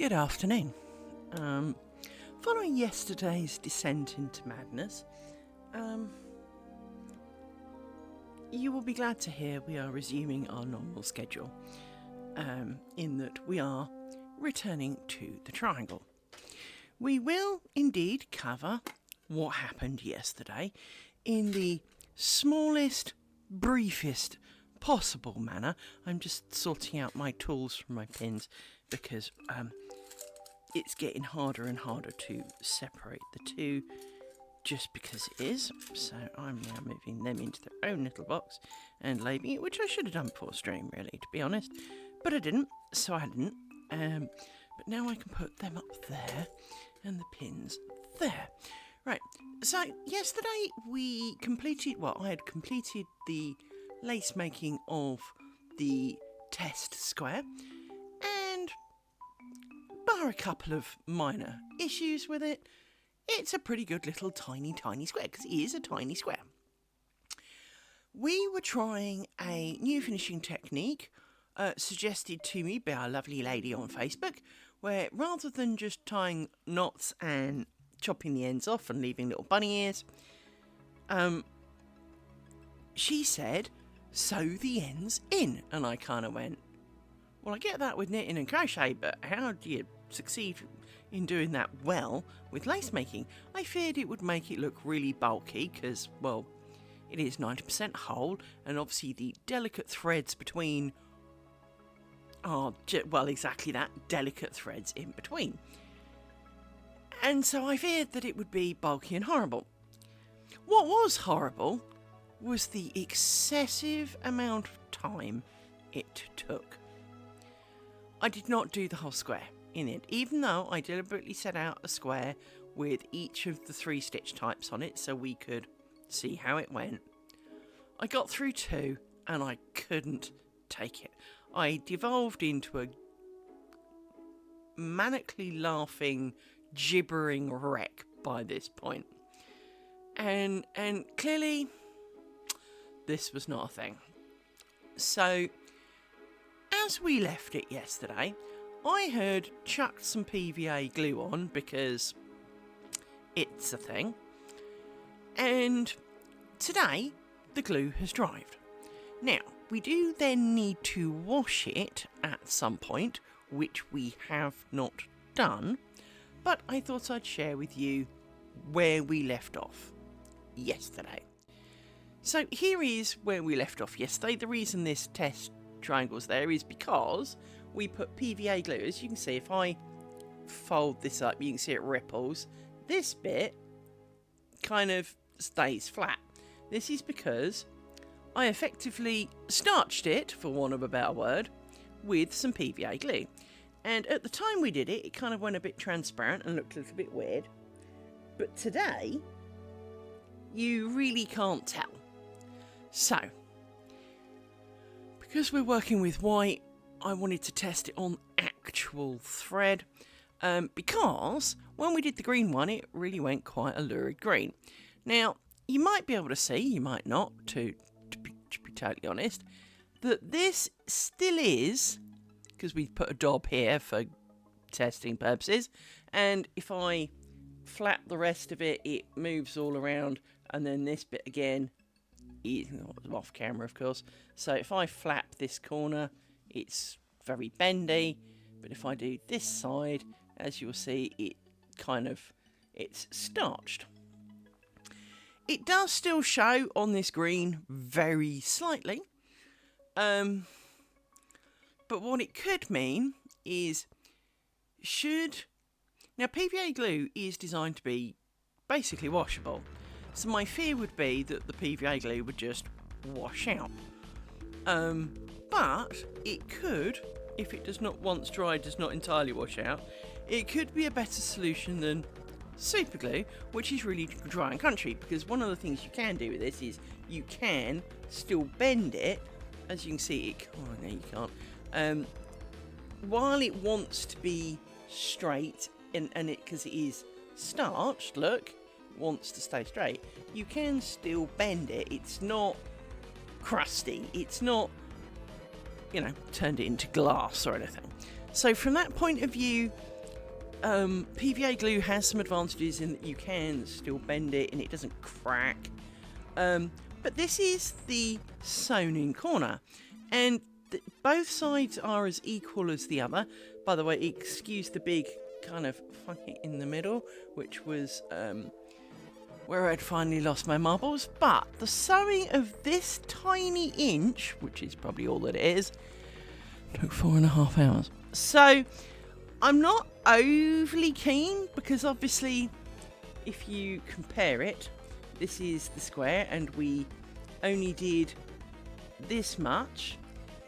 Good afternoon. Following yesterday's descent into madness, you will be glad to hear we are resuming our normal schedule, in that we are returning to the triangle. We will indeed cover what happened yesterday in the smallest, briefest possible manner. I'm just sorting out my tools from my pins because it's getting harder and harder to separate the two, just because it is. So I'm now moving them into their own little box and labelling it, which I should have done before stream, really, to be honest. But I didn't, so I didn't. But now I can put them up there and the pins there. Right, so yesterday I had completed the lace making of the test square, and bar a couple of minor issues with it, it's a pretty good little tiny square, because it is a tiny square. We were trying a new finishing technique suggested to me by a lovely lady on Facebook, where rather than just tying knots and chopping the ends off and leaving little bunny ears, she said, sew the ends in. And I kind of went, well, I get that with knitting and crochet, but how do you succeed in doing that well with lace making? I feared it would make it look really bulky because, well, it is 90% whole, and obviously the delicate threads between are, well, exactly that, delicate threads in between. And so I feared that it would be bulky and horrible. What was horrible was the excessive amount of time it took. I did not do the whole square in it, even though I deliberately set out a square with each of the 3 stitch types on it so we could see how it went. I got through 2 and I couldn't take it. I devolved into a manically laughing, gibbering wreck by this point. And clearly, this was not a thing. So, as we left it yesterday, I had chucked some PVA glue on because it's a thing. And today, the glue has dried. Now, we do then need to wash it at some point, which we have not done, but I thought I'd share with you where we left off yesterday. So here is where we left off yesterday. The reason this test triangle's there is because we put PVA glue. As you can see, if I fold this up, you can see it ripples. This bit kind of stays flat. This is because I effectively starched it, for want of a better word, with some PVA glue. And at the time we did it, it kind of went a bit transparent and looked a little bit weird. But today, you really can't tell. So, because we're working with white, I wanted to test it on actual thread. Because when we did the green one, it really went quite a lurid green. Now, you might be able to see, you might not, to be totally honest, that this still is, because we put a dob here for testing purposes, and if I flap the rest of it, it moves all around, and then this bit again is off camera, of course. So if I flap this corner, it's very bendy, but if I do this side, as you'll see, it's starched. It does still show on this green very slightly, but what it could mean is now PVA glue is designed to be basically washable, so my fear would be that the PVA glue would just wash out. But it could, if it does not, once dried, does not entirely wash out, it could be a better solution than super glue, which is really dry and crunchy, because one of the things you can do with this is you can still bend it, as you can see, no you can't, while it wants to be straight, and it, because it is starched, look, it wants to stay straight, you can still bend it. It's not crusty, it's not, turned it into glass or anything. So from that point of view, PVA glue has some advantages in that you can still bend it and it doesn't crack. But this is the sewn-in corner, and both sides are as equal as the other. By the way, excuse the big kind of funky in the middle, which was where I'd finally lost my marbles. But the sewing of this tiny inch, which is probably all that it is, took 4.5 hours. So I'm not overly keen, because obviously if you compare it, this is the square and we only did this much.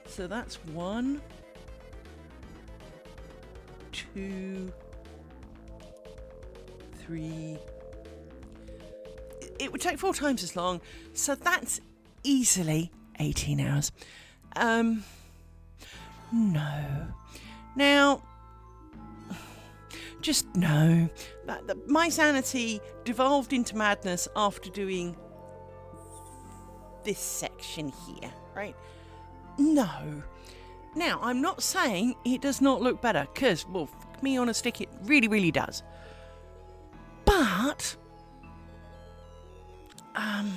So that's 1, 2, 3. It would take 4 times as long. So that's easily 18 hours. No. Now, just no. My sanity devolved into madness after doing this section here, right? No. Now, I'm not saying it does not look better, because, well, fuck me on a stick, it really, really does. But I'm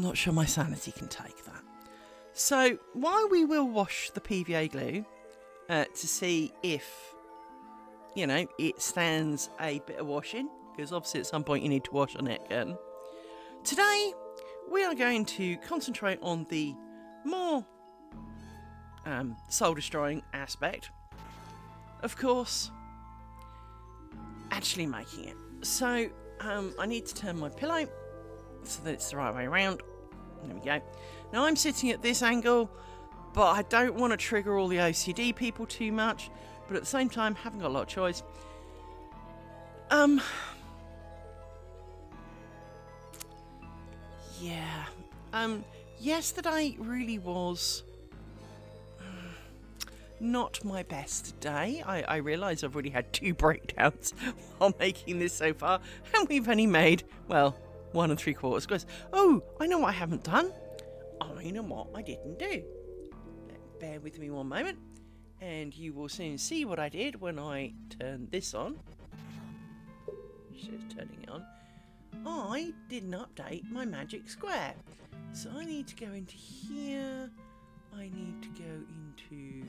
not sure my sanity can take that. So, while we will wash the PVA glue to see if, you know, it stands a bit of washing, because obviously at some point you need to wash a net curtain. Today, we are going to concentrate on the more soul-destroying aspect. Of course, actually making it. So, I need to turn my pillow so that it's the right way around. There we go. Now I'm sitting at this angle, but I don't want to trigger all the OCD people too much. But at the same time, haven't got a lot of choice. Yeah. Yesterday really was not my best day. I realise I've already had 2 breakdowns while making this so far, and we've only made, well, 1 3/4 squares. Oh, I know what I haven't done. I know what I didn't do. Bear with me one moment, and you will soon see what I did when I turn this on. It says turning it on. I didn't update my magic square. So I need to go into here. I need to go into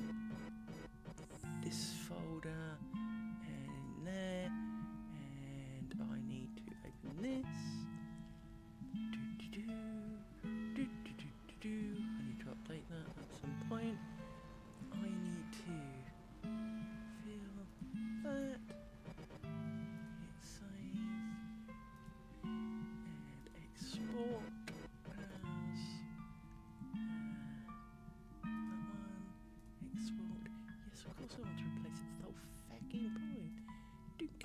this folder and there. And I need to open this. I need to update that at some point. I need to fill that. It saves and export as that one. Export. Yes, of course I want to replace it. It's the whole fucking point. Dook.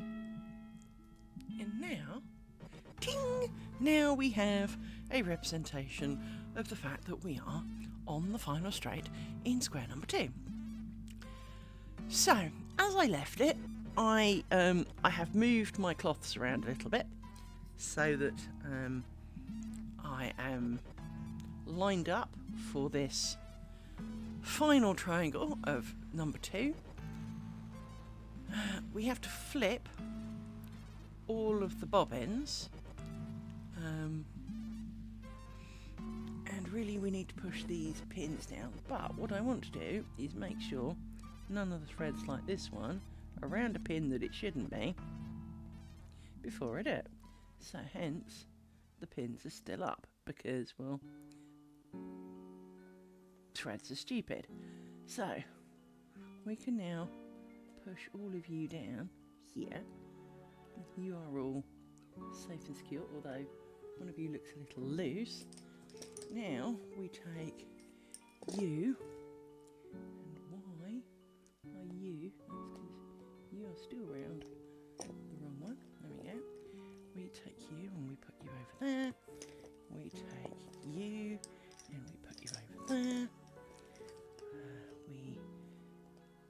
And now, ting! Now we have a representation of the fact that we are on the final straight in square number 2. So, as I left it, I have moved my cloths around a little bit so that I am lined up for this final triangle of number 2. We have to flip all of the bobbins. And really we need to push these pins down, but what I want to do is make sure none of the threads like this one are around a pin that it shouldn't be before I do it. So hence the pins are still up because, well, threads are stupid. So we can now push all of you down here. You are all safe and secure, although one of you looks a little loose. Now we take you, and why are you? That's because you are still round the wrong one. There we go. We take you and we put you over there. We take you and we put you over there. We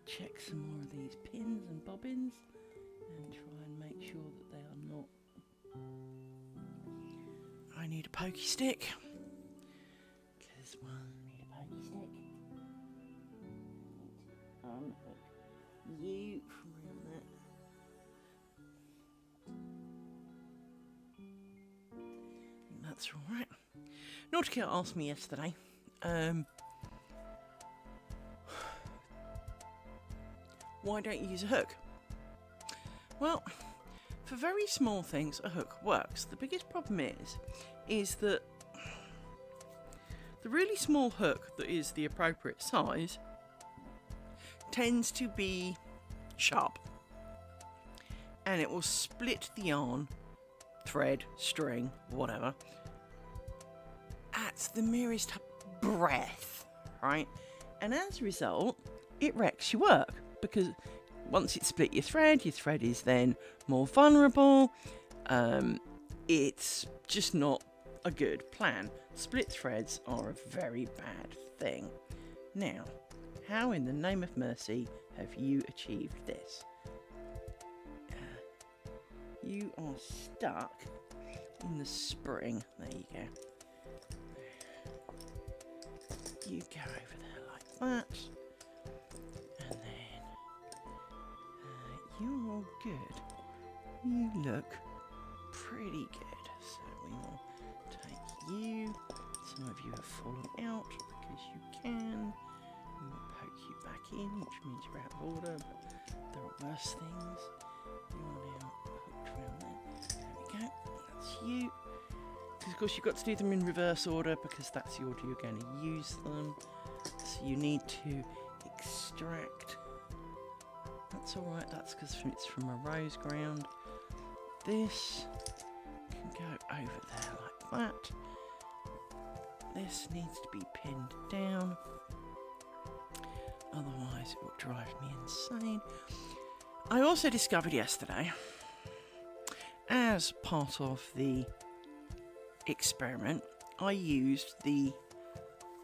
check some more of these pins and bobbins and try and make sure that they are not. I need a pokey stick. Because, well, I need a pokey stick. Unhook you from around there. That's all right. Nautica asked me yesterday, why don't you use a hook? Well, for very small things, a hook works. The biggest problem is that the really small hook that is the appropriate size tends to be sharp, and it will split the yarn, thread, string, whatever, at the merest breath, right? And as a result, it wrecks your work, because once it's split your thread is then more vulnerable. It's just not a good plan. Split threads are a very bad thing. Now, how in the name of mercy have you achieved this? You are stuck in the spring. There you go. You go over there like that. And then you're all good. You look pretty good. So we will take you. Some of you have fallen out because you can. And we'll poke you back in, which means you're out of order, but there are worse things. You're now hooked around there. There we go. That's you. Because of course you've got to do them in reverse order, because that's the order you're going to use them. So you need to extract. That's alright, that's because it's from a rose ground. This can go over there like that. This needs to be pinned down, otherwise it will drive me insane. I also discovered yesterday, as part of the experiment, I used the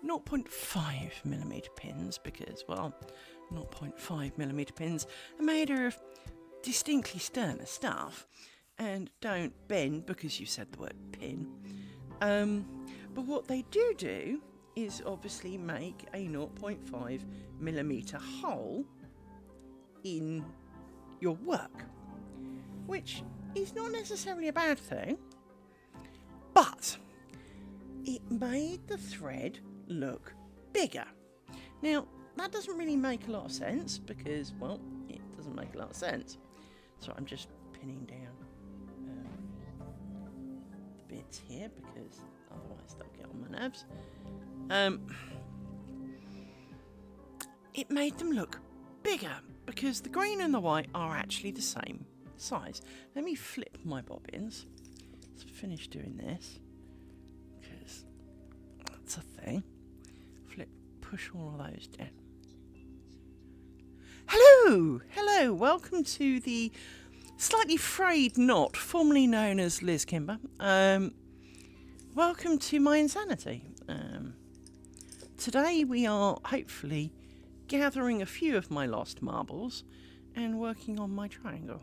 0.5mm pins because, well, 0.5mm pins are made of distinctly sterner stuff and don't bend because you said the word pin. But what they do is obviously make a 0.5mm hole in your work, which is not necessarily a bad thing, but it made the thread look bigger. Now, that doesn't really make a lot of sense because, well, it doesn't make a lot of sense. So I'm just pinning down the bits here because otherwise they'll get on my nerves. It made them look bigger because the green and the white are actually the same size. Let me flip my bobbins. Let's finish doing this because that's a thing. Flip, push all of those down. Hello, welcome to the slightly frayed knot, formerly known as Liz Kimber. Welcome to my insanity. Today we are hopefully gathering a few of my lost marbles and working on my triangle.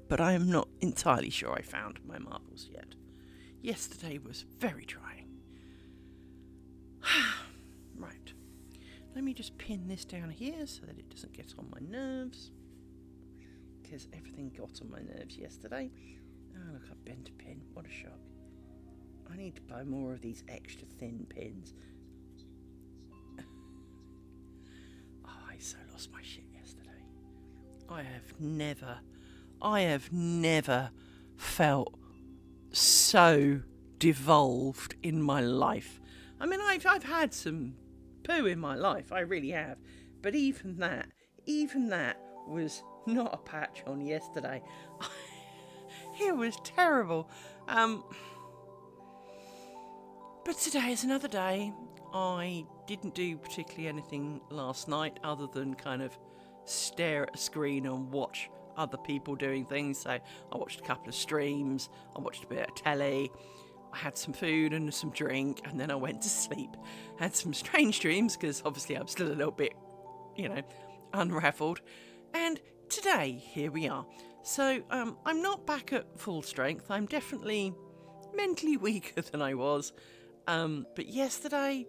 But I am not entirely sure I found my marbles yet. Yesterday was very trying. Right. Let me just pin this down here so that it doesn't get on my nerves. Because everything got on my nerves yesterday. Oh, look, I bent a pin. What a shock. I need to buy more of these extra thin pins. Oh, I so lost my shit yesterday. I have never felt so devolved in my life. I mean, I've had some poo in my life, I really have. But even that was not a patch on yesterday. It was terrible. But today is another day. I didn't do particularly anything last night other than kind of stare at a screen and watch other people doing things. So I watched a couple of streams, I watched a bit of telly, I had some food and some drink, and then I went to sleep. Had some strange dreams because obviously I'm still a little bit, unraveled. And today, here we are. So I'm not back at full strength. I'm definitely mentally weaker than I was. But yesterday,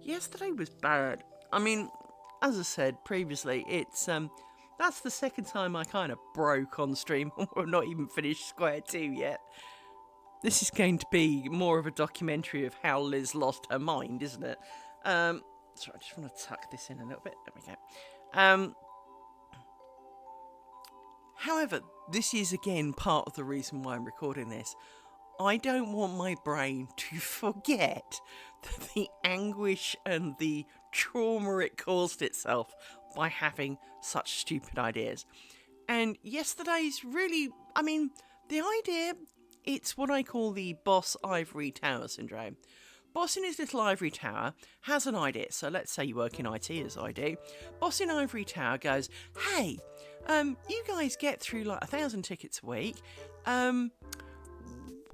Yesterday was bad. I mean, as I said previously, it's that's the second time I kind of broke on stream. We're not even finished Square 2 yet. This is going to be more of a documentary of how Liz lost her mind, isn't it? Sorry, I just want to tuck this in a little bit. There we go. However, this is again part of the reason why I'm recording this. I don't want my brain to forget the anguish and the trauma it caused itself by having such stupid ideas. And yesterday's really, I mean, the idea, it's what I call the Boss Ivory Tower syndrome. Boss in his little ivory tower has an idea. So let's say you work in IT as I do. Boss in Ivory Tower goes, hey, you guys get through like 1,000 tickets a week.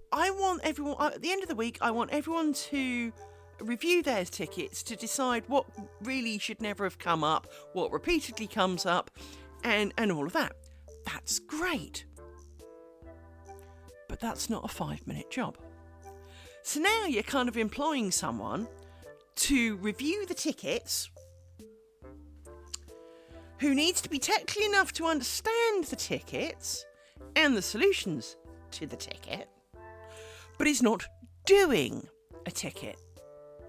I want everyone, at the end of the week, I want everyone to review their tickets to decide what really should never have come up, what repeatedly comes up, and all of that. That's great. But that's not a 5-minute job. So now you're kind of employing someone to review the tickets who needs to be technical enough to understand the tickets and the solutions to the ticket, but is not doing a ticket.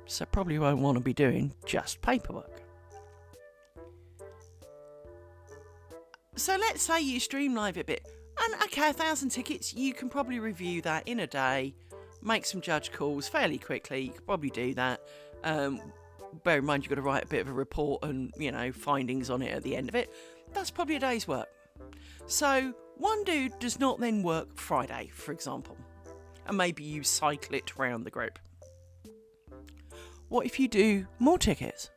So probably won't want to be doing just paperwork. So let's say you stream live a bit. And okay, 1,000 tickets, you can probably review that in a day, make some judge calls fairly quickly. You could probably do that. Bear in mind you've got to write a bit of a report and, findings on it at the end of it. That's probably a day's work. So one dude does not then work Friday, for example. And maybe you cycle it around the group. What if you do more tickets?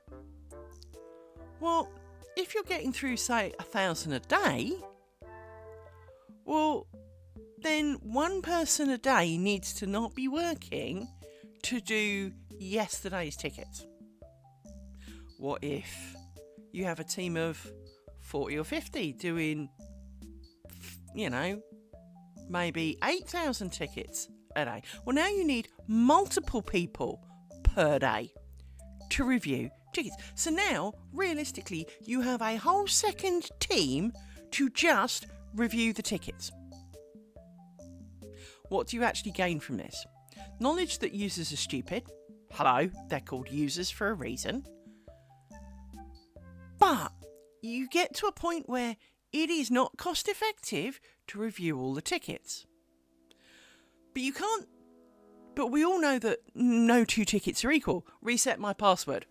Well, if you're getting through, say, 1,000 a day, well, then one person a day needs to not be working to do yesterday's tickets. What if you have a team of 40 or 50 doing, maybe 8,000 tickets a day? Well, now you need multiple people per day to review tickets. So now, realistically, you have a whole second team to just review the tickets. What do you actually gain from this? Knowledge that users are stupid. Hello, they're called users for a reason. But you get to a point where it is not cost effective to review all the tickets. But we all know that no two tickets are equal. Reset my password.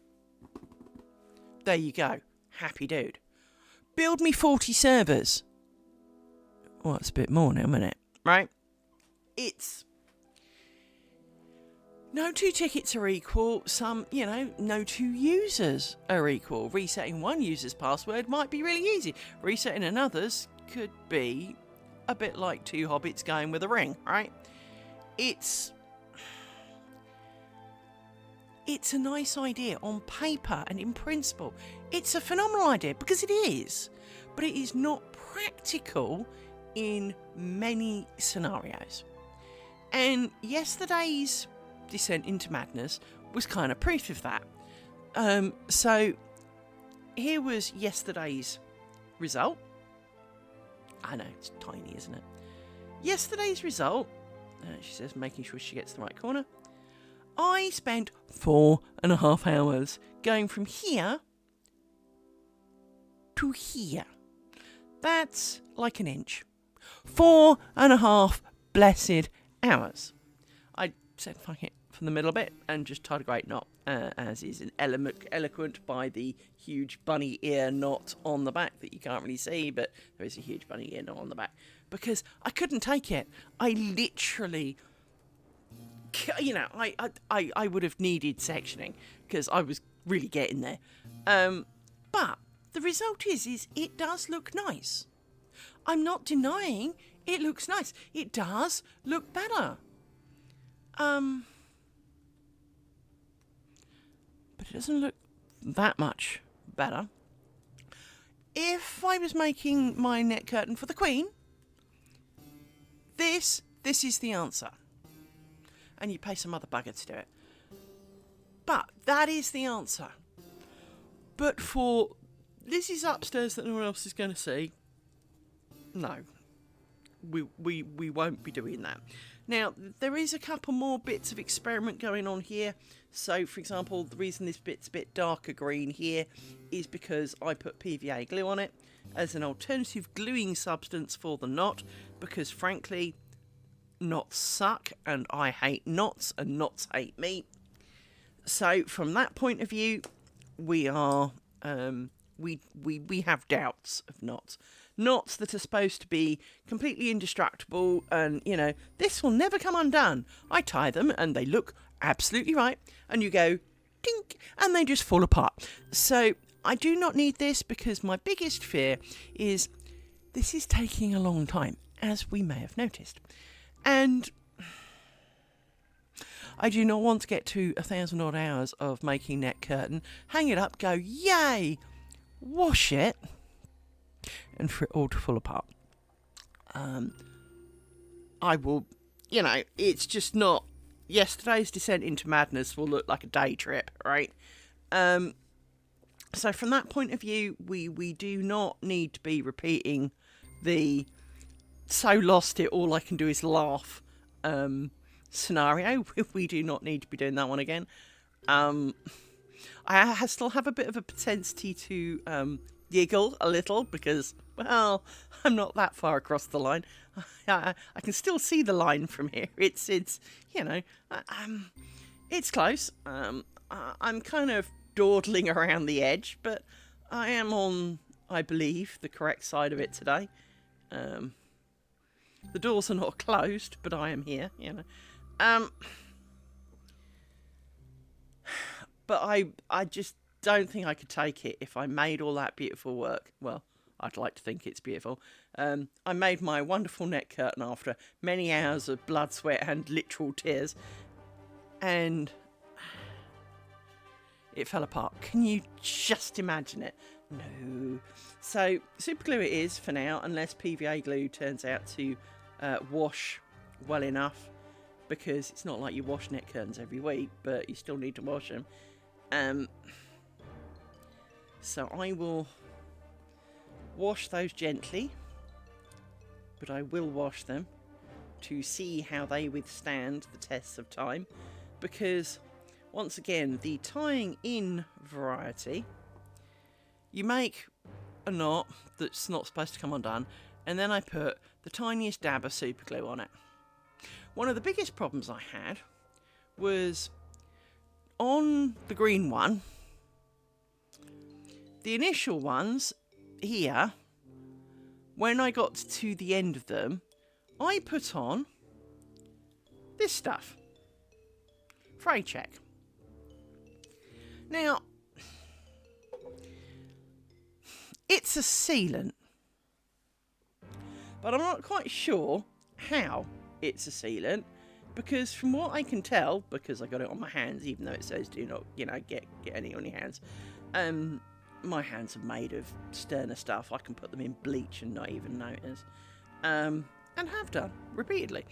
There you go. Happy dude. Build me 40 servers. Well, it's a bit more now, isn't it? Right? It's... no two tickets are equal. No two users are equal. Resetting one user's password might be really easy. Resetting another's could be a bit like two hobbits going with a ring, right? It's a nice idea on paper and in principle. It's a phenomenal idea because it is. But it is not practical in many scenarios. And yesterday's Descent into Madness was kind of proof of that. So here was yesterday's result. I know, it's tiny, isn't it? Yesterday's result, she says, making sure she gets the right corner. I spent 4.5 hours going from here to here. That's like an inch. 4.5 blessed hours. I said fuck it from the middle bit and just tied a great knot, as is eloquent by the huge bunny ear knot on the back that you can't really see, but there is a huge bunny ear knot on the back. Because I couldn't take it. I literally... I would have needed sectioning because I was really getting there. But the result is it does look nice. I'm not denying it looks nice. It does look better. But it doesn't look that much better. If I was making my net curtain for the Queen, this is the answer. And you pay some other bugger to do it. But that is the answer. But for Lizzie's upstairs that no one else is going to see, no. We won't be doing that. Now, there is a couple more bits of experiment going on here. So, for example, the reason this bit's a bit darker green here is because I put PVA glue on it as an alternative gluing substance for the knot, because frankly, knots suck and I hate knots and knots hate me. So, from that point of view, we are we have doubts of knots. Knots that are supposed to be completely indestructible and, you know, this will never come undone. I tie them and they look absolutely right. And you go, dink, and they just fall apart. So I do not need this, because my biggest fear is this is taking a long time, as we may have noticed. And I do not want to get to 1,000 odd hours of making net curtain, hang it up, go, yay, wash it, and for it all to fall apart. I will, you know, it's just not, yesterday's descent into madness will look like a day trip, right? So from that point of view, we do not need to be repeating the so lost it, all I can do is laugh scenario. We do not need to be doing that one again. I still have a bit of a propensity to giggle a little, because, well, I'm not that far across the line. I can still see the line from here. It's you know, it's close. I'm kind of dawdling around the edge, but I am on, I believe, the correct side of it today. The doors are not closed, but I am here, you know. But I just don't think I could take it if I made all that beautiful work. Well, I'd like to think it's beautiful. I made my wonderful net curtain after many hours of blood, sweat and literal tears. And it fell apart. Can you just imagine it? No. So, super glue it is for now, unless PVA glue turns out to wash well enough. Because it's not like you wash net curtains every week, but you still need to wash them. So I will wash those gently, but I will wash them to see how they withstand the tests of time, because once again, the tying in variety, you make a knot that's not supposed to come undone, and then I put the tiniest dab of super glue on it. One of the biggest problems I had was on the green one. The initial ones here, when I got to the end of them, I put on this stuff. Fray check. Now, it's a sealant, but I'm not quite sure how it's a sealant, because from what I can tell, because I got it on my hands, even though it says do not, you know, get any on your hands, my hands are made of sterner stuff. I can put them in bleach and not even notice, and have done repeatedly.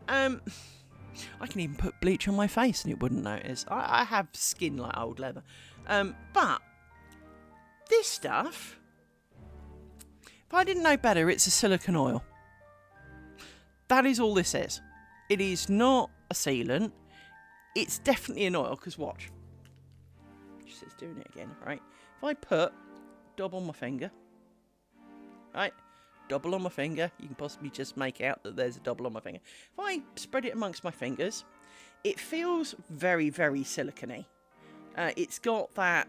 I can even put bleach on my face and it wouldn't notice. I have skin like old leather. But this stuff, if I didn't know better, it's a silicone oil. That is all this is. It is not a sealant. It's definitely an oil, because watch. Just it's doing it again, right? If I put double on my finger, right? Double on my finger, you can possibly just make out that there's a double on my finger. If I spread it amongst my fingers, it feels very, very silicone-y. It's got that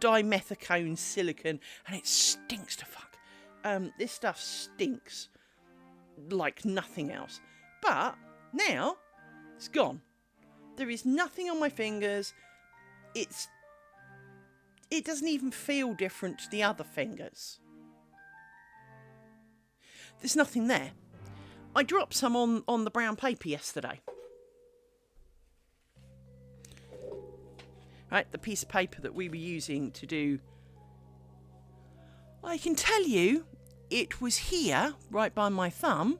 dimethicone silicone, and it stinks to fuck. This stuff stinks like nothing else. But now it's gone. There is nothing on my fingers. It doesn't even feel different to the other fingers. There's nothing there. I dropped some on the brown paper yesterday. Right, the piece of paper that we were using to do. I can tell you, it was here, right by my thumb,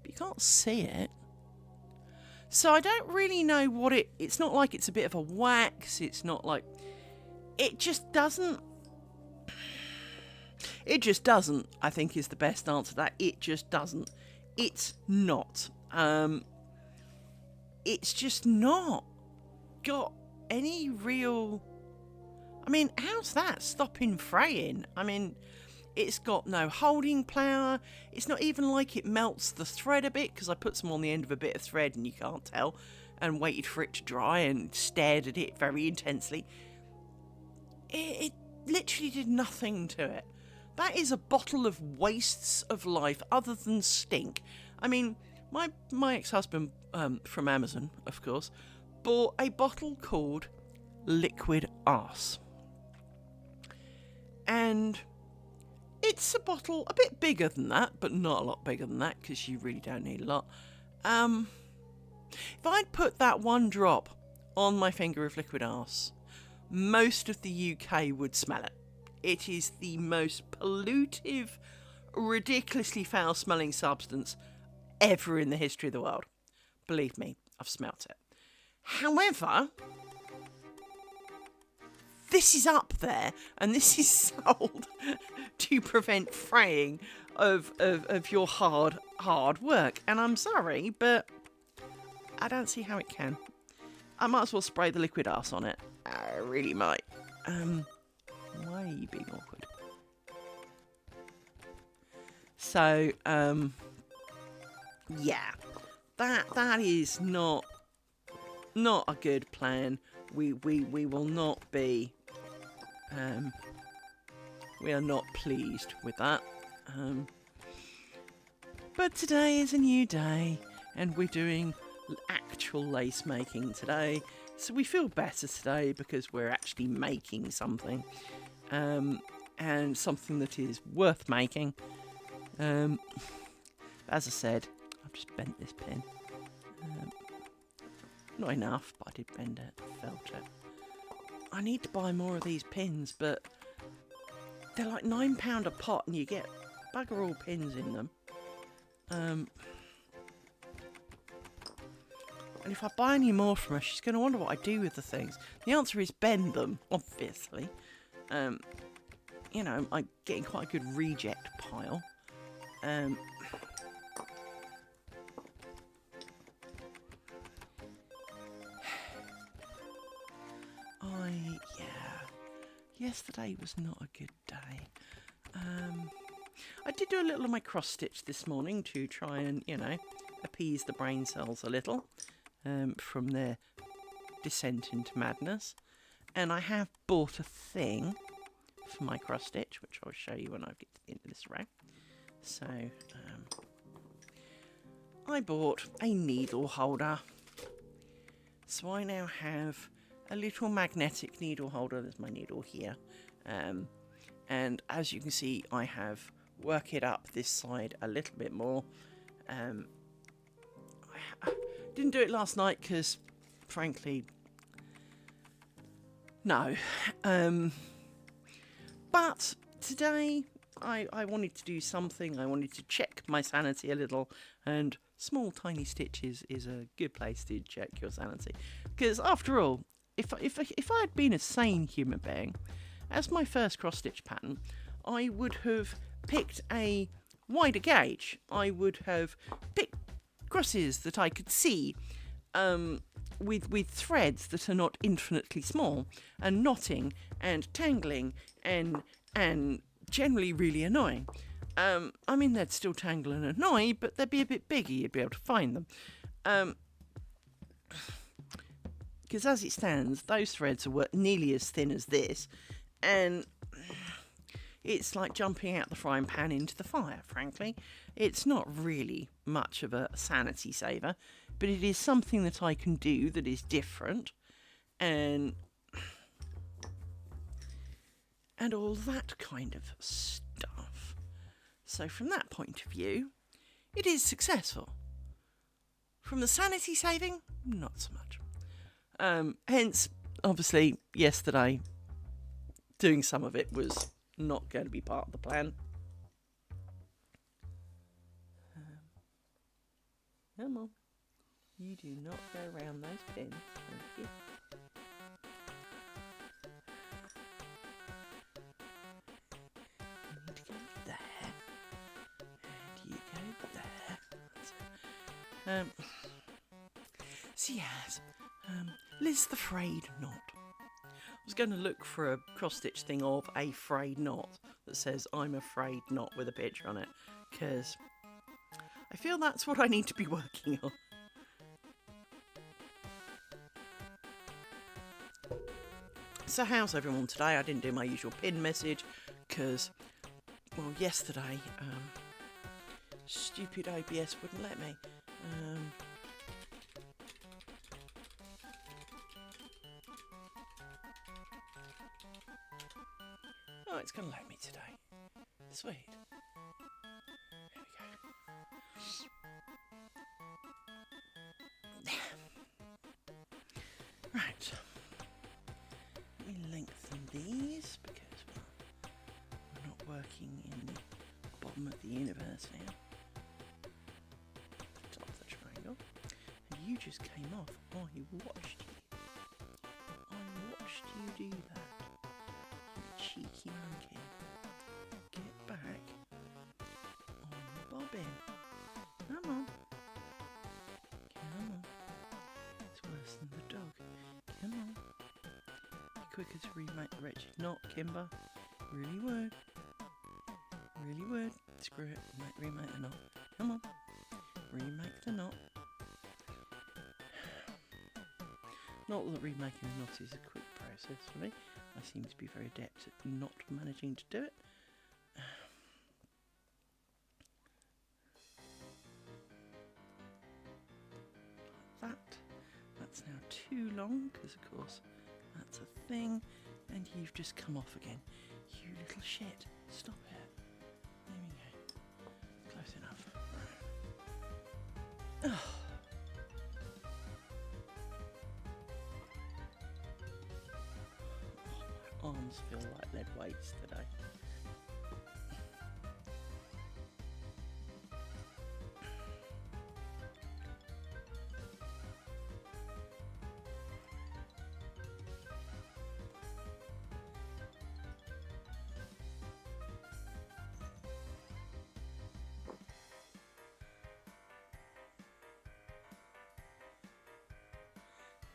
but you can't see it. So I don't really know what it's not like it's a bit of a wax. It's not like, it just doesn't, I think is the best answer to that. It just doesn't. It's not. It's just not got any real, I mean, how's that stopping fraying? I mean, it's got no holding power. It's not even like it melts the thread a bit, because I put some on the end of a bit of thread and you can't tell, and waited for it to dry and stared at it very intensely. It literally did nothing to it. That is a bottle of wastes of life other than stink. I mean, my ex-husband, from Amazon, of course, bought a bottle called Liquid Arse. And it's a bottle a bit bigger than that, but not a lot bigger than that, because you really don't need a lot. If I'd put that one drop on my finger of Liquid Arse, most of the UK would smell it. It is the most pollutive, ridiculously foul-smelling substance ever in the history of the world. Believe me, I've smelt it. However, this is up there, and this is sold to prevent fraying of your hard work. And I'm sorry, but I don't see how it can. I might as well spray the Liquid Arse on it. I really might. Why are you being awkward? So, yeah, that is not a good plan. We will not be. We are not pleased with that. But today is a new day, and we're doing actual lace making today. So we feel better today because we're actually making something. And something that is worth making. As I said, I've just bent this pin. Not enough, but I did bend it. I felt it. I need to buy more of these pins, but they're like £9 a pot, and you get bugger all pins in them. And if I buy any more from her, she's going to wonder what I do with the things. The answer is bend them, obviously. You know, I'm getting quite a good reject pile. Yesterday was not a good day. I did do a little of my cross stitch this morning to try and, you know, appease the brain cells a little from their descent into madness. And I have bought a thing for my cross stitch, which I'll show you when I get to the end of this row. So, I bought a needle holder. So I now have a little magnetic needle holder. There's my needle here. And as you can see, I have worked it up this side a little bit more. I didn't do it last night because, frankly, no. But today I wanted to do something. I wanted to check my sanity a little, and small tiny stitches is a good place to check your sanity. Because after all, if I had been a sane human being, as my first cross stitch pattern, I would have picked a wider gauge. I would have picked crosses that I could see, with threads that are not infinitely small, and knotting and tangling and generally really annoying. I mean, they'd still tangle and annoy, but they'd be a bit bigger. You'd be able to find them. Because as it stands, those threads are nearly as thin as this, and it's like jumping out the frying pan into the fire, frankly. It's not really much of a sanity saver, but it is something that I can do that is different, and all that kind of stuff. So from that point of view, it is successful. From the sanity saving, not so much. Hence, obviously, yesterday, doing some of it was not going to be part of the plan. Come on. You do not go around those pins. Thank you. You need to go there. And you go there. That's it. So yes, Liz the frayed knot. I was going to look for a cross-stitch thing of a frayed knot that says I'm afraid not with a picture on it, because I feel that's what I need to be working on. So how's everyone today? I didn't do my usual pin message because, well, yesterday stupid OBS wouldn't let me. Oh, it's going to let me today. Sweet. There we go. Right. Let me lengthen these because we're not working in the bottom of the universe now. The top of the triangle. And you just came off. I watched you. I watched you do that. Cheeky monkey. Get back on the bobbin. Come on. Come on. It's worse than the dog. Come on. Be quicker to remake the wretched knot, Kimber. Really would. Really would. Screw it. Remake the knot. Come on. Remake the knot. Not that remaking the knot is a quick process for me. I seem to be very adept at not managing to do it. Like that. That's now too long because, of course, that's a thing. And you've just come off again. You little shit. Stop it. There we go. Close enough. Right. Oh. Arms feel like lead weights today.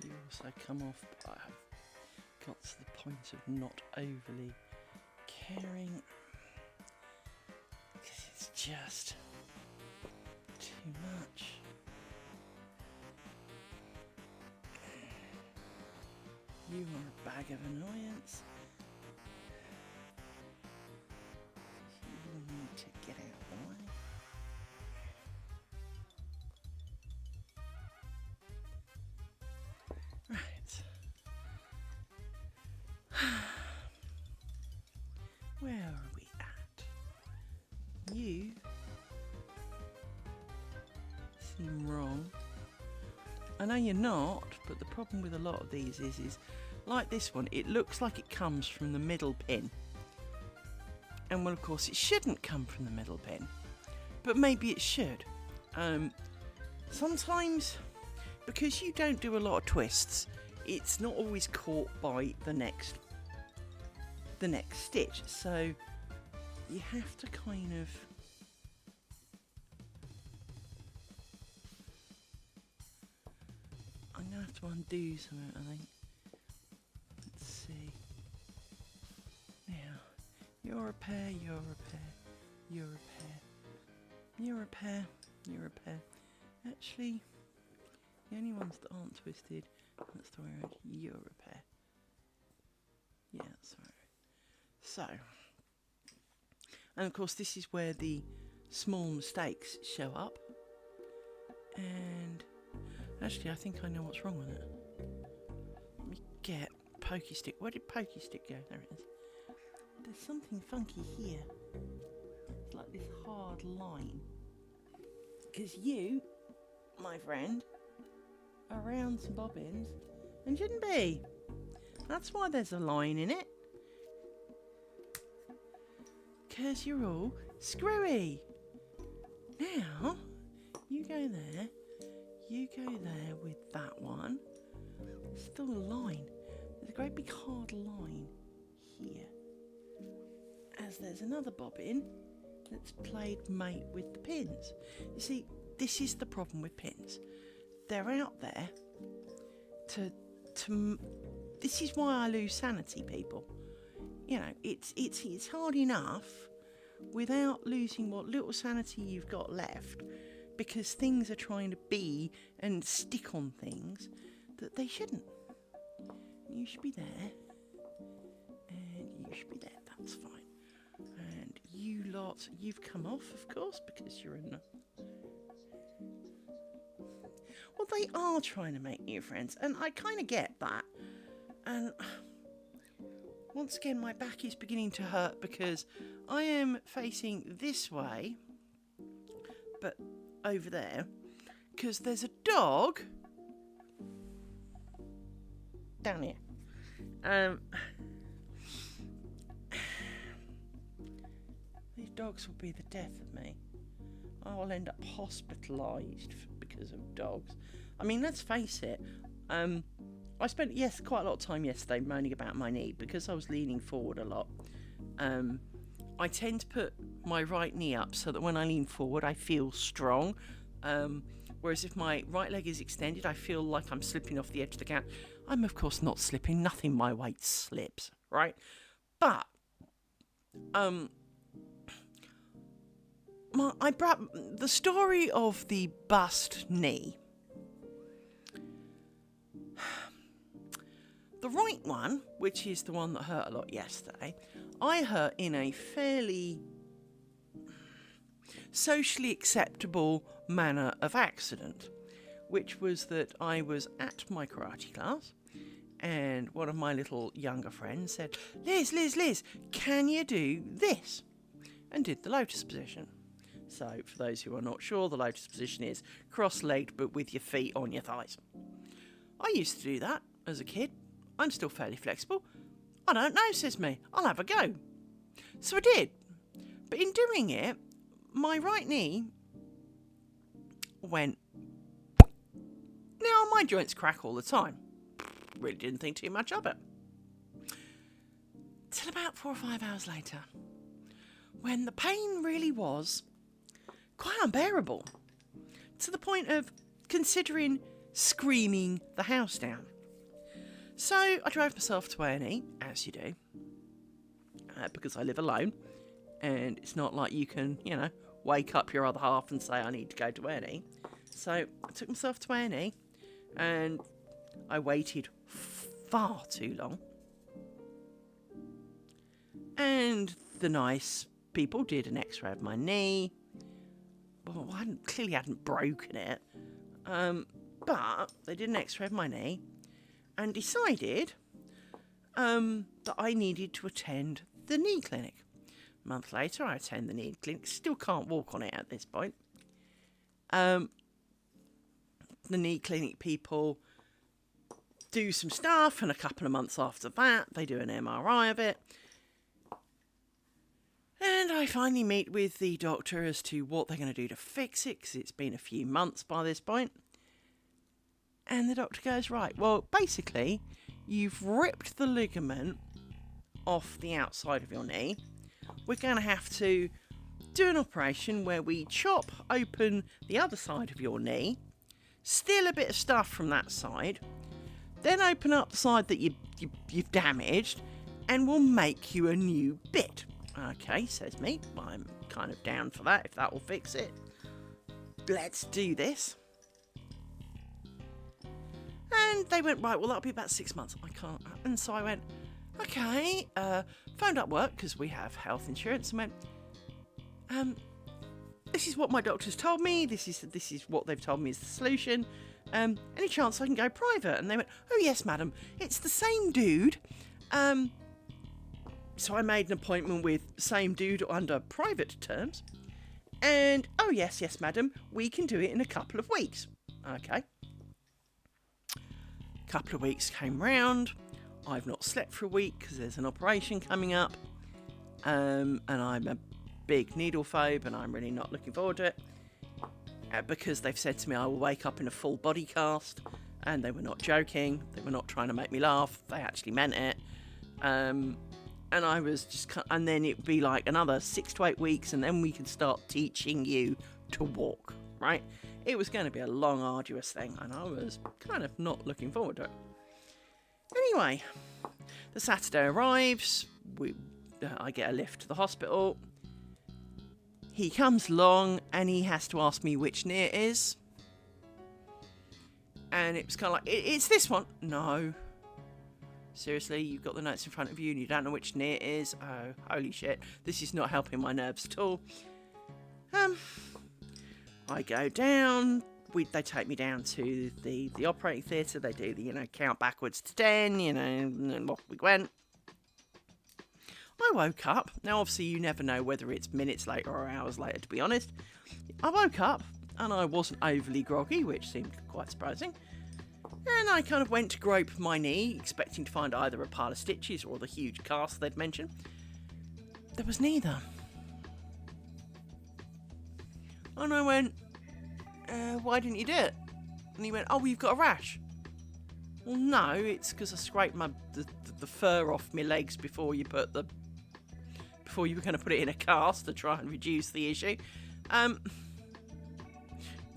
You also come off, but I've got to the point of not overly caring because it's just too much. You are a bag of annoyance. You need to get out of the way. Where are we at? You seem wrong. I know you're not, but the problem with a lot of these is like this one, it looks like it comes from the middle pin. And well, of course, it shouldn't come from the middle pin, but maybe it should. Sometimes, because you don't do a lot of twists, it's not always caught by the next stitch, so you have to kind of I'm gonna have to undo something, I think. Let's see. Now, you're a pair, you're a pair, you're a pair, you're a pair, you're a pair. Actually, the only ones that aren't twisted, that's the way around, you're a pair. Yeah, that's right. So, and of course this is where the small mistakes show up. And actually I think I know what's wrong with it. Let me get Pokey Stick. Where did Pokey Stick go? There it is. There's something funky here. It's like this hard line. Because you, my friend, are around some bobbins and shouldn't be. That's why there's a line in it. Because you're all screwy. Now, you go there, you go there with that one. There's still a line. There's a great big hard line here. As there's another bobbin that's played mate with the pins. You see, this is the problem with pins. They're out there to this is why I lose sanity, people. You know, it's hard enough without losing what little sanity you've got left, because things are trying to be and stick on things that they shouldn't. You should be there, and you should be there. That's fine. And you lot, you've come off, of course, because you're in the... Well, they are trying to make new friends, and I kind of get that. And once again, my back is beginning to hurt because I am facing this way, but over there, because there's a dog down here. These dogs will be the death of me. I will end up hospitalised because of dogs. I mean, let's face it. I spent, quite a lot of time yesterday moaning about my knee because I was leaning forward a lot. I tend to put my right knee up so that when I lean forward, I feel strong. Whereas if my right leg is extended, I feel like I'm slipping off the edge of the couch. I'm, of course, not slipping. Nothing my weight slips, right? But, the story of the bust knee. The right one, which is the one that hurt a lot yesterday, I hurt in a fairly socially acceptable manner of accident, which was that I was at my karate class and one of my little younger friends said, Liz, can you do this? And did the lotus position. So, for those who are not sure, the lotus position is cross-legged but with your feet on your thighs. I used to do that as a kid. I'm still fairly flexible. I don't know, says me. I'll have a go. So I did. But in doing it, my right knee went... Now, my joints crack all the time. Really didn't think too much of it. Till about 4 or 5 hours later, when the pain really was quite unbearable, to the point of considering screaming the house down. So I drove myself to A&E, as you do, because I live alone, and it's not like you can, wake up your other half and say, I need to go to A&E. So I took myself to A&E, and I waited far too long. And the nice people did an x-ray of my knee. Well, I clearly hadn't broken it, but they did an x-ray of my knee and decided that I needed to attend the knee clinic. A month later, I attend the knee clinic. Still can't walk on it at this point. The knee clinic people do some stuff, and a couple of months after that, they do an MRI of it. And I finally meet with the doctor as to what they're going to do to fix it, because it's been a few months by this point. And the doctor goes, right, well, basically, you've ripped the ligament off the outside of your knee. We're going to have to do an operation where we chop open the other side of your knee, steal a bit of stuff from that side, then open up the side that you've damaged, and we'll make you a new bit. Okay, says me. I'm kind of down for that, if that will fix it. Let's do this. And they went, right, well, that'll be about 6 months. I can't. And so I went, okay, phoned up work, because we have health insurance, and went, this is what my doctor's told me. This is what they've told me is the solution. Any chance I can go private? And they went, oh, yes, madam. It's the same dude. So I made an appointment with same dude under private terms. And, oh, yes, madam, we can do it in a couple of weeks. Okay. Couple of weeks came round. I've not slept for a week because there's an operation coming up. And I'm a big needle phobe and I'm really not looking forward to it. because they've said to me I will wake up in a full body cast, and they were not joking. They were not trying to make me laugh. They actually meant it. And I was just, and then it would be like another 6 to 8 weeks, and then we can start teaching you to walk, right? It was going to be a long, arduous thing, and I was kind of not looking forward to it. Anyway, the Saturday arrives. I get a lift to the hospital. He comes along and he has to ask me which knee it is. And it was kind of like, it's this one. No. Seriously, you've got the notes in front of you and you don't know which knee it is. Oh, holy shit. This is not helping my nerves at all. I go down. They take me down to the operating theatre. They do the, count backwards to 10, and off we went. I woke up. Now, obviously, you never know whether it's minutes later or hours later, to be honest. I woke up, and I wasn't overly groggy, which seemed quite surprising. And I kind of went to grope my knee, expecting to find either a pile of stitches or the huge cast they'd mentioned. There was neither. And I went, why didn't you do it? And he went, oh, well, you've got a rash. Well, no, it's because I scraped the fur off my legs before you were going to put it in a cast to try and reduce the issue. But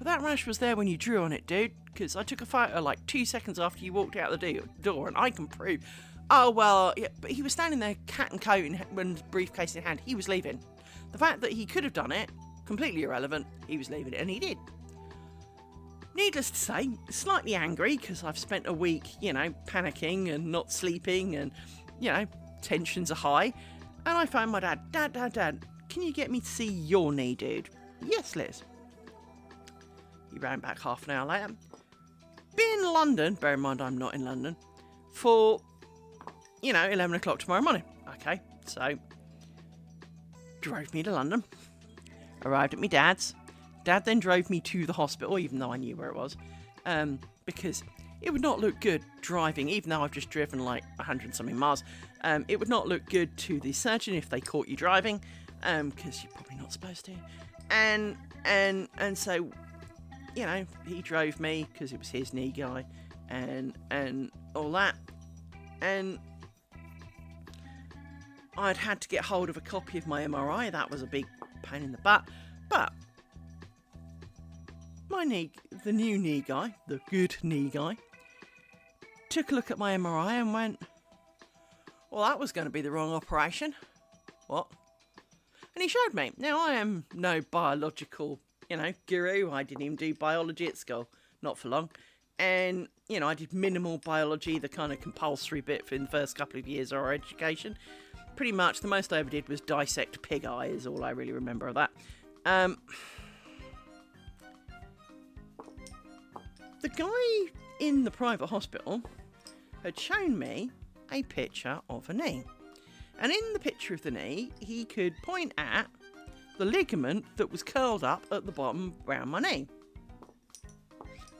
that rash was there when you drew on it, dude, because I took a photo like 2 seconds after you walked out the door, and I can prove. Oh, well, yeah, but he was standing there, cat and coat, and briefcase in hand. He was leaving. The fact that he could have done it, completely irrelevant. He was leaving it, and he did. Needless to say, slightly angry because I've spent a week, panicking and not sleeping and, tensions are high. And I phoned my dad. Dad, can you get me to see your knee, dude? Yes, Liz. He ran back half an hour later. Be in London, bear in mind I'm not in London, for, 11 o'clock tomorrow morning. Okay, so, drove me to London, arrived at my dad's. Dad then drove me to the hospital, even though I knew where it was, because it would not look good driving, even though I've just driven like 100-something miles. It would not look good to the surgeon if they caught you driving, because you're probably not supposed to. And so, he drove me because it was his knee guy, and all that, and I'd had to get hold of a copy of my MRI. That was a big pain in the butt, but the new knee guy, the good knee guy, took a look at my MRI and went, well, that was going to be the wrong operation. What? And he showed me. Now, I am no biological, guru. I didn't even do biology at school. Not for long. And, I did minimal biology, the kind of compulsory bit in the first couple of years of our education. Pretty much the most I ever did was dissect pig eye is all I really remember of that. The guy in the private hospital had shown me a picture of a knee. And in the picture of the knee, he could point at the ligament that was curled up at the bottom around my knee.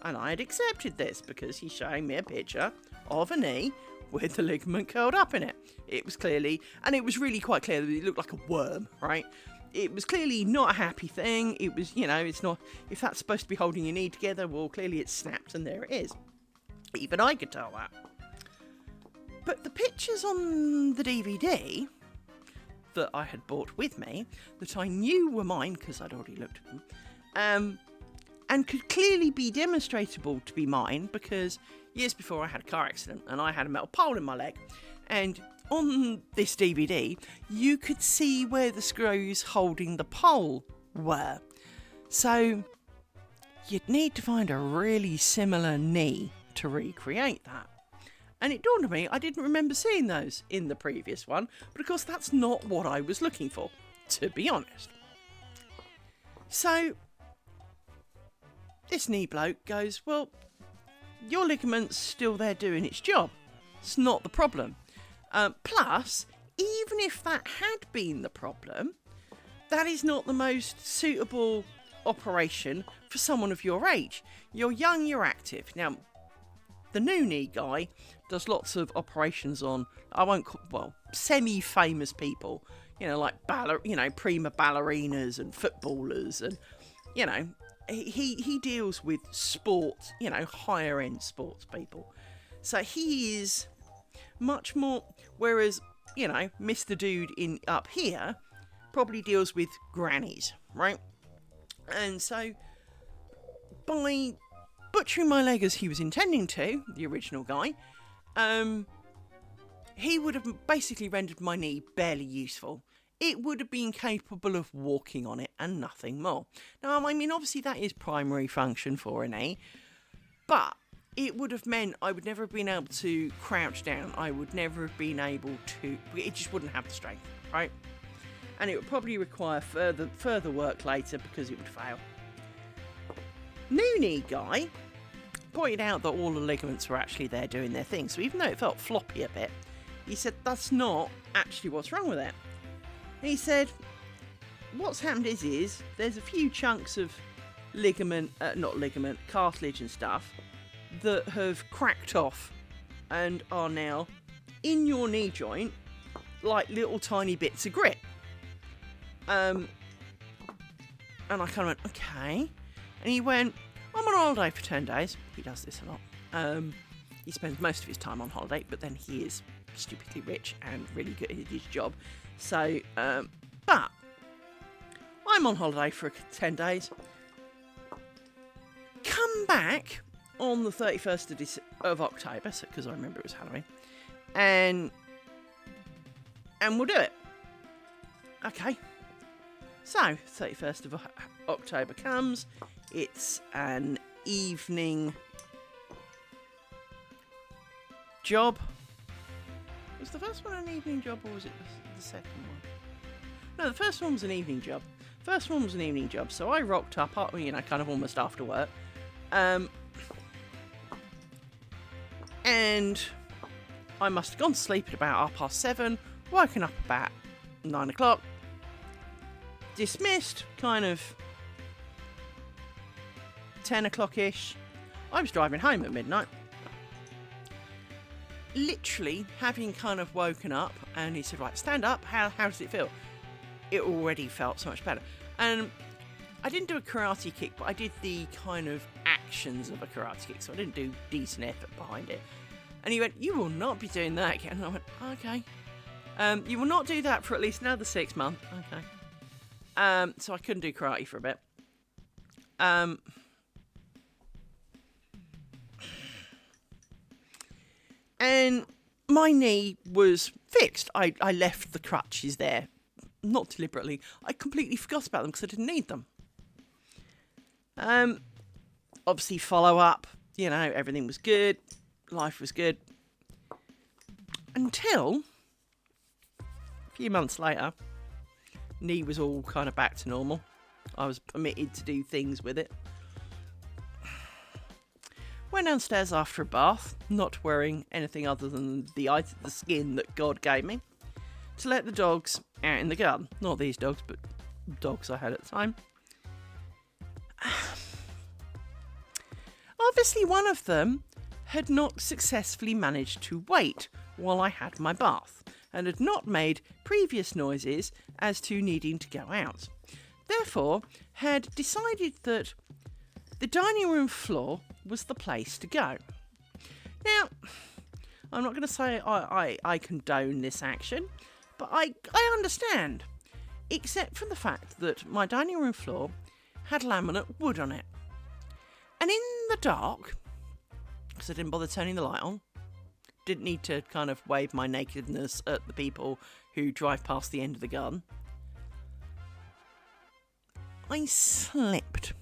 And I had accepted this because he's showing me a picture of a knee with the ligament curled up in it. It was clearly, and it was really quite clear that it looked like a worm, right? It was clearly not a happy thing. It was, it's not, if that's supposed to be holding your knee together, well, clearly it's snapped and there it is. Even I could tell that. But the pictures on the DVD that I had bought with me, that I knew were mine because I'd already looked at them, and could clearly be demonstrable to be mine because years before I had a car accident and I had a metal pole in my leg. And on this DVD, you could see where the screws holding the pole were. So you'd need to find a really similar knee to recreate that. And it dawned on me, I didn't remember seeing those in the previous one, but of course that's not what I was looking for, to be honest. So this knee bloke goes, well, your ligament's still there doing its job. It's not the problem. Plus, even if that had been the problem, that is not the most suitable operation for someone of your age. You're young, you're active. Now, the new knee guy does lots of operations on, semi-famous people, like prima ballerinas and footballers and, he deals with sports, higher end sports people. So he is much more, whereas, Mr. Dude up here probably deals with grannies, right? And so by butchering my leg as he was intending to, the original guy, he would have basically rendered my knee barely useful. It would have been capable of walking on it and nothing more. Now, I mean, obviously that is primary function for a knee, but it would have meant I would never have been able to crouch down. I would never have been able to... It just wouldn't have the strength, right? And it would probably require further work later because it would fail. New knee guy pointed out that all the ligaments were actually there doing their thing. So even though it felt floppy a bit, he said that's not actually what's wrong with it. He said what's happened is there's a few chunks of cartilage and stuff that have cracked off and are now in your knee joint like little tiny bits of grit. And I kind of went, okay. And he went, I'm on holiday for 10 days. He does this a lot. He spends most of his time on holiday, but then he is stupidly rich and really good at his job. So, but I'm on holiday for 10 days. Come back on the 31st of October, because I remember it was Halloween, and we'll do it. Okay. So, 31st of October comes. It's an evening job. Was the first one an evening job, or was it the second one? No, the first one was an evening job. So I rocked up, kind of almost after work. And I must have gone to sleep at about 7:30, woken up about 9 o'clock, dismissed kind of 10 o'clock-ish. I was driving home at midnight. Literally having kind of woken up, and he said, right, stand up, how does it feel? It already felt so much better. And I didn't do a karate kick, but I did the kind of actions of a karate kick, so I didn't do decent effort behind it. And he went, you will not be doing that again. And I went, okay. You will not do that for at least another 6 months. Okay. So I couldn't do karate for a bit. And my knee was fixed. I left the crutches there. Not deliberately. I completely forgot about them because I didn't need them. Obviously follow up. Everything was good. Life was good. Until a few months later, knee was all kind of back to normal. I was permitted to do things with it. Went downstairs after a bath, not wearing anything other than the skin that God gave me, to let the dogs out in the garden. Not these dogs, but dogs I had at the time. Obviously, one of them had not successfully managed to wait while I had my bath, and had not made previous noises as to needing to go out. Therefore, had decided that the dining room floor was the place to go. Now, I'm not going to say I condone this action, but I understand, except for the fact that my dining room floor had laminate wood on it. And in the dark, because I didn't bother turning the light on, didn't need to kind of wave my nakedness at the people who drive past the end of the garden, I slipped.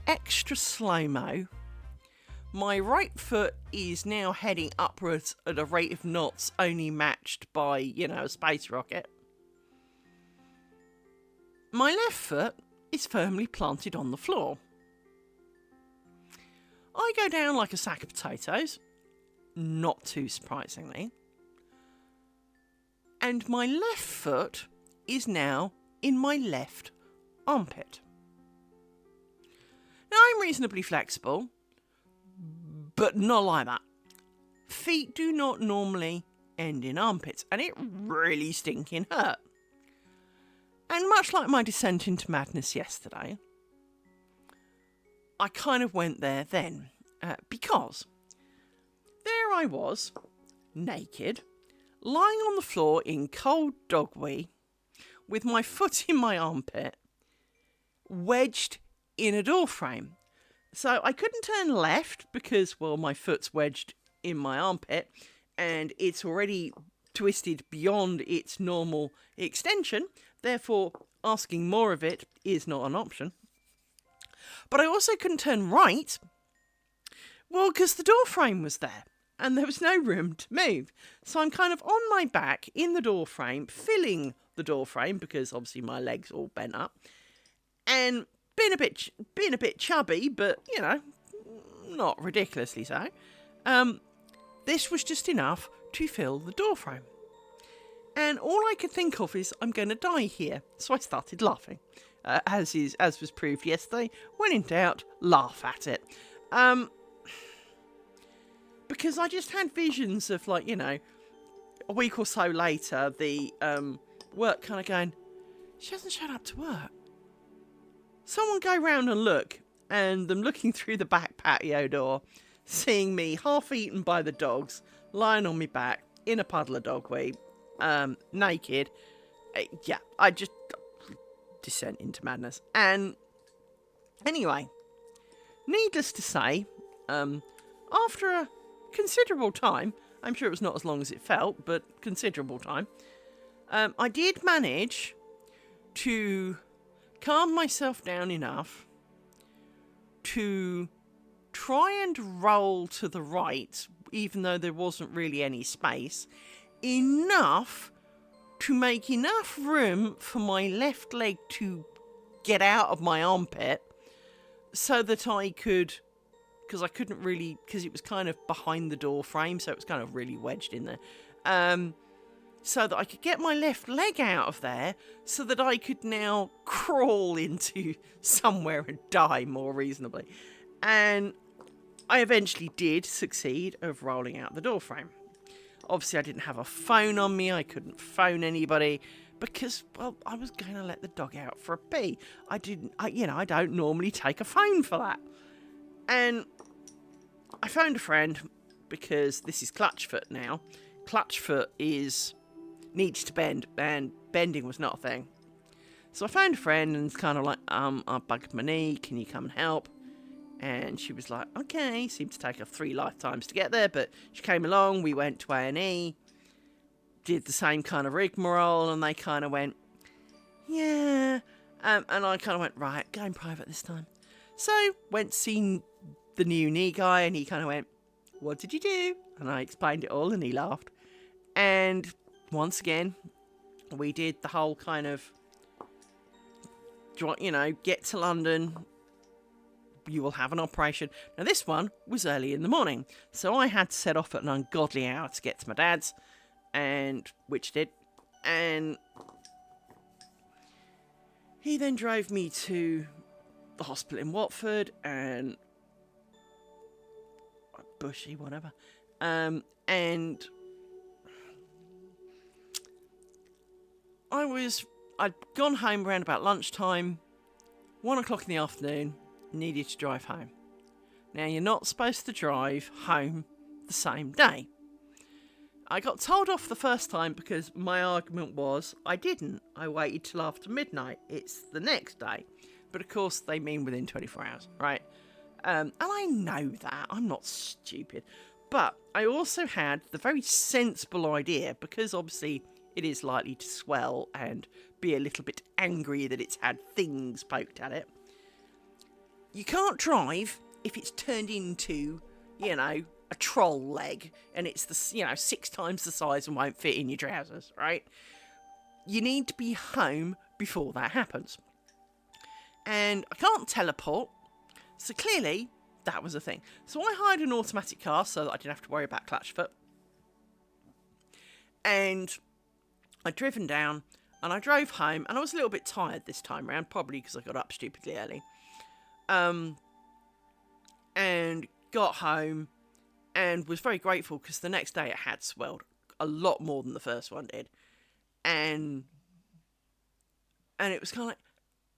Extra slow-mo. My right foot is now heading upwards at a rate of knots only matched by, a space rocket. My left foot is firmly planted on the floor. I go down like a sack of potatoes, not too surprisingly. And my left foot is now in my left armpit. Now, I'm reasonably flexible, but not like that. Feet do not normally end in armpits, and it really stinking hurt. And much like my descent into madness yesterday, I kind of went there then because there I was, naked, lying on the floor in cold dog wee, with my foot in my armpit, wedged in a door frame. So I couldn't turn left because, well, my foot's wedged in my armpit and it's already twisted beyond its normal extension. Therefore, asking more of it is not an option. But I also couldn't turn right, well, because the door frame was there and there was no room to move. So I'm kind of on my back in the door frame, filling the door frame because obviously my legs all bent up, and being a bit chubby, but you know, not ridiculously so. This was just enough to fill the door frame. And all I could think of is, I'm going to die here. So I started laughing. As was proved yesterday, when in doubt, laugh at it. Because I just had visions of, like, you know, a week or so later, the work kind of going, she hasn't showed up to work. Someone go round and look, and them looking through the back patio door, seeing me half eaten by the dogs, lying on my back, in a puddle of dog wee, naked. Yeah, I just descent into madness. And anyway, needless to say, after a considerable time, I'm sure it was not as long as it felt, but considerable time, I did manage to calm myself down enough to try and roll to the right, even though there wasn't really any space, enough to make enough room for my left leg to get out of my armpit so that I could, because I couldn't really, because it was kind of behind the door frame, so it was kind of really wedged in there, so that I could get my left leg out of there so that I could now crawl into somewhere and die more reasonably. And I eventually did succeed of rolling out the door frame. Obviously, I didn't have a phone on me. I couldn't phone anybody because, well, I was going to let the dog out for a pee. I don't normally take a phone for that. And I phoned a friend because this is Clutchfoot now. Clutchfoot needs to bend, and bending was not a thing. So I phoned a friend and it's kind of like, I bugged my knee. Can you come and help? And she was like, okay. Seemed to take her 3 lifetimes to get there, but she came along. We went to A&E, did the same kind of rigmarole, and they kind of went, yeah. And I kind of went, right, going private this time. So went to see the new knee guy, and he kind of went, what did you do? And I explained it all, and he laughed. And once again, we did the whole kind of, get to London, you will have an operation. Now this one was early in the morning, so I had to set off at an ungodly hour to get to my dad's, and which did, and he then drove me to the hospital in Watford, and Bushy, whatever, and I'd gone home around about lunchtime, 1 o'clock in the afternoon, needed to drive home. Now, you're not supposed to drive home the same day. I got told off the first time because my argument was I didn't. I waited till after midnight. It's the next day. But of course, they mean within 24 hours, right? And I know that. I'm not stupid. But I also had the very sensible idea, because obviously it is likely to swell and be a little bit angry that it's had things poked at it. You can't drive if it's turned into, a troll leg and it's 6 times the size and won't fit in your trousers, right? You need to be home before that happens. And I can't teleport, so clearly that was a thing. So I hired an automatic car so that I didn't have to worry about Clutchfoot. And I'd driven down and I drove home, and I was a little bit tired this time round, probably because I got up stupidly early. And got home and was very grateful because the next day it had swelled a lot more than the first one did. And it was kind of like,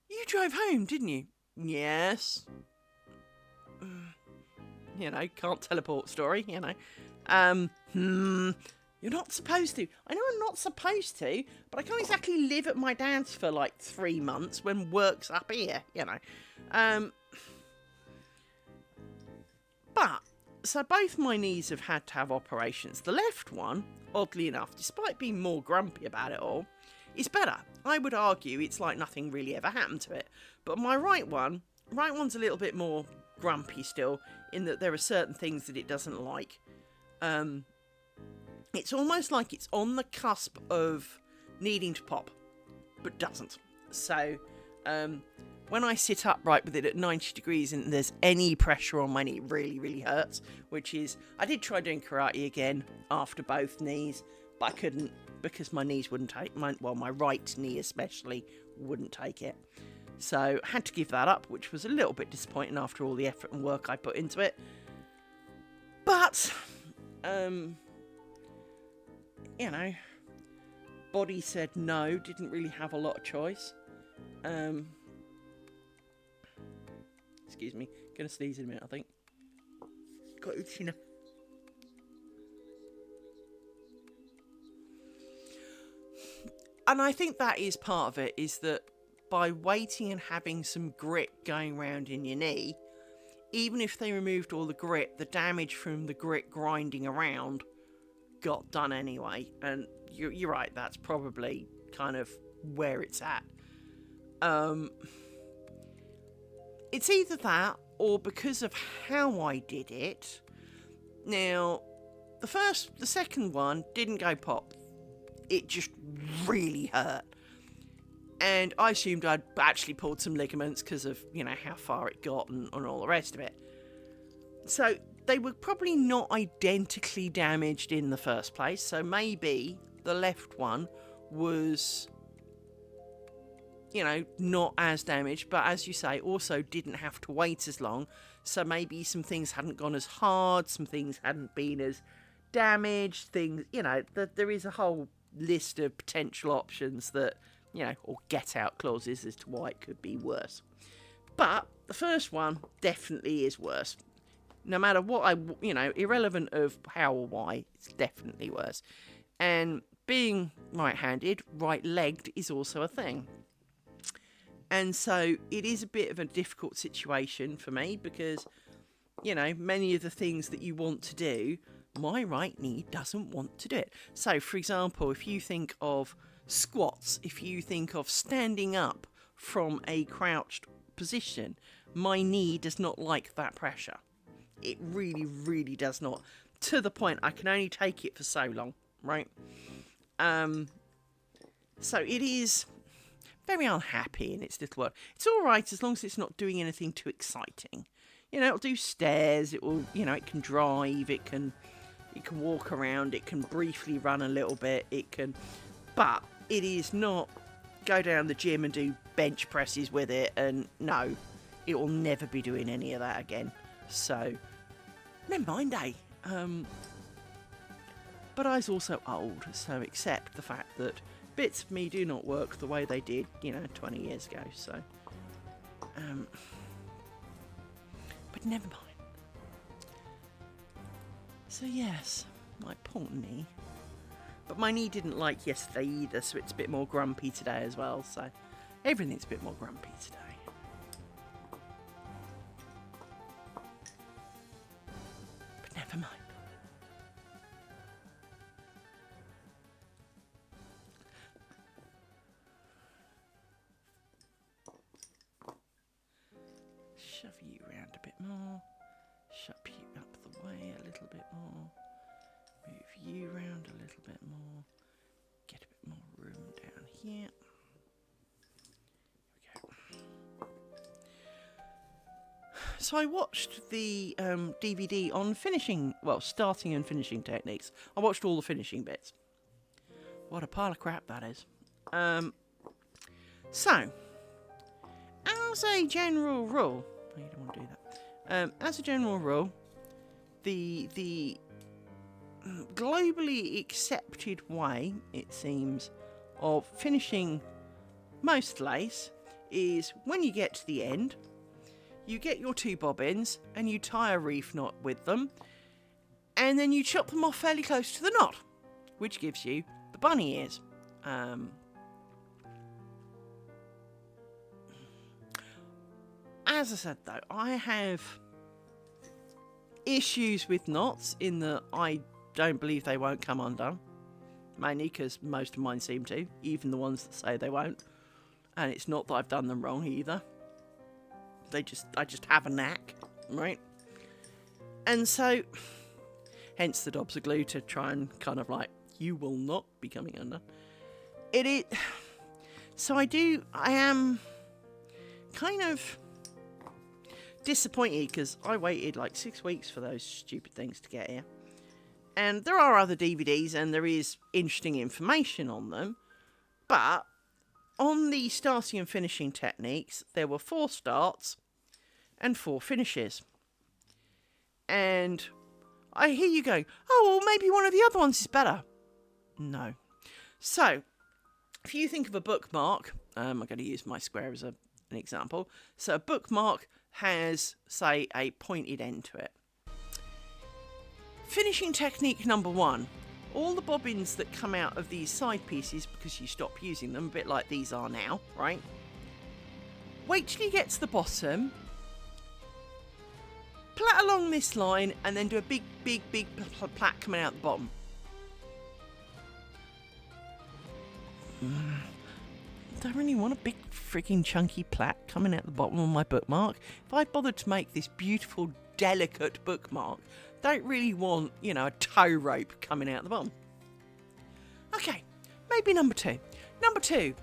you drove home, didn't you? Yes. you know, can't teleport story, you know. You're not supposed to. I know I'm not supposed to, but I can't exactly live at my dad's for like 3 months when work's up here, you know. But, so both my knees have had to have operations. The left one, oddly enough, despite being more grumpy about it all, is better. I would argue it's like nothing really ever happened to it. But my right one's a little bit more grumpy still, in that there are certain things that it doesn't like. It's almost like it's on the cusp of needing to pop, but doesn't. So, when I sit upright with it at 90 degrees and there's any pressure on my knee, it really, really hurts. Which is, I did try doing karate again after both knees, but I couldn't because my knees wouldn't take, my right knee especially wouldn't take it. So I had to give that up, which was a little bit disappointing after all the effort and work I put into it. But, you know, body said no, didn't really have a lot of choice. Excuse me, gonna sneeze in a minute, I think. Got itchy now. And I think that is part of it, is that by waiting and having some grit going round in your knee, even if they removed all the grit, the damage from the grit grinding around got done anyway. And you're right, that's probably kind of where it's at. It's either that or because of how I did it. Now, the second one didn't go pop. It just really hurt. And I assumed I'd actually pulled some ligaments because of, you know, how far it got and all the rest of it. So they were probably not identically damaged in the first place. So maybe the left one was, you know, not as damaged. But as you say, also didn't have to wait as long. So maybe some things hadn't gone as hard. Some things hadn't been as damaged. Things, you know, there is a whole list of potential options that, you know, or get out clauses as to why it could be worse. But the first one definitely is worse. No matter what you know, irrelevant of how or why, it's definitely worse. And being right-handed, right-legged is also a thing. And so it is a bit of a difficult situation for me because, you know, many of the things that you want to do, my right knee doesn't want to do it. So, for example, if you think of squats, if you think of standing up from a crouched position, my knee does not like that pressure. It really, really does not. To the point I can only take it for so long, right? So it is very unhappy in its little world. It's all right as long as it's not doing anything too exciting. You know, it'll do stairs, it will, you know, it can drive, it can walk around, it can briefly run a little bit, but it is not go down the gym and do bench presses with it, and no, it will never be doing any of that again. So, never mind, eh? But I was also old, so accept the fact that bits of me do not work the way they did, 20 years ago, so... but never mind. So yes, my poor knee. But my knee didn't like yesterday either, so it's a bit more grumpy today as well, so everything's a bit more grumpy today. But never mind. Shove you around a bit more. Shove you up the way a little bit more. Move you around a little bit more. Get a bit more room down here. Here we go. So I watched the DVD on starting and finishing techniques. I watched all the finishing bits. What a pile of crap that is. So, as a general rule... Oh, you don't want to do that. As a general rule, the globally accepted way, it seems, of finishing most lace is when you get to the end, you get your 2 bobbins and you tie a reef knot with them, and then you chop them off fairly close to the knot, which gives you the bunny ears. As I said though, I have issues with knots in that I don't believe they won't come undone. Mainly because most of mine seem to, even the ones that say they won't. And it's not that I've done them wrong either. I just have a knack, right? And so, hence the dobs of glue to try and kind of like, you will not be coming undone. So I am kind of disappointed because I waited like 6 weeks for those stupid things to get here. And there are other DVDs and there is interesting information on them. But on the starting and finishing techniques, there were 4 starts and 4 finishes. And I hear you going, oh, well, maybe one of the other ones is better. No. So, if you think of a bookmark, I'm going to use my square as an example. So a bookmark has, say, a pointed end to it. Finishing technique number 1. All the bobbins that come out of these side pieces, because you stop using them, a bit like these are now, right? Wait till you get to the bottom, plait along this line, and then do a big plait coming out the bottom. Don't really want a big freaking chunky plait coming out the bottom of my bookmark. If I bothered to make this beautiful, delicate bookmark, don't really want, a tow rope coming out the bottom. Okay, maybe number 2. Number 2,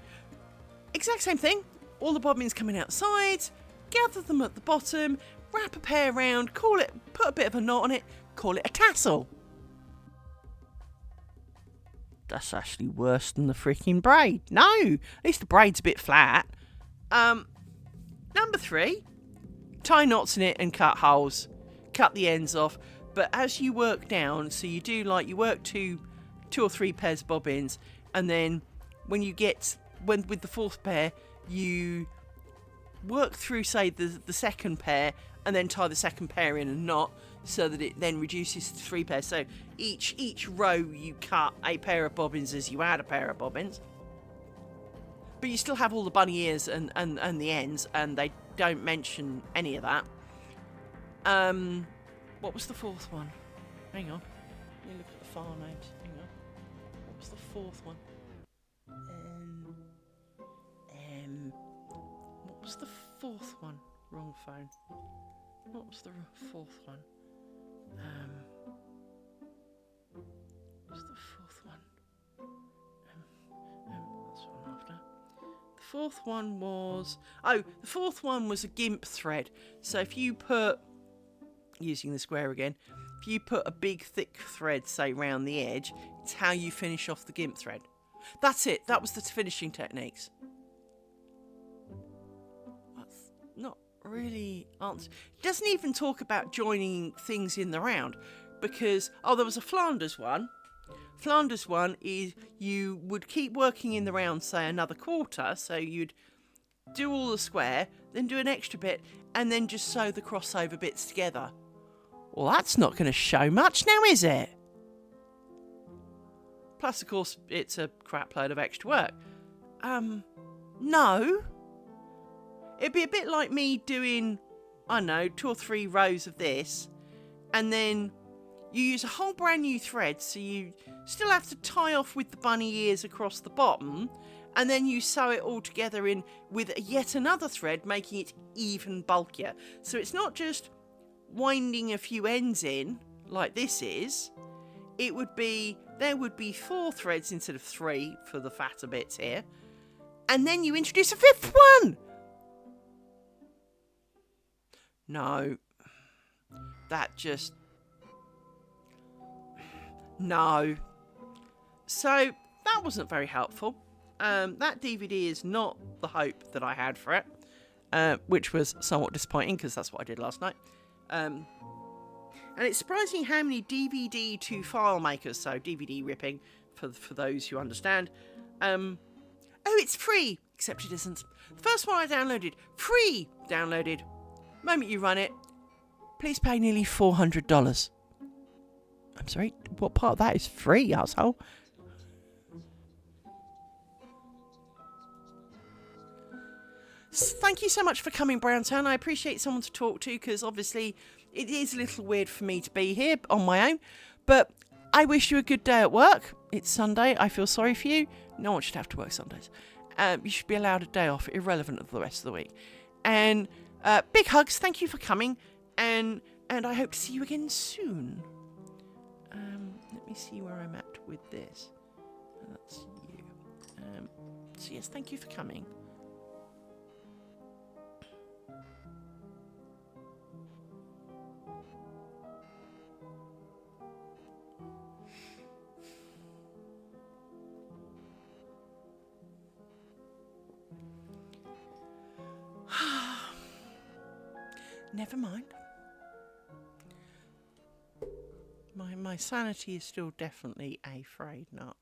exact same thing. All the bobbins coming out the sides, gather them at the bottom, wrap a pair around, put a bit of a knot on it, call it a tassel. That's actually worse than the freaking braid. No, at least the braid's a bit flat. Number 3, tie knots in it and cut holes. Cut the ends off. But as you work down, so you work two or three pairs of bobbins, and then when with the 4th pair, you work through, say, the 2nd pair, and then tie the 2nd pair in a knot, so that it then reduces to 3 pairs. So each row you cut a pair of bobbins as you add a pair of bobbins. But you still have all the bunny ears and the ends, and they don't mention any of that. What was the 4th one? Hang on. Let me look at the file names. Hang on. What was the 4th one? What was the 4th one? Wrong phone. What was the 4th one? What was the 4th one? That's what I'm after. The 4th one was... Oh, the 4th one was a gimp thread. So if you put... Using the square again, if you put a big thick thread, say, round the edge, it's how you finish off the gimp thread. That's it. That was the finishing techniques. That's not really answer. It doesn't even talk about joining things in the round, because there was a Flanders one. Flanders one is you would keep working in the round, say, another quarter, so you'd do all the square, then do an extra bit, and then just sew the crossover bits together. Well, that's not going to show much now, is it? Plus, of course, it's a crap load of extra work. No. It'd be a bit like me doing, 2 or 3 rows of this, and then you use a whole brand new thread, so you still have to tie off with the bunny ears across the bottom, and then you sew it all together in with yet another thread, making it even bulkier. So it's not just winding a few ends in, like this is. There would be 4 threads instead of 3 for the fatter bits here. And then you introduce a 5th one! No. No. So, that wasn't very helpful. That DVD is not the hope that I had for it, which was somewhat disappointing because that's what I did last night. And it's surprising how many DVD to file makers, so DVD ripping for those who understand. It's free, except it isn't. The first one I downloaded, free downloaded. moment you run it, please pay nearly $400. I'm sorry, what part of that is free, asshole? Thank you so much for coming, Browntown. I appreciate someone to talk to, because obviously it is a little weird for me to be here on my own. But I wish you a good day at work. It's Sunday. I feel sorry for you. No one should have to work Sundays. You should be allowed a day off, irrelevant of the rest of the week. And big hugs. Thank you for coming. And I hope to see you again soon. Let me see where I'm at with this. That's you. So yes, thank you for coming. Never mind. My sanity is still definitely a frayed nut.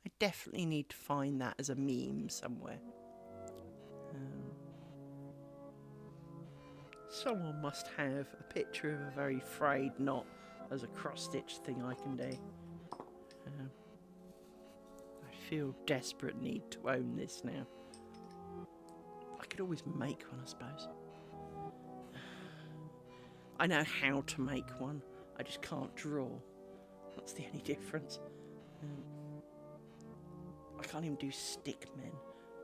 I definitely need to find that as a meme somewhere. Someone must have a picture of a very frayed knot as a cross-stitch thing I can do. I feel desperate need to own this now. I could always make one, I suppose. I know how to make one, I just can't draw. That's the only difference. I can't even do stick men.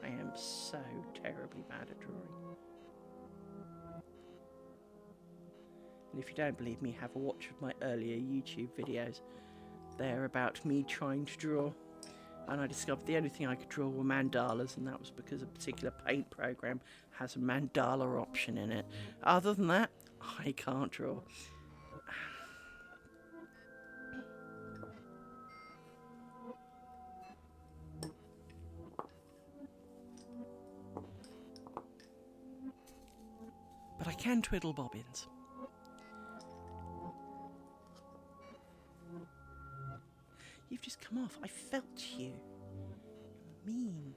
I am so terribly bad at drawing. And if you don't believe me, have a watch of my earlier YouTube videos. They're about me trying to draw. And I discovered the only thing I could draw were mandalas, and that was because a particular paint program has a mandala option in it. Other than that, I can't draw. But I can twiddle bobbins. You've just come off. I felt you. You're mean.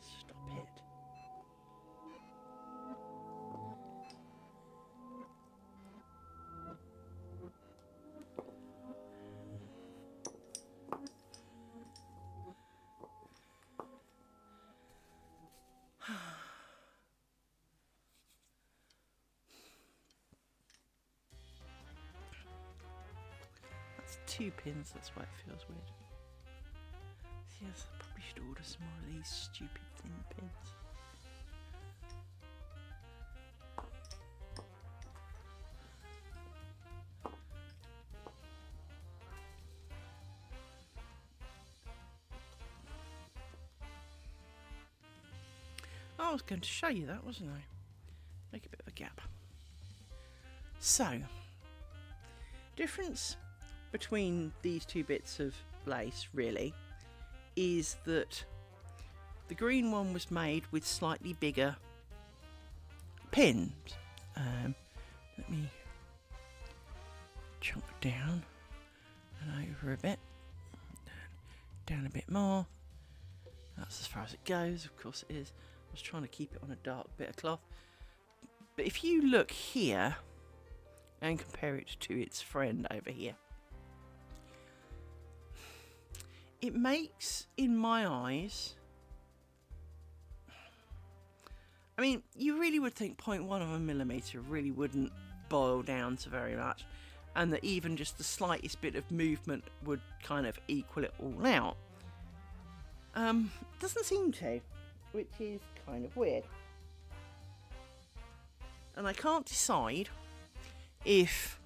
Stop it. That's 2 pins, that's why it feels weird. Yes, I probably should order some more of these stupid thin pins. I was going to show you that, wasn't I? Make a bit of a gap. So, difference between these 2 bits of lace, really, is that the green one was made with slightly bigger pins. Let me chunk down and over a bit, down a bit more. That's as far as it goes, of course it is. I was trying to keep it on a dark bit of cloth. But if you look here and compare it to its friend over here, it makes, in my eyes, I mean, you really would think 0.1 of a millimetre really wouldn't boil down to very much, and that even just the slightest bit of movement would kind of equal it all out. Doesn't seem to, which is kind of weird. And I can't decide if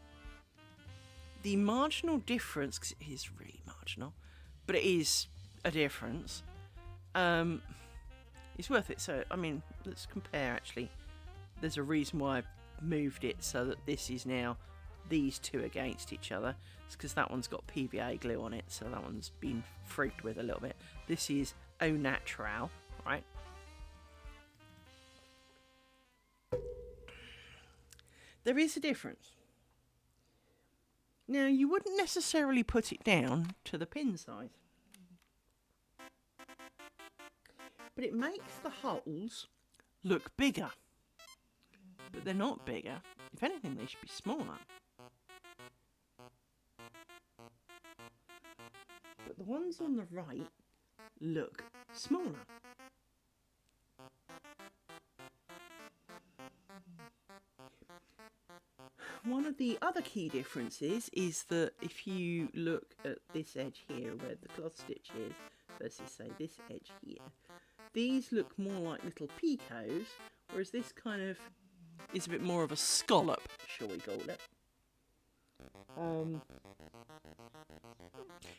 the marginal difference, because it is really marginal, but it is a difference, it's worth it. So, I mean, let's compare actually. There's a reason why I've moved it so that this is now these 2 against each other. It's because that one's got PVA glue on it, so that one's been frigged with a little bit. This is au naturel, right? There is a difference. Now, you wouldn't necessarily put it down to the pin size, but it makes the holes look bigger. but they're not bigger. If anything, they should be smaller. But the ones on the right look smaller. One of the other key differences is that if you look at this edge here where the cloth stitch is versus say this edge here, these look more like little picots, whereas this kind of is a bit more of a scallop, shall we call it.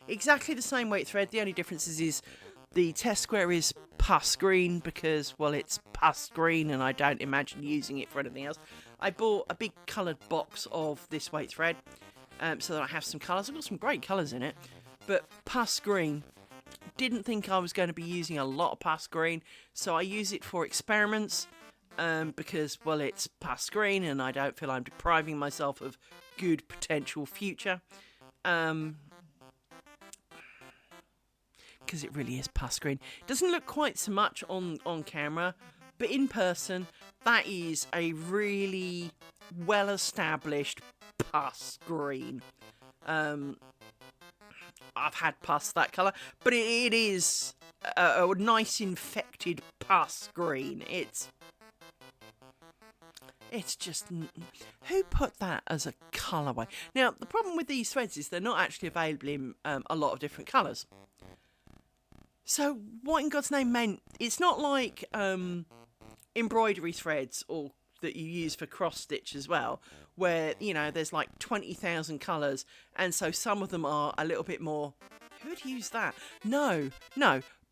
Exactly the same weight thread, the only difference is the test square is pus green because, well, it's pus green and I don't imagine using it for anything else. I bought a big coloured box of this weight thread so that I have some colours. I've got some great colours in it, but pus green, didn't think I was going to be using a lot of pus green, so I use it for experiments because, well, it's pus green and I don't feel I'm depriving myself of good potential future. Because it really is pus green. It doesn't look quite so much on camera, but in person, that is a really well-established pus green. I've had pus that colour, but it is a nice infected pus green. It's just... Who put that as a colourway? Now, the problem with these threads is they're not actually available in a lot of different colours. So, what in God's name meant... It's not like embroidery threads or that you use for cross stitch as well, where, you know, there's like 20,000 colours, and so some of them are a little bit more... Who would use that? No,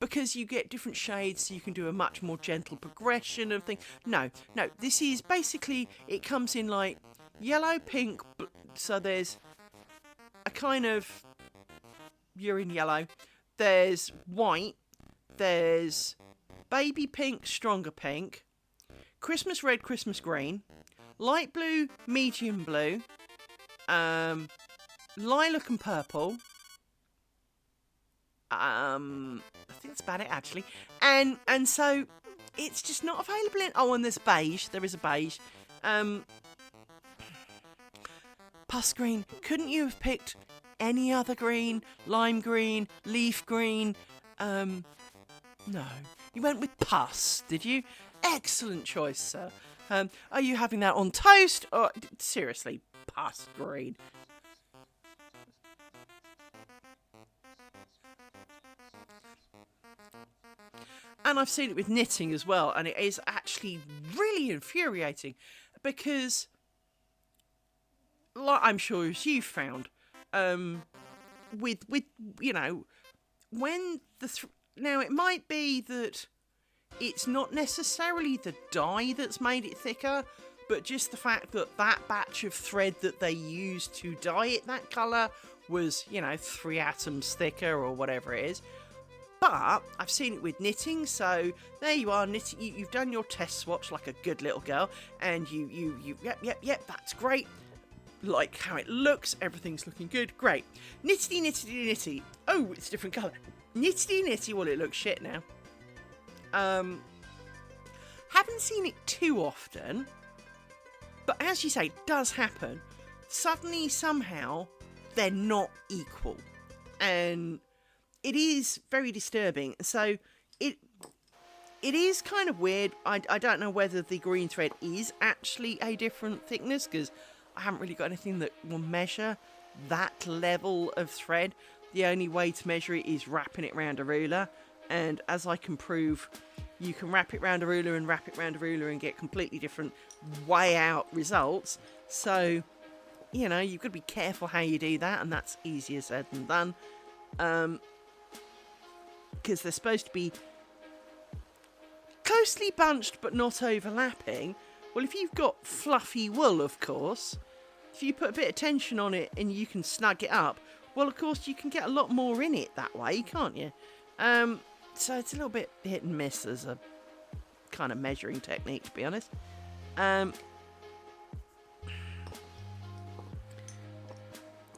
because you get different shades, so you can do a much more gentle progression of things. No, this is basically, it comes in like yellow, pink, so there's a kind of... You're in yellow. There's white, there's baby pink, stronger pink, Christmas red, Christmas green, light blue, medium blue, lilac and purple. I think that's about it actually. And so it's just not available in... Oh, and there's beige. There is a beige. Pus green. Couldn't you have picked any other green? Lime green, leaf green? No. You went with pus, did you? Excellent choice, sir. Are you having that on toast? Or seriously, pus green. And I've seen it with knitting as well, and it is actually really infuriating because, like I'm sure as you've found, with you know, when the now it might be that it's not necessarily the dye that's made it thicker, but just the fact that that batch of thread that they used to dye it that colour was, you know, 3 atoms thicker or whatever it is. But I've seen it with knitting, so there you are, knitting. You've done your test swatch like a good little girl, and yep, that's great. Like how it looks, everything's looking good, great. Knitty. Oh, it's a different colour. Knitty, well, it looks shit now. Haven't seen it too often, but as you say, it does happen. Suddenly, somehow, they're not equal, and it is very disturbing. So it is kind of weird. I don't know whether the green thread is actually a different thickness, because I haven't really got anything that will measure that level of thread. The only way to measure it is wrapping it around a ruler, and as I can prove, you can wrap it around a ruler and wrap it around a ruler and get completely different way out results. So, you know, you've got to be careful how you do that, and that's easier said than done. Because they're supposed to be closely bunched but not overlapping. Well, if you've got fluffy wool, of course, if you put a bit of tension on it and you can snug it up, well, of course, you can get a lot more in it that way, can't you? So it's a little bit hit and miss as a kind of measuring technique, to be honest.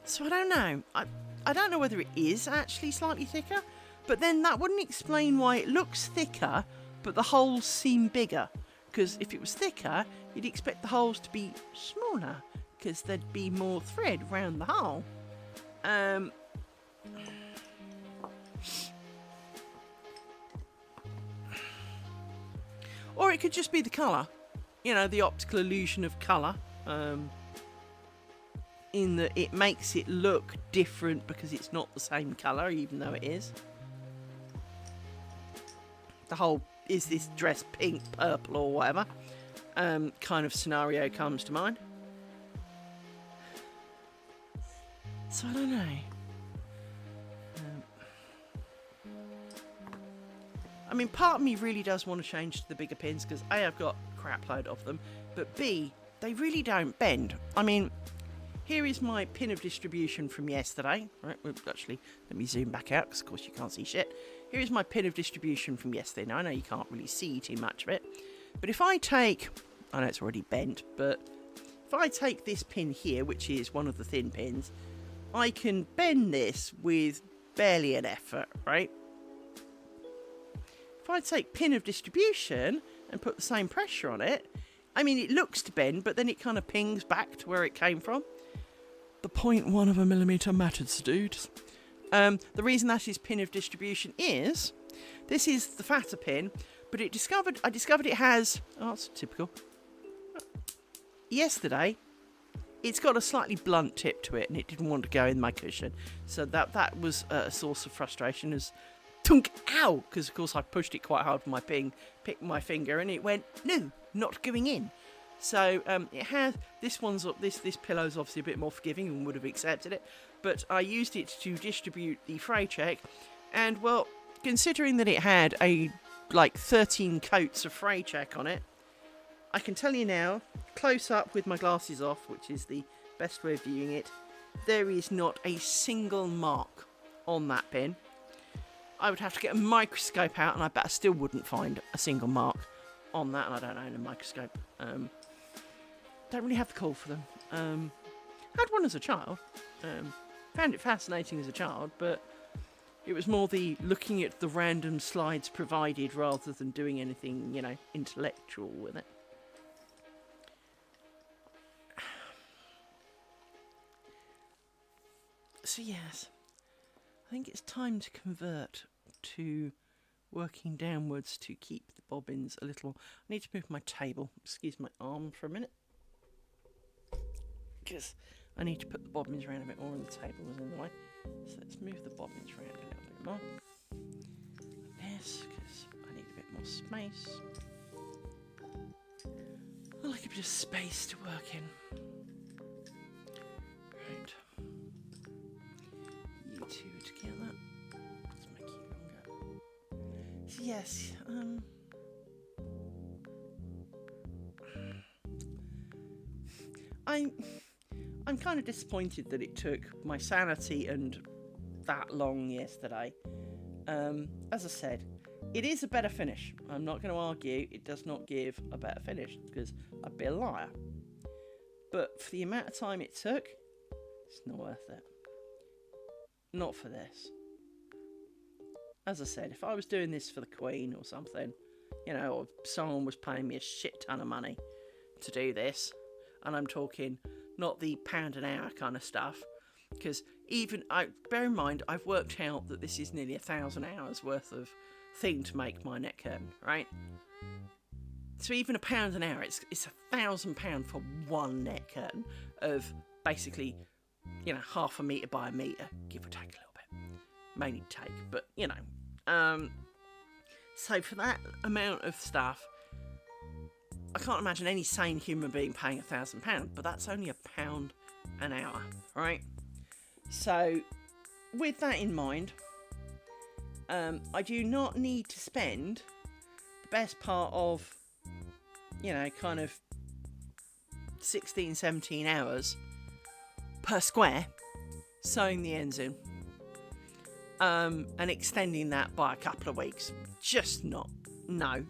So I don't know. I don't know whether it is actually slightly thicker, but then that wouldn't explain why it looks thicker, but the holes seem bigger. because if it was thicker, you'd expect the holes to be smaller, because there'd be more thread round the hole. Or it could just be the colour, you know, the optical illusion of colour, in that it makes it look different because it's not the same colour, even though it is. The whole, is this dress pink, purple or whatever, kind of scenario comes to mind. So I don't know. I mean, part of me really does want to change to the bigger pins because A, I've got a crap load of them, but B, they really don't bend. I mean, here is my pin of distribution from yesterday. Right, actually, let me zoom back out because, of course, you can't see shit. Here is my pin of distribution from yesterday. Now, I know you can't really see too much of it, but if I take, I know it's already bent, but if I take this pin here, which is one of the thin pins, I can bend this with barely an effort, right? If I take pin of distribution and put the same pressure on it, I mean, it looks to bend, but then it kind of pings back to where it came from. The 0.1 of a millimetre matters, dudes. The reason that is pin of distribution is, this is the fatter pin, but I discovered it has, oh, that's typical. Yesterday, it's got a slightly blunt tip to it, and it didn't want to go in my cushion. So that was a source of frustration, as tunk, ow, because of course I pushed it quite hard with my picked my finger, and it went, no, not going in. So it has, this pillow's obviously a bit more forgiving and would have accepted it, but I used it to distribute the fray check, and well, considering that it had like 13 coats of fray check on it, I can tell you now, close up with my glasses off, which is the best way of viewing it, there is not a single mark on that pin. I would have to get a microscope out, and I bet I still wouldn't find a single mark on that, and I don't own a microscope. Don't really have the call for them. Had one as a child. Found it fascinating as a child, but it was more the looking at the random slides provided rather than doing anything, you know, intellectual with it. So yes, I think it's time to convert to working downwards to keep the bobbins a little. I need to move my table, excuse my arm for a minute, because I need to put the bobbins around a bit more and the table was in the way. So let's move the bobbins around a little bit more. Like this, because I need a bit more space. I like a bit of space to work in. Right. You two together. Let's make you longer. So yes, I'm kind of disappointed that it took my sanity and that long yesterday. As I said, it is a better finish. I'm not going to argue it does not give a better finish, because I'd be a liar. But for the amount of time it took, it's not worth it. Not for this. As I said, if I was doing this for the Queen or something, you know, or someone was paying me a shit ton of money to do this, and I'm talking not the £1 an hour kind of stuff, because bear in mind, I've worked out that this is nearly 1,000 hours worth of thing to make my neck curtain, right? So even £1 an hour, it's £1,000 for one neck curtain of basically, you know, 0.5 metre by a metre, give or take a little bit. May need to take, but you know. So for that amount of stuff, I can't imagine any sane human being paying £1,000, but that's only £1 an hour, right? So, with that in mind, I do not need to spend the best part of, you know, kind of 16, 17 hours per square sewing the ends in, and extending that by a couple of weeks. Just not. No.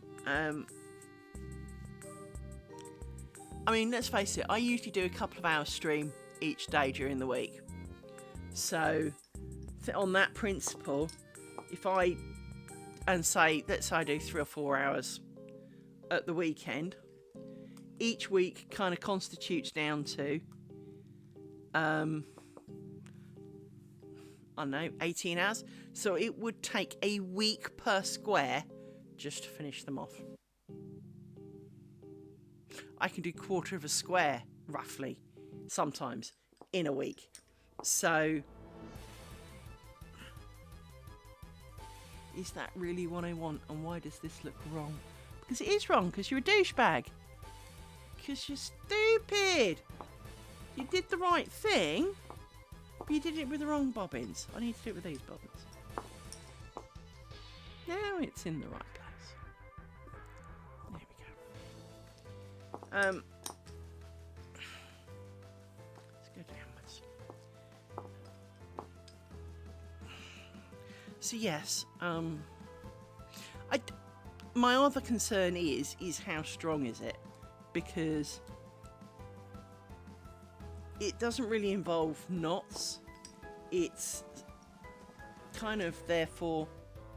I mean, let's face it, I usually do a couple of hours stream each day during the week. So, on that principle, if let's say I do 3 or 4 hours at the weekend. Each week kind of constitutes down to, I don't know, 18 hours. So it would take a week per square just to finish them off. I can do quarter of a square, roughly, sometimes, in a week. So, is that really what I want? And why does this look wrong? Because it is wrong, because you're a douchebag. Because you're stupid. You did the right thing, but you did it with the wrong bobbins. I need to do it with these bobbins. Now it's in the right place. There we go. Let's go downwards. So yes, my other concern is how strong is it? Because it doesn't really involve knots. It's kind of therefore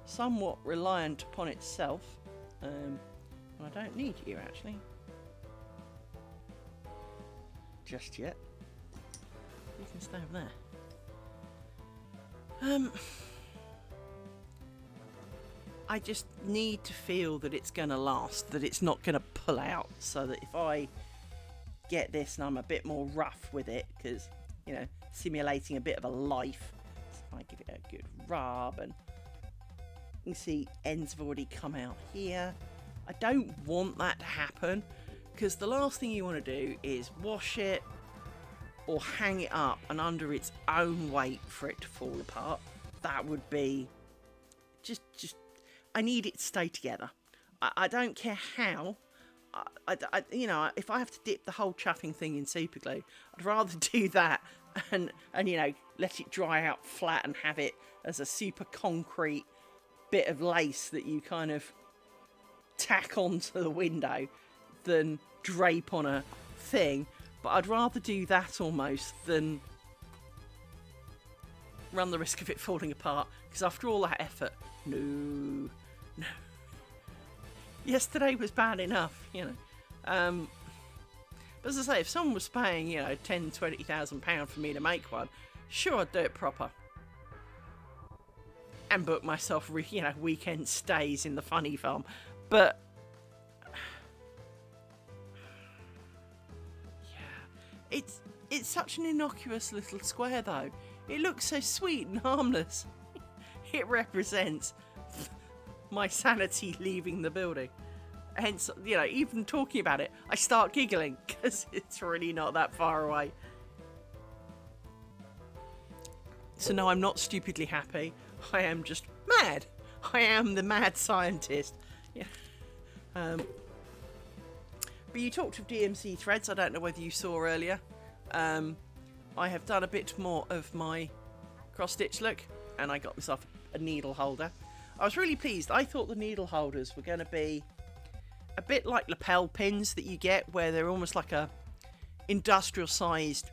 somewhat reliant upon itself. And I don't need you actually. Just yet. You can stay over there. I just need to feel that it's going to last, that it's not going to pull out, so that if I get this and I'm a bit more rough with it, because, you know, simulating a bit of a life, so I give it a good rub, and you can see ends have already come out here. I don't want that to happen, because the last thing you want to do is wash it or hang it up and under its own weight for it to fall apart. That would be just I need it to stay together. I don't care how. You know, if I have to dip the whole chuffing thing in super glue, I'd rather do that and you know, let it dry out flat and have it as a super concrete bit of lace that you kind of tack onto the window than drape on a thing. But I'd rather do that almost than run the risk of it falling apart, because after all that effort, no. Yesterday was bad enough, you know. But as I say, if someone was paying, you know, £10,000-20,000 for me to make one, sure, I'd do it proper. And book myself, you know, weekend stays in the funny farm. But yeah, it's such an innocuous little square, though. It looks so sweet and harmless. It represents my sanity leaving the building. Hence, you know, even talking about it, I start giggling because it's really not that far away. So no, I'm not stupidly happy. I am just mad. I am the mad scientist. Yeah. But you talked of DMC threads. I don't know whether you saw earlier. I have done a bit more of my cross-stitch look, and I got myself a needle holder. I was really pleased. I thought the needle holders were going to be a bit like lapel pins that you get, where they're almost like a industrial-sized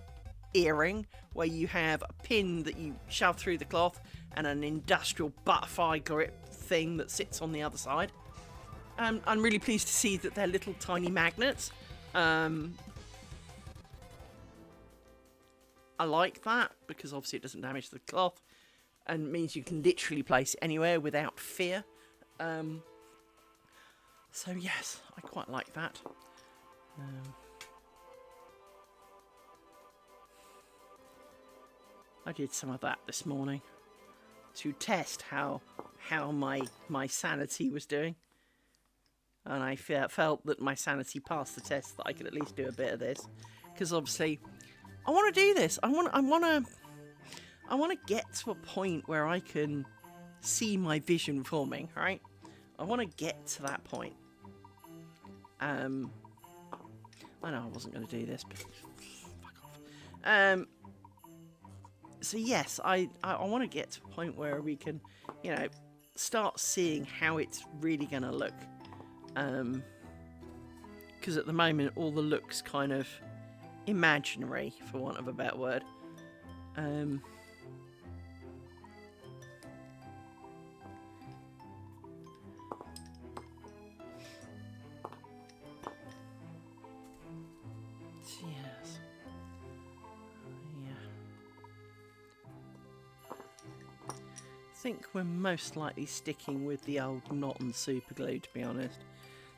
earring, where you have a pin that you shove through the cloth and an industrial butterfly grip thing that sits on the other side. I'm really pleased to see that they're little tiny magnets. I like that because obviously it doesn't damage the cloth and means you can literally place it anywhere without fear. So yes, I quite like that. I did some of that this morning to test how my sanity was doing, and I felt that my sanity passed the test, that I could at least do a bit of this, because obviously I want to do this. I want to get to a point where I can see my vision forming, right? I want to get to that point. I know I wasn't going to do this, but fuck off. So yes, I want to get to a point where we can, you know, start seeing how it's really going to look. Because at the moment, all the looks kind of imaginary, for want of a better word. think we're most likely sticking with the old knot and super glue, to be honest.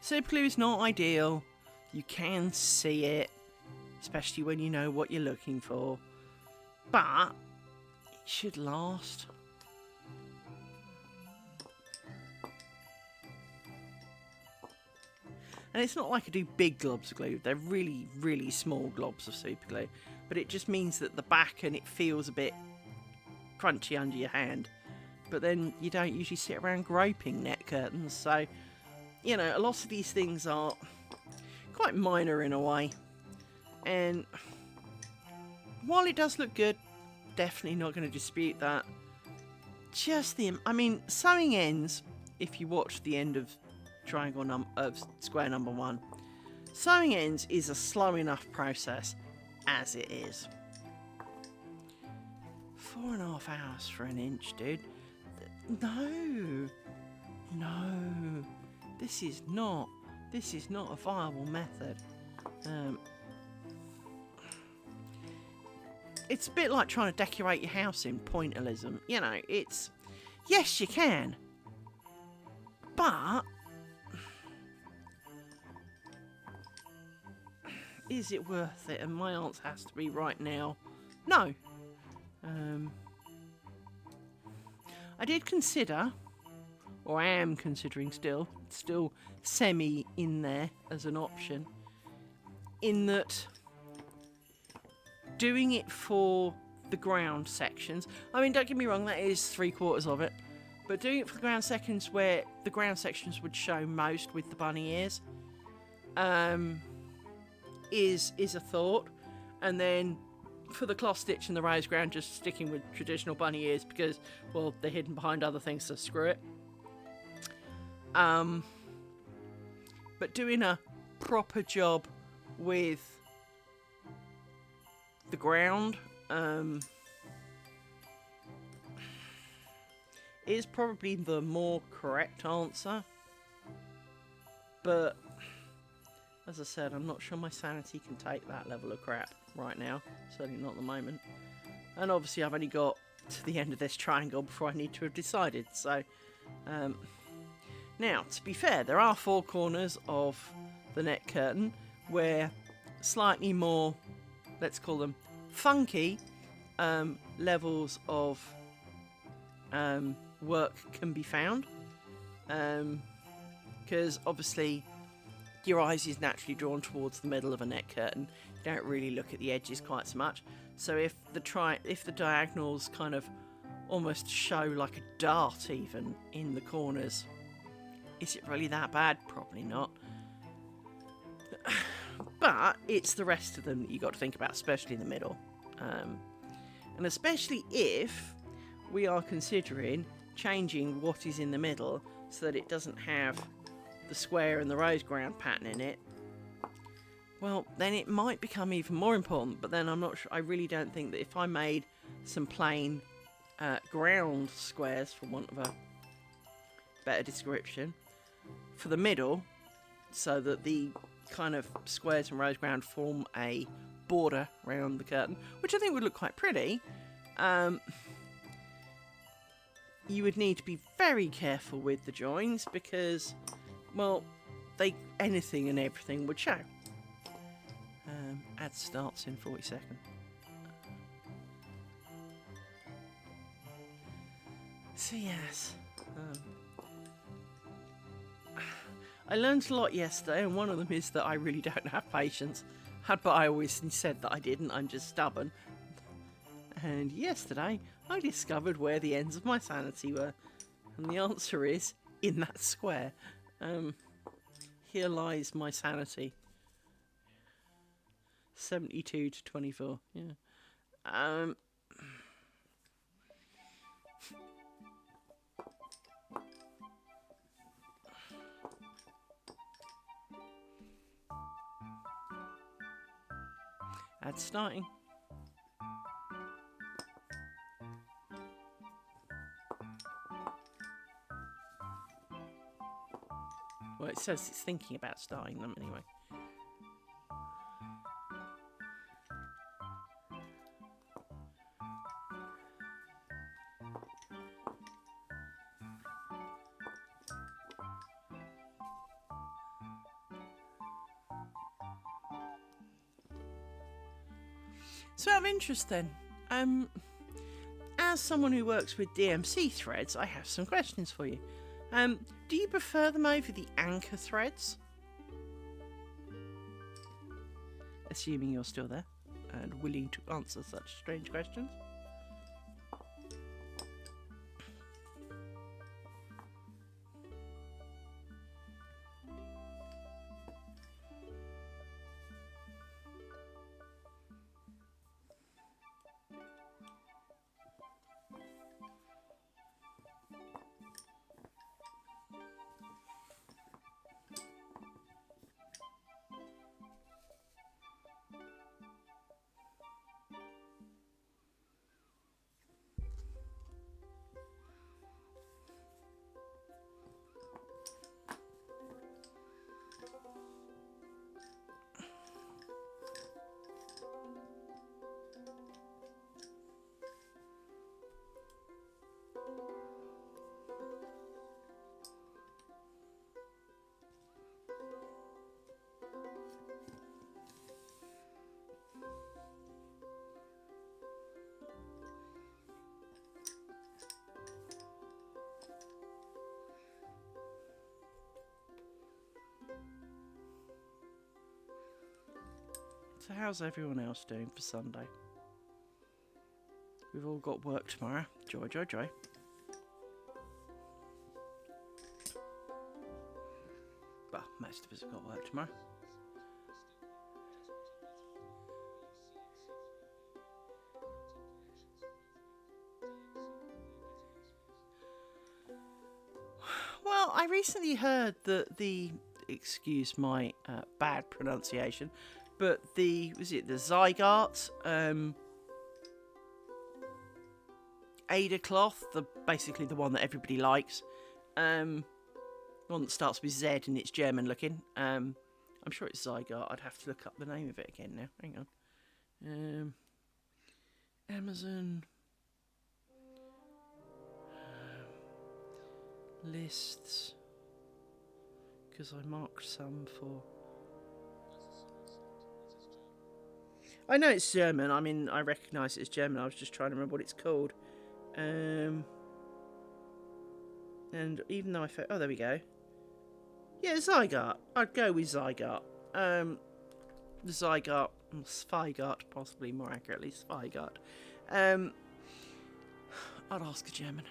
Super glue is not ideal. You can see it, especially when you know what you're looking for. But it should last. And it's not like I do big globs of glue. They're really, really small globs of super glue. But it just means that the back and it feels a bit crunchy under your hand. But then you don't usually sit around groping net curtains. So, you know, a lot of these things are quite minor in a way. And while it does look good, definitely not going to dispute that. I mean, sewing ends, if you watch the end of square number 1, sewing ends is a slow enough process as it is. 4.5 hours for an inch, dude. No, this is not a viable method. It's a bit like trying to decorate your house in pointillism. You know, it's... Yes, you can. But... is it worth it? And my answer has to be right now, no. I did consider, or I am considering still semi in there as an option, in that doing it for the ground sections, I mean, don't get me wrong, that is 3/4 of it, but doing it for the ground sections where the ground sections would show most with the bunny ears, is a thought. And then for the cloth stitch and the raised ground, just sticking with traditional bunny ears because, well, they're hidden behind other things, so screw it. But doing a proper job with the ground is probably the more correct answer. But as I said, I'm not sure my sanity can take that level of crap right now. Certainly not at the moment. And obviously I've only got to the end of this triangle before I need to have decided. So, now, to be fair, there are 4 corners of the net curtain where slightly more, let's call them, funky levels of work can be found. Because obviously your eyes is naturally drawn towards the middle of a net curtain. You don't really look at the edges quite so much. So if the diagonals kind of almost show like a dart even in the corners, is it really that bad? Probably not. But it's the rest of them that you got to think about, especially in the middle. And especially if we are considering changing what is in the middle so that it doesn't have the square and the rose ground pattern in it, well, then it might become even more important. But then I'm not sure. I really don't think that if I made some plain ground squares, for want of a better description, for the middle, so that the kind of squares and rose ground form a border around the curtain, which I think would look quite pretty, you would need to be very careful with the joins because, well, anything and everything would show. Ad starts in 40 seconds. So yes, I learned a lot yesterday, and one of them is that I really don't have patience. But I always said that I didn't, I'm just stubborn. And yesterday, I discovered where the ends of my sanity were. And the answer is, in that square. Here lies my sanity. 72 to 24, yeah. Ad starting. Well, it says it's thinking about starting them anyway. So out of interest then, as someone who works with DMC threads, I have some questions for you. Do you prefer them over the anchor threads? Assuming you're still there and willing to answer such strange questions. So how's everyone else doing for Sunday? We've all got work tomorrow. Joy, joy, joy. Well, most of us have got work tomorrow. Well, I recently heard that excuse my bad pronunciation, but the Zygarde Ada cloth, basically the one that everybody likes, one that starts with Z and it's German looking. I'm sure it's Zygarde. I'd have to look up the name of it again now. Hang on. Amazon lists, because I marked some for. I know it's German. I mean, I recognise it's German. I was just trying to remember what it's called. And even though oh, there we go. Yeah, Zygarde. I'd go with Zygarde. The Zweigart, possibly more accurately, Zweigart. I'd ask a German.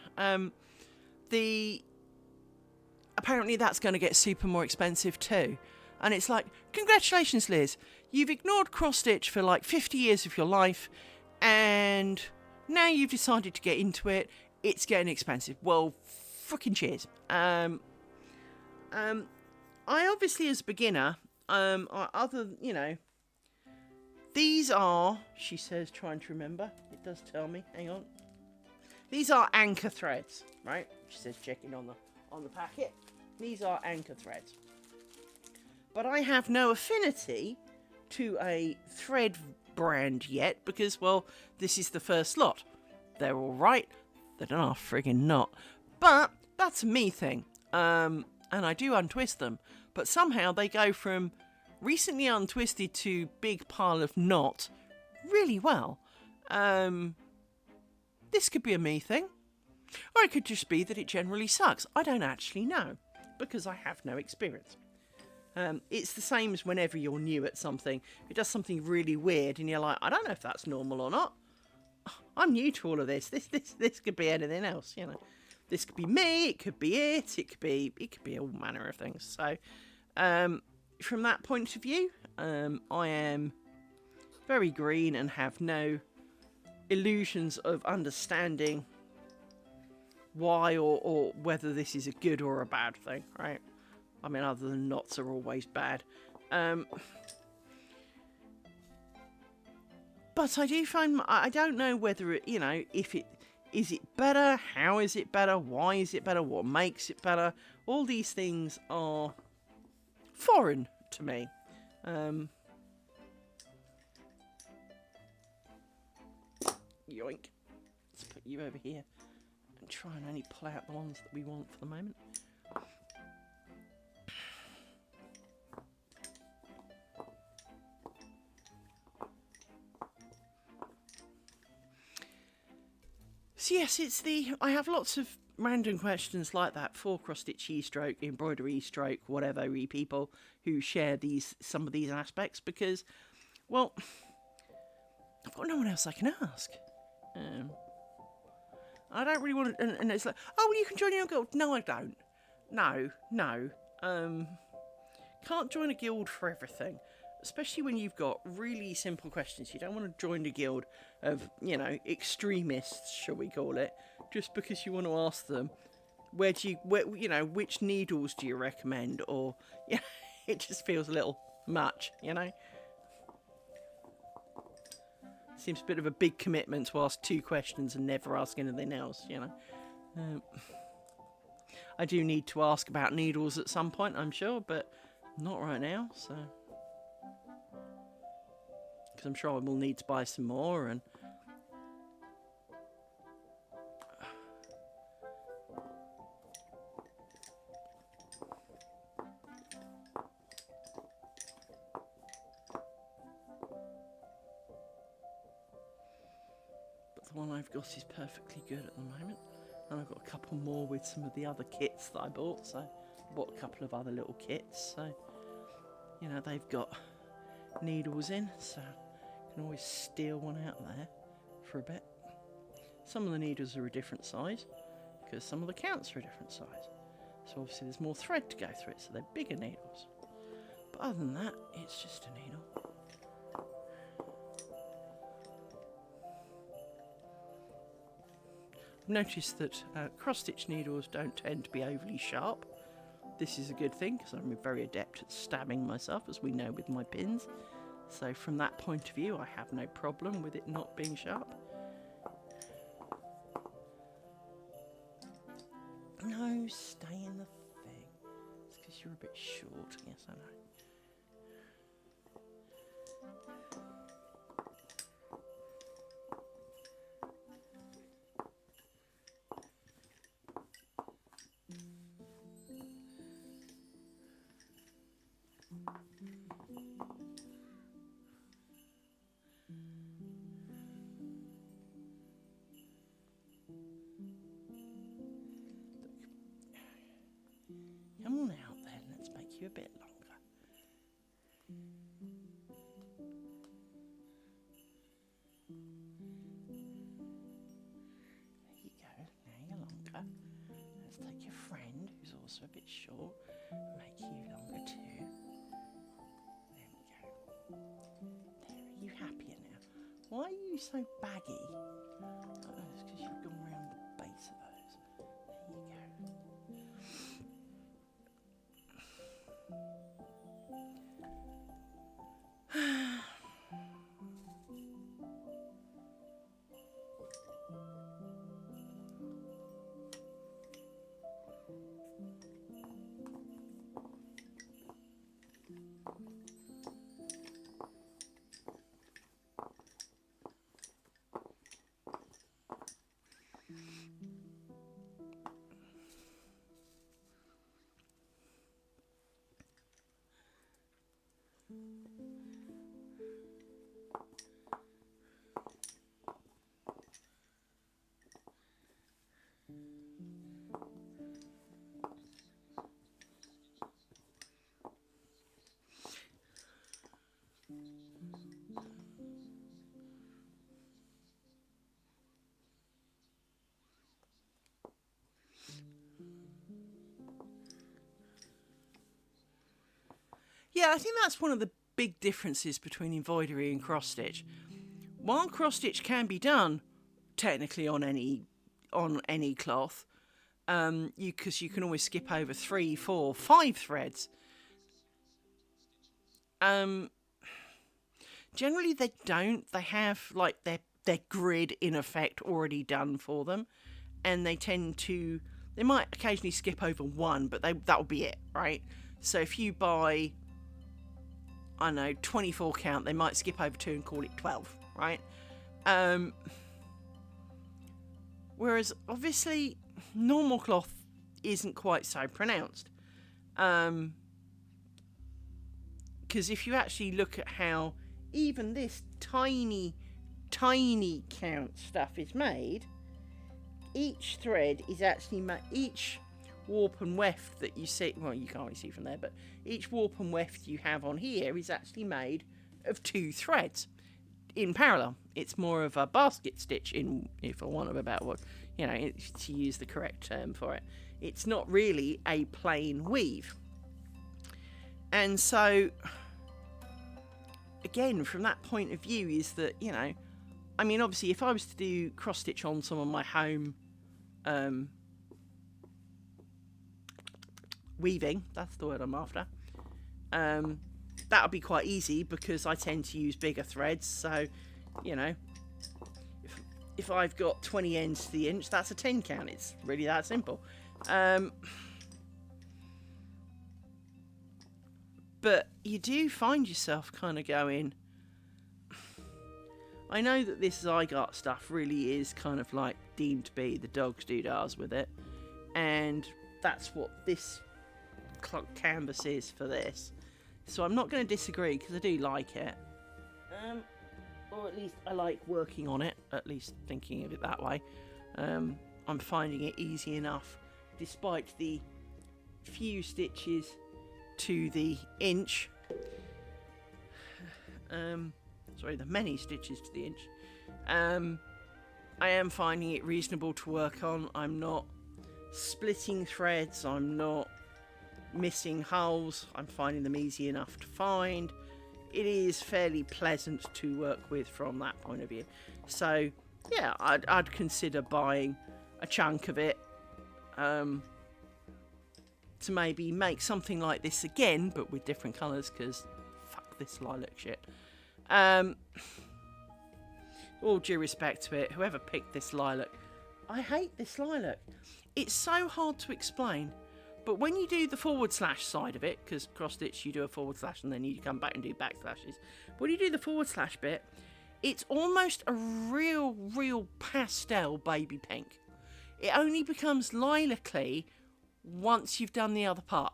Apparently that's going to get super more expensive too. And it's like, congratulations, Liz. You've ignored cross-stitch for like 50 years of your life, and now you've decided to get into it. It's getting expensive. Well, fucking cheers. I obviously, as a beginner, these are, she says, trying to remember. It does tell me. Hang on. These are anchor threads, right? She says, checking on the packet. These are anchor threads. But I have no affinity to a thread brand yet because, well, this is the first lot. They're all right. They're not friggin' not. But that's a me thing. And I do untwist them. But somehow they go from recently untwisted to big pile of knot really well. This could be a me thing. Or it could just be that it generally sucks. I don't actually know because I have no experience. It's the same as whenever you're new at something. It does something really weird and you're like, I don't know if that's normal or not. I'm new to all of this. This could be anything else, you know. This could be me, it could be it could be all manner of things. So from that point of view, I am very green and have no illusions of understanding why or whether this is a good or a bad thing, right? I mean, other than knots are always bad. But I do find, I don't know whether it, is it better? How is it better? Why is it better? What makes it better? All these things are foreign to me. Yoink. Let's put you over here and try and only pull out the ones that we want for the moment. So yes, I have lots of random questions like that for cross-stitch e-stroke, embroidery e-stroke, whatever people who share some of these aspects, because, well, I've got no one else I can ask. I don't really want to, and it's like, oh, well, you can join your guild. No, I don't. No. Can't join a guild for everything, especially when you've got really simple questions. You don't want to join a guild of, extremists, shall we call it, just because you want to ask them, which needles do you recommend, or, it just feels a little much, Seems a bit of a big commitment to ask 2 questions and never ask anything else, I do need to ask about needles at some point, I'm sure, but not right now, so. Because I'm sure I will need to buy some more, and. But the one I've got is perfectly good at the moment. And I've got a couple more with some of the other kits that I bought. So I bought a couple of other little kits. So, they've got needles in. So I can always steal one out there for a bit. Some of the needles are a different size because some of the counts are a different size. So obviously there's more thread to go through it. So they're bigger needles. But other than that, it's just a needle. Noticed that cross-stitch needles don't tend to be overly sharp. This is a good thing because I'm very adept at stabbing myself, as we know with my pins. So from that point of view, I have no problem with it not being sharp. No, stay in the thing. It's because you're a bit short. Yes, I know. Come on out then, let's make you a bit longer. There you go, now you're longer. Let's take your friend, who's also a bit short, and make you longer too. There we go. There, are you happier now? Why are you so baggy? Oh, it's because you've gone around the base of those. There you go. Yeah, I think that's one of the big differences between embroidery and cross-stitch. While cross-stitch can be done technically on any cloth, because you can always skip over 3, 4, 5 threads. Generally they don't. They have like their grid in effect already done for them, and they might occasionally skip over 1, but that'll be it, right? So if you buy, I don't know, 24 count, they might skip over 2 and call it 12, right? Whereas obviously normal cloth isn't quite so pronounced. Because if you actually look at how even this tiny count stuff is made, each thread is actually each warp and weft that you see, well, you can't really see from there, but each warp and weft you have on here is actually made of 2 threads in parallel. It's more of a basket stitch, in, if I want of a better word, to use the correct term for it. It's not really a plain weave. And so, again, from that point of view, is that, I mean, obviously, if I was to do cross stitch on some of my home weaving, that's the word I'm after, that would be quite easy because I tend to use bigger threads. So, if I've got 20 ends to the inch, that's a 10 count. It's really that simple. But you do find yourself kind of going, I know that this Zygarde stuff really is kind of like deemed to be the dog's doodahs with it, and that's what this canvas is for this. So I'm not going to disagree because I do like it, or at least I like working on it, at least thinking of it that way. I'm finding it easy enough despite the few stitches to the inch. The many stitches to the inch. I am finding it reasonable to work on. I'm not splitting threads. I'm not missing holes. I'm finding them easy enough to find. It is fairly pleasant to work with from that point of view. So yeah, I'd consider buying a chunk of it to maybe make something like this again, but with different colours, because fuck this lilac shit. All due respect to it, whoever picked this lilac, I hate this lilac. It's so hard to explain, but when you do the forward slash side of it, because cross stitch you do a forward slash and then you come back and do back slashes, when you do the forward slash bit, it's almost a real pastel baby pink. It only becomes lilac-y once you've done the other part.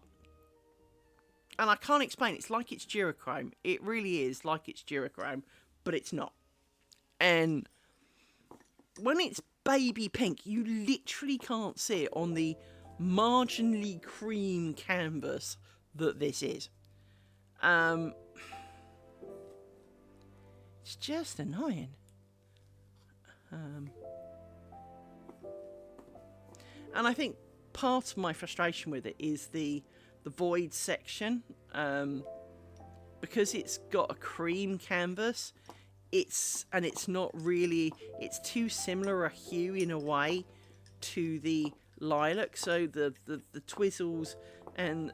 And I can't explain, it's like it's Durachrome. It really is like it's Durachrome, but it's not. And when it's baby pink, you literally can't see it on the marginally cream canvas that this is. It's just annoying. And I think part of my frustration with it is the void section, because it's got a cream canvas. It's not really. It's too similar a hue in a way to the lilac. So the twizzles and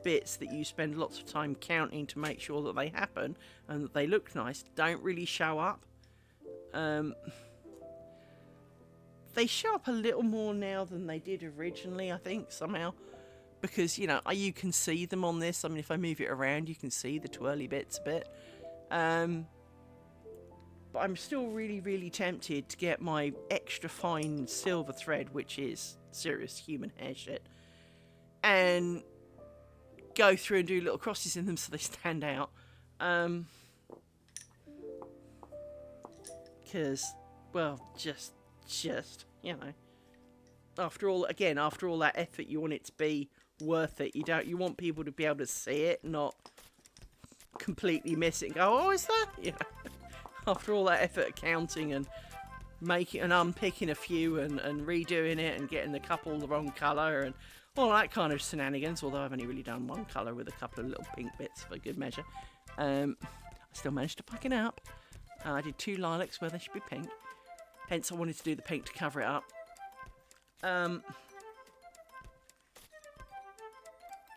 bits that you spend lots of time counting to make sure that they happen and that they look nice don't really show up. They show up a little more now than they did originally, I think, somehow. Because, you can see them on this. I mean, if I move it around, you can see the twirly bits a bit. But I'm still really tempted to get my extra fine silver thread, which is serious human hair shit, and go through and do little crosses in them so they stand out. Because, well, just, after all that effort, you want it to be worth it. You want people to be able to see it, not completely miss it and go, oh, is that? After all that effort of counting and making and unpicking a few and redoing it and getting the couple the wrong colour and all that kind of shenanigans, although I've only really done one colour with a couple of little pink bits for good measure. I still managed to pack it up. I did 2 lilacs where they should be pink. Hence I wanted to do the pink to cover it up.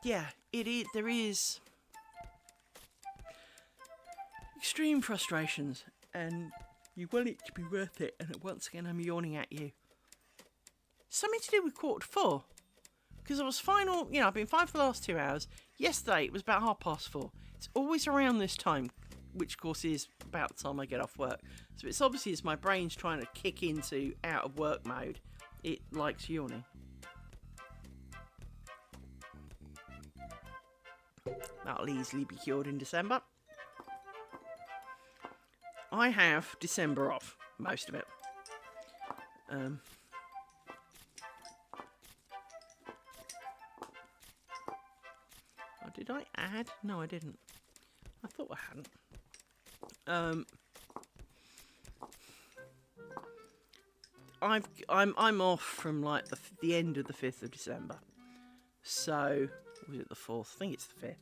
Yeah, there is extreme frustrations, and you want it to be worth it, and once again I'm yawning at you. Something to do with 3:45, because I was fine I've been fine for the last 2 hours. Yesterday it was about 4:30. It's always around this time, which of course is about the time I get off work. So it's obviously as my brain's trying to kick into out of work mode, it likes yawning. That'll easily be cured in December. I have December off, most of it. did I add? No, I didn't. I thought I hadn't. I'm off from like the end of the 5th of December. So, was it the 4th? I think it's the 5th.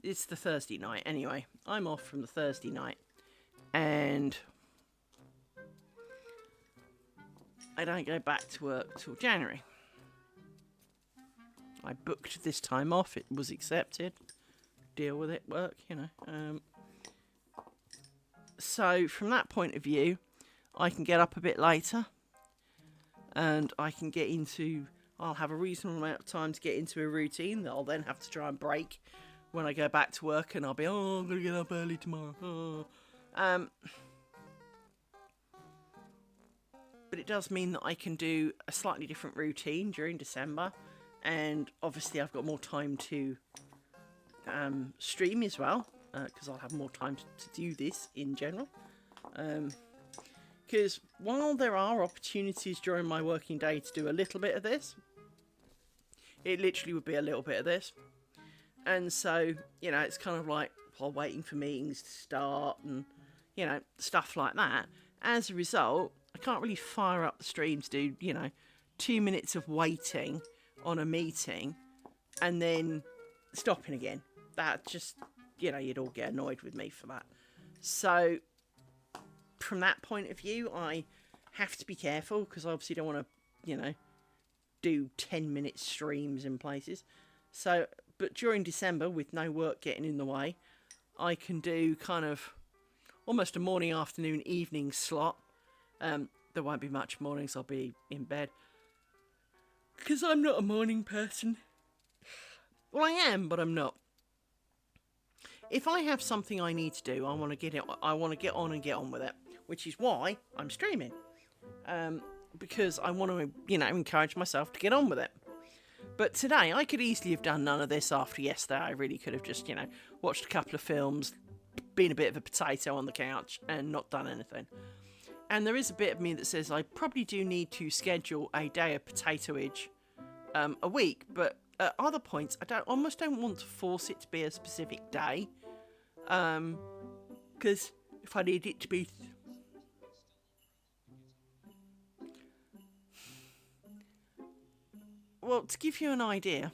It's the Thursday night. Anyway, I'm off from the Thursday night. And I don't go back to work till January. I booked this time off. It was accepted. Deal with it, work, you know. So, from that point of view, I can get up a bit later. And I can get into... I'll have a reasonable amount of time to get into a routine that I'll then have to try and break when I go back to work, and I'll be, oh, I'm going to get up early tomorrow. Oh. But it does mean that I can do a slightly different routine during December, and obviously I've got more time to stream as well, because I'll have more time to do this in general. Because while there are opportunities during my working day to do a little bit of this, it literally would be a little bit of this. And so, you know, it's kind of like while waiting for meetings to start and, you know, stuff like that. As a result, I can't really fire up the stream to do, you know, 2 minutes of waiting on a meeting and then stopping again. That just, you know, you'd all get annoyed with me for that. So, from that point of view, I have to be careful because I obviously don't want to, you know, do 10-minute streams in places. So, but during December, with no work getting in the way, I can do kind of almost a morning, afternoon, evening slot. There won't be much mornings, I'll be in bed. Because I'm not a morning person. Well, I am, but I'm not. If I have something I need to do, I want to get on and get on with it. Which is why I'm streaming. Because I want to, you know, encourage myself to get on with it. But today, I could easily have done none of this after yesterday. I really could have just, you know, watched a couple of films, been a bit of a potato on the couch, and not done anything. And there is a bit of me that says I probably do need to schedule a day of potatoage a week. But at other points, I almost don't want to force it to be a specific day. Because if I need it to be... Well, to give you an idea,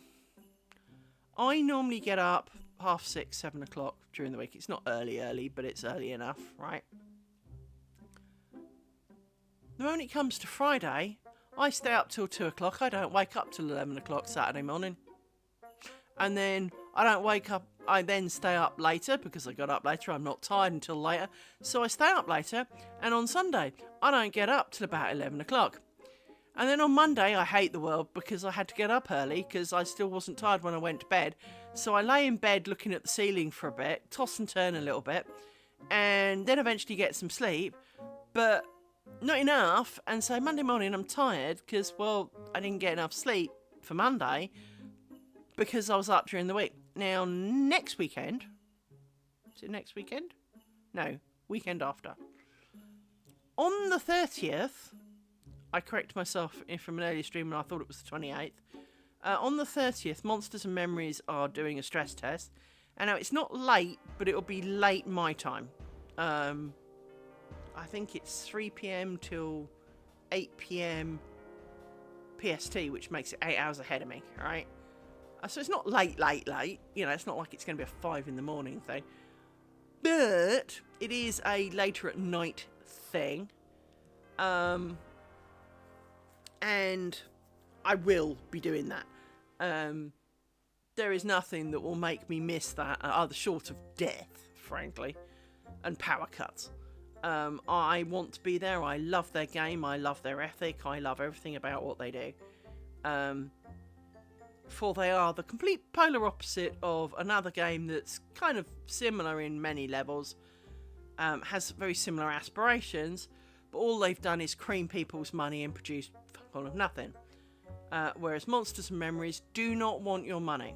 I normally get up 6:30, 7 o'clock during the week. It's not early, but it's early enough, right? The moment it comes to Friday, I stay up till 2 o'clock. I don't wake up till 11 o'clock Saturday morning. And then I don't wake up, I then stay up later because I got up later. I'm not tired until later. So I stay up later. And on Sunday, I don't get up till about 11 o'clock. And then on Monday, I hate the world because I had to get up early because I still wasn't tired when I went to bed. So I lay in bed looking at the ceiling for a bit, toss and turn a little bit, and then eventually get some sleep, but not enough. And so Monday morning, I'm tired because, well, I didn't get enough sleep for Monday because I was up during the week. Now, next weekend, is it next weekend? No, weekend after. On the 30th... I correct myself from an earlier stream and I thought it was the 28th. On the 30th, Monsters and Memories are doing a stress test. And now it's not late, but it'll be late my time. I think it's 3 p.m. till 8 p.m. PST, which makes it 8 hours ahead of me, right? So it's not late. You know, it's not like it's going to be a 5 in the morning thing. But it is a later at night thing. And I will be doing that. There is nothing that will make me miss that, other short of death, frankly, and power cuts. I want to be there. I love their game. I love their ethic. I love everything about what they do. For they are the complete polar opposite of another game that's kind of similar in many levels, has very similar aspirations, but all they've done is cream people's money and produce fuck all of nothing. Whereas Monsters and Memories do not want your money.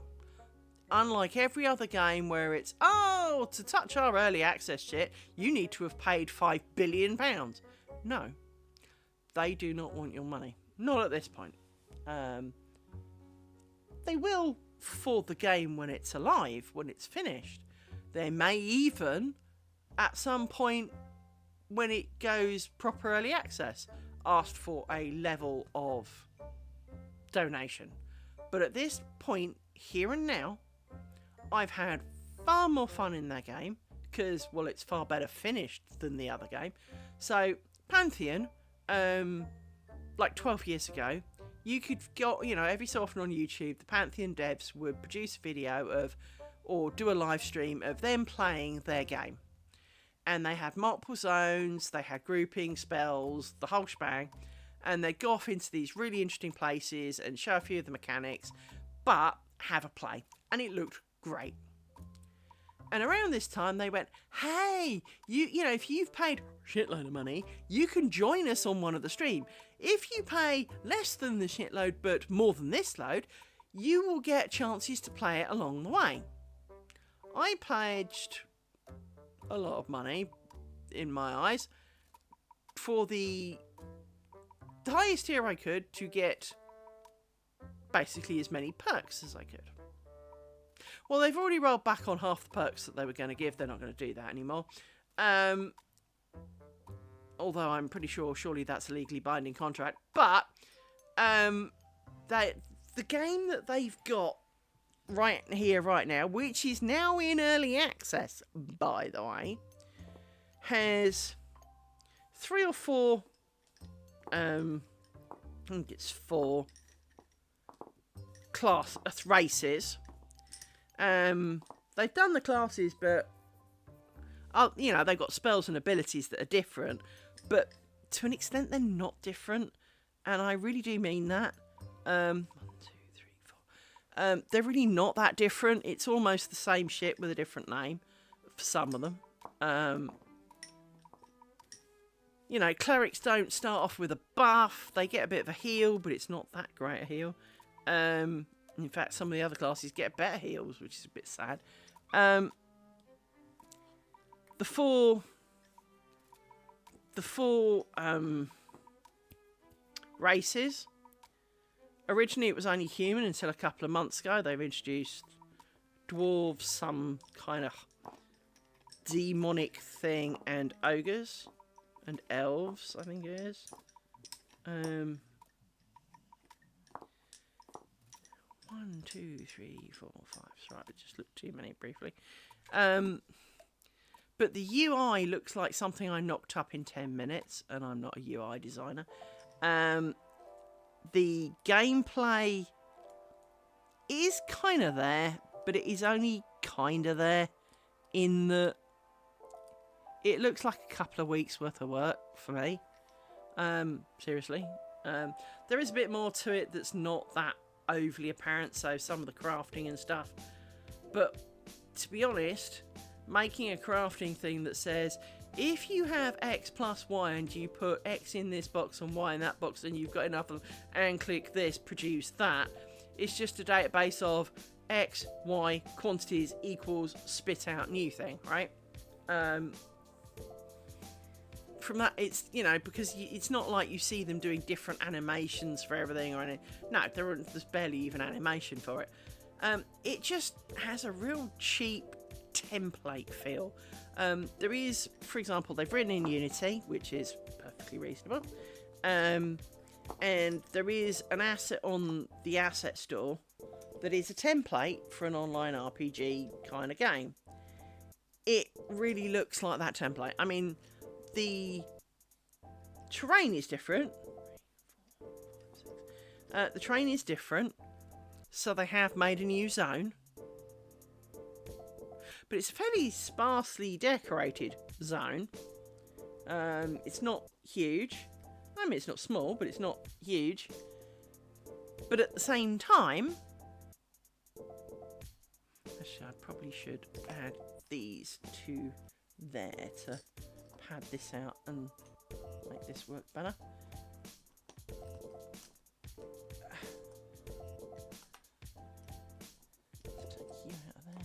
Unlike every other game where it's, oh, to touch our early access shit, you need to have paid £5 billion. No. They do not want your money. Not at this point. They will for the game when it's alive, when it's finished. They may even, at some point when it goes proper early access, ask for a level of donation. But at this point, here and now, I've had far more fun in that game because, well, it's far better finished than the other game. So, Pantheon, like 12 years ago, you could go, every so often on YouTube, the Pantheon devs would produce a video of, or do a live stream of them playing their game. And they had multiple zones, they had grouping, spells, the whole shebang. And they'd go off into these really interesting places and show a few of the mechanics, but have a play. And it looked great. And around this time, they went, hey, if you've paid a shitload of money, you can join us on one of the stream. If you pay less than the shitload, but more than this load, you will get chances to play it along the way. I pledged a lot of money, in my eyes, for the highest tier I could to get basically as many perks as I could. Well, they've already rolled back on half the perks that they were going to give. They're not going to do that anymore. Although I'm pretty sure, surely that's a legally binding contract. But the game that they've got right here, right now, which is now in early access, by the way, has 3 or 4, I think it's 4 races. They've done the classes, but they've got spells and abilities that are different, but to an extent they're not different, and I really do mean that. 1, 2, 3, 4. They're really not that different. It's almost the same shit with a different name for some of them. Clerics don't start off with a buff. They get a bit of a heal, but it's not that great a heal. In fact, some of the other classes get better heals, which is a bit sad. The four races. Originally, it was only human until a couple of months ago. They've introduced dwarves, some kind of demonic thing, and ogres and elves, I think it is. 1, 2, 3, 4, 5. Sorry, I just looked too many briefly. But the UI looks like something I knocked up in 10 minutes, and I'm not a UI designer. The gameplay is kind of there, but it is only kind of there in that it looks like a couple of weeks worth of work for me. Seriously. There is a bit more to it that's not that overly apparent, so some of the crafting and stuff. But to be honest, making a crafting thing that says, if you have X plus Y and you put X in this box and Y in that box and you've got enough of them, and click this, produce that, it's just a database of X, Y, quantities equals spit out new thing, right? From that, it's, because it's not like you see them doing different animations for everything or anything. No, there's barely even animation for it. It just has a real cheap template feel. There is, for example, they've written in Unity, which is perfectly reasonable. And there is an asset on the asset store that is a template for an online RPG kind of game. It really looks like that template. I mean, the terrain is different. The terrain is different, so they have made a new zone. But it's a fairly sparsely decorated zone. It's not huge. I mean, it's not small, but it's not huge. But at the same time, actually, I probably should add these two there to pad this out and make this work better. Take you out of there,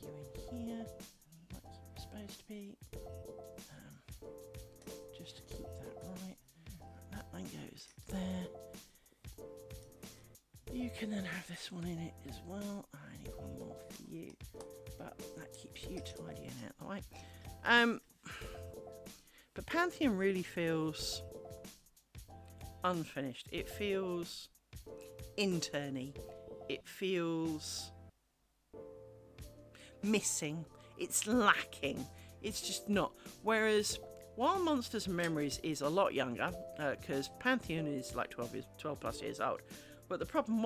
put you in here, like you're supposed to be, just to keep that right. That one goes there. You can then have this one in it as well. I need one more for you, but that keeps you tidy and out of the way. But Pantheon really feels unfinished. It feels interny. It feels missing. It's lacking. It's just not. Whereas while Monsters and Memories is a lot younger, because Pantheon is like 12 plus years old, but the problem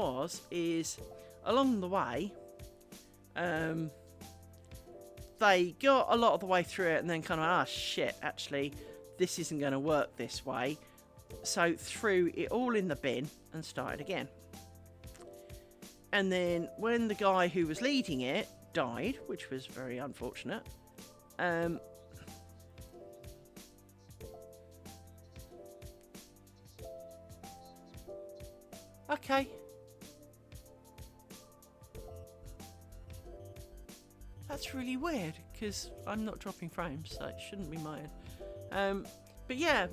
is along the way, they got a lot of the way through it and then kind of, shit, actually, this isn't going to work this way. So threw it all in the bin and started again. And then when the guy who was leading it died, which was very unfortunate, okay. That's really weird, because I'm not dropping frames, so it shouldn't be mine. But yeah,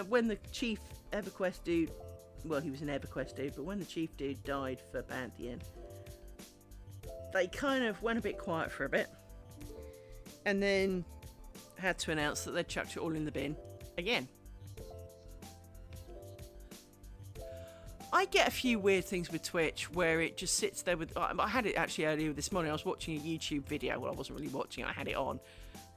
when the chief EverQuest dude, well, he was an EverQuest dude, but when the chief dude died for Pantheon, they kind of went a bit quiet for a bit, and then had to announce that they'd chucked it all in the bin again. I get a few weird things with Twitch where it just sits there with... I had it actually earlier this morning. I was watching a YouTube video. Well, I wasn't really watching it. I had it on.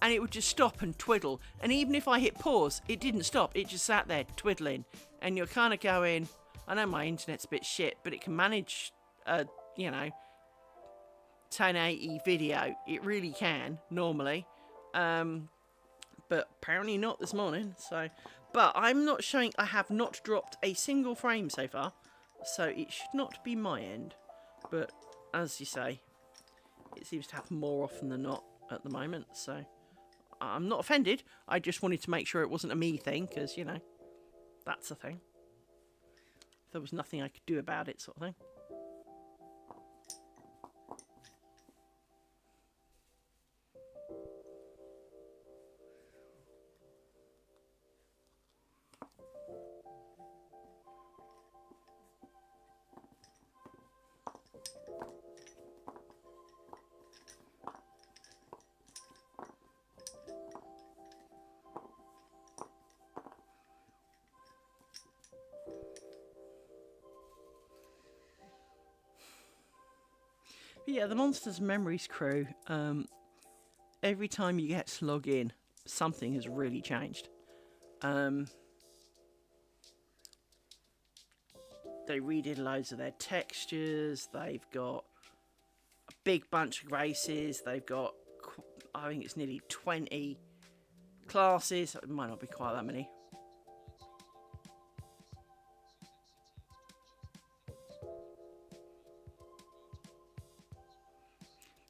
And it would just stop and twiddle. And even if I hit pause, it didn't stop. It just sat there twiddling. And you're kind of going... I know my internet's a bit shit, but it can manage, 1080 video. It really can, normally. But apparently not this morning. So... But I'm not showing... I have not dropped a single frame so far. So it should not be my end. But as you say, it seems to happen more often than not at the moment. So I'm not offended. I just wanted to make sure it wasn't a me thing. Because, that's a thing. There was nothing I could do about it, sort of thing. But yeah, the Monsters and Memories crew, every time you get to log in, something has really changed. They redid loads of their textures, they've got a big bunch of races, they've got, I think it's nearly 20 classes, it might not be quite that many.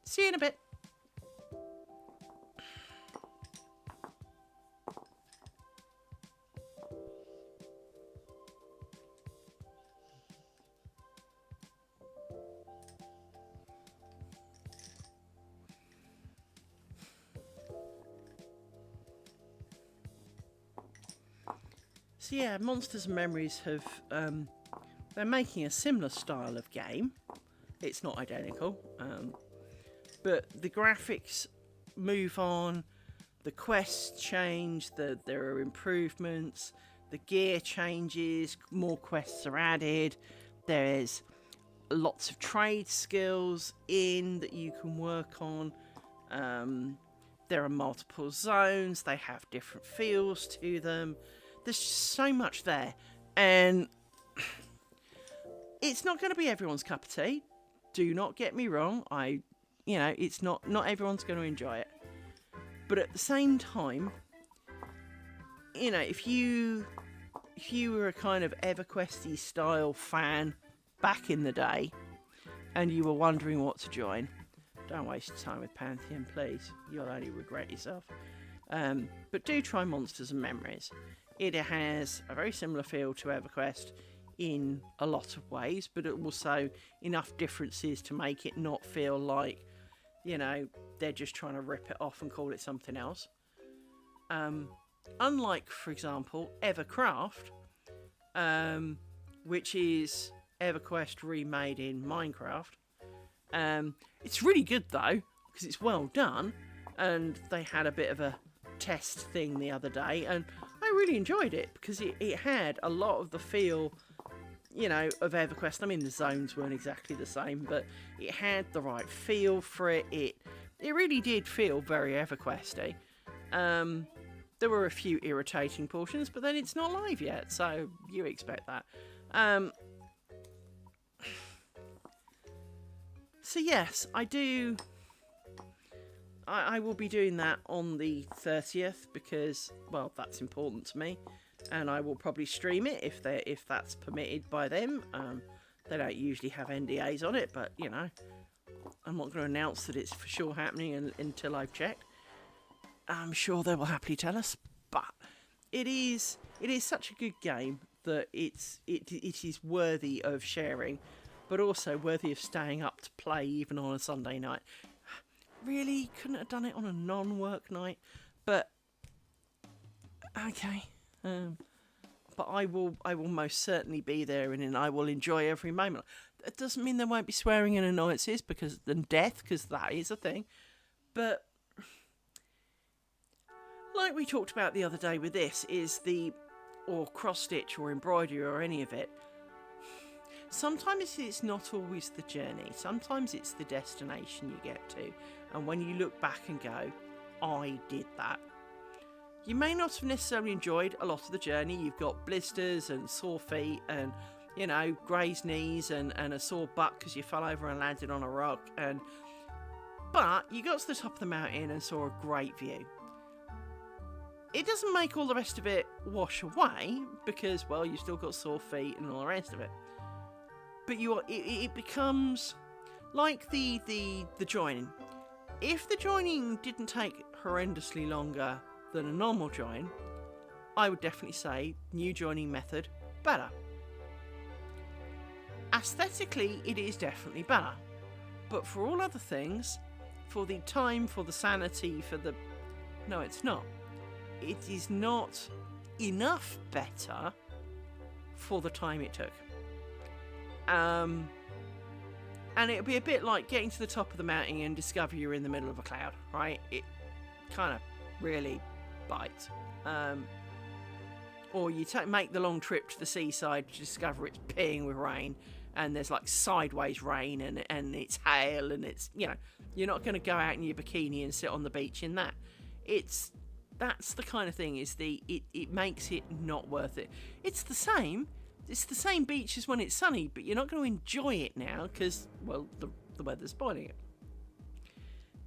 See you in a bit. So yeah, Monsters and Memories have, they're making a similar style of game. It's not identical. But the graphics move on, the quests change, there are improvements, the gear changes, more quests are added, there's lots of trade skills that you can work on, there are multiple zones, they have different feels to them, there's just so much there, and it's not going to be everyone's cup of tea, do not get me wrong, it's not everyone's going to enjoy it. But at the same time, if you were a kind of EverQuesty style fan back in the day, and you were wondering what to join, don't waste your time with Pantheon, please. You'll only regret yourself. But do try Monsters and Memories. It has a very similar feel to EverQuest in a lot of ways, but also enough differences to make it not feel like they're just trying to rip it off and call it something else. Unlike, for example, Evercraft, which is EverQuest remade in Minecraft. It's really good though, because it's well done, and they had a bit of a test thing the other day, and I really enjoyed it because it had a lot of the feel, you know, of EverQuest. I mean, the zones weren't exactly the same, but it had the right feel for it. It really did feel very EverQuesty. There were a few irritating portions, but then it's not live yet, so you expect that. So yes, I do. I will be doing that on the 30th because, well, that's important to me, and I will probably stream it if that's permitted by them. They don't usually have NDAs on it, but you know, I'm not going to announce that it's for sure happening until I've checked. I'm sure they will happily tell us, but it is such a good game that it is worthy of sharing, but also worthy of staying up to play even on a Sunday night. Really couldn't have done it on a non-work night, but okay. But I will most certainly be there, and I will enjoy every moment. It doesn't mean there won't be swearing and annoyances and death, because that is a thing. But like we talked about the other day with this, or cross-stitch or embroidery or any of it, sometimes it's not always the journey. Sometimes it's the destination you get to. And when you look back and go, I did that. You may not have necessarily enjoyed a lot of the journey. You've got blisters and sore feet and, you know, grazed knees and a sore butt because you fell over and landed on a rock. But you got to the top of the mountain and saw a great view. It doesn't make all the rest of it wash away because, well, you've still got sore feet and all the rest of it. But it becomes like the joining. If the joining didn't take horrendously longer than a normal join, I would definitely say new joining method better. Aesthetically, it is definitely better. But for all other things, for the time, for the sanity, no, it's not. It is not enough better for the time it took. And it would be a bit like getting to the top of the mountain and discover you're in the middle of a cloud, right? It kind of really bites. Or you make the long trip to the seaside to discover it's peeing with rain, and there's like sideways rain and it's hail, and it's, you know, you're not going to go out in your bikini and sit on the beach in that. That's the kind of thing, it makes it not worth it. It's the same beach as when it's sunny, but you're not going to enjoy it now because, well, the weather's spoiling it.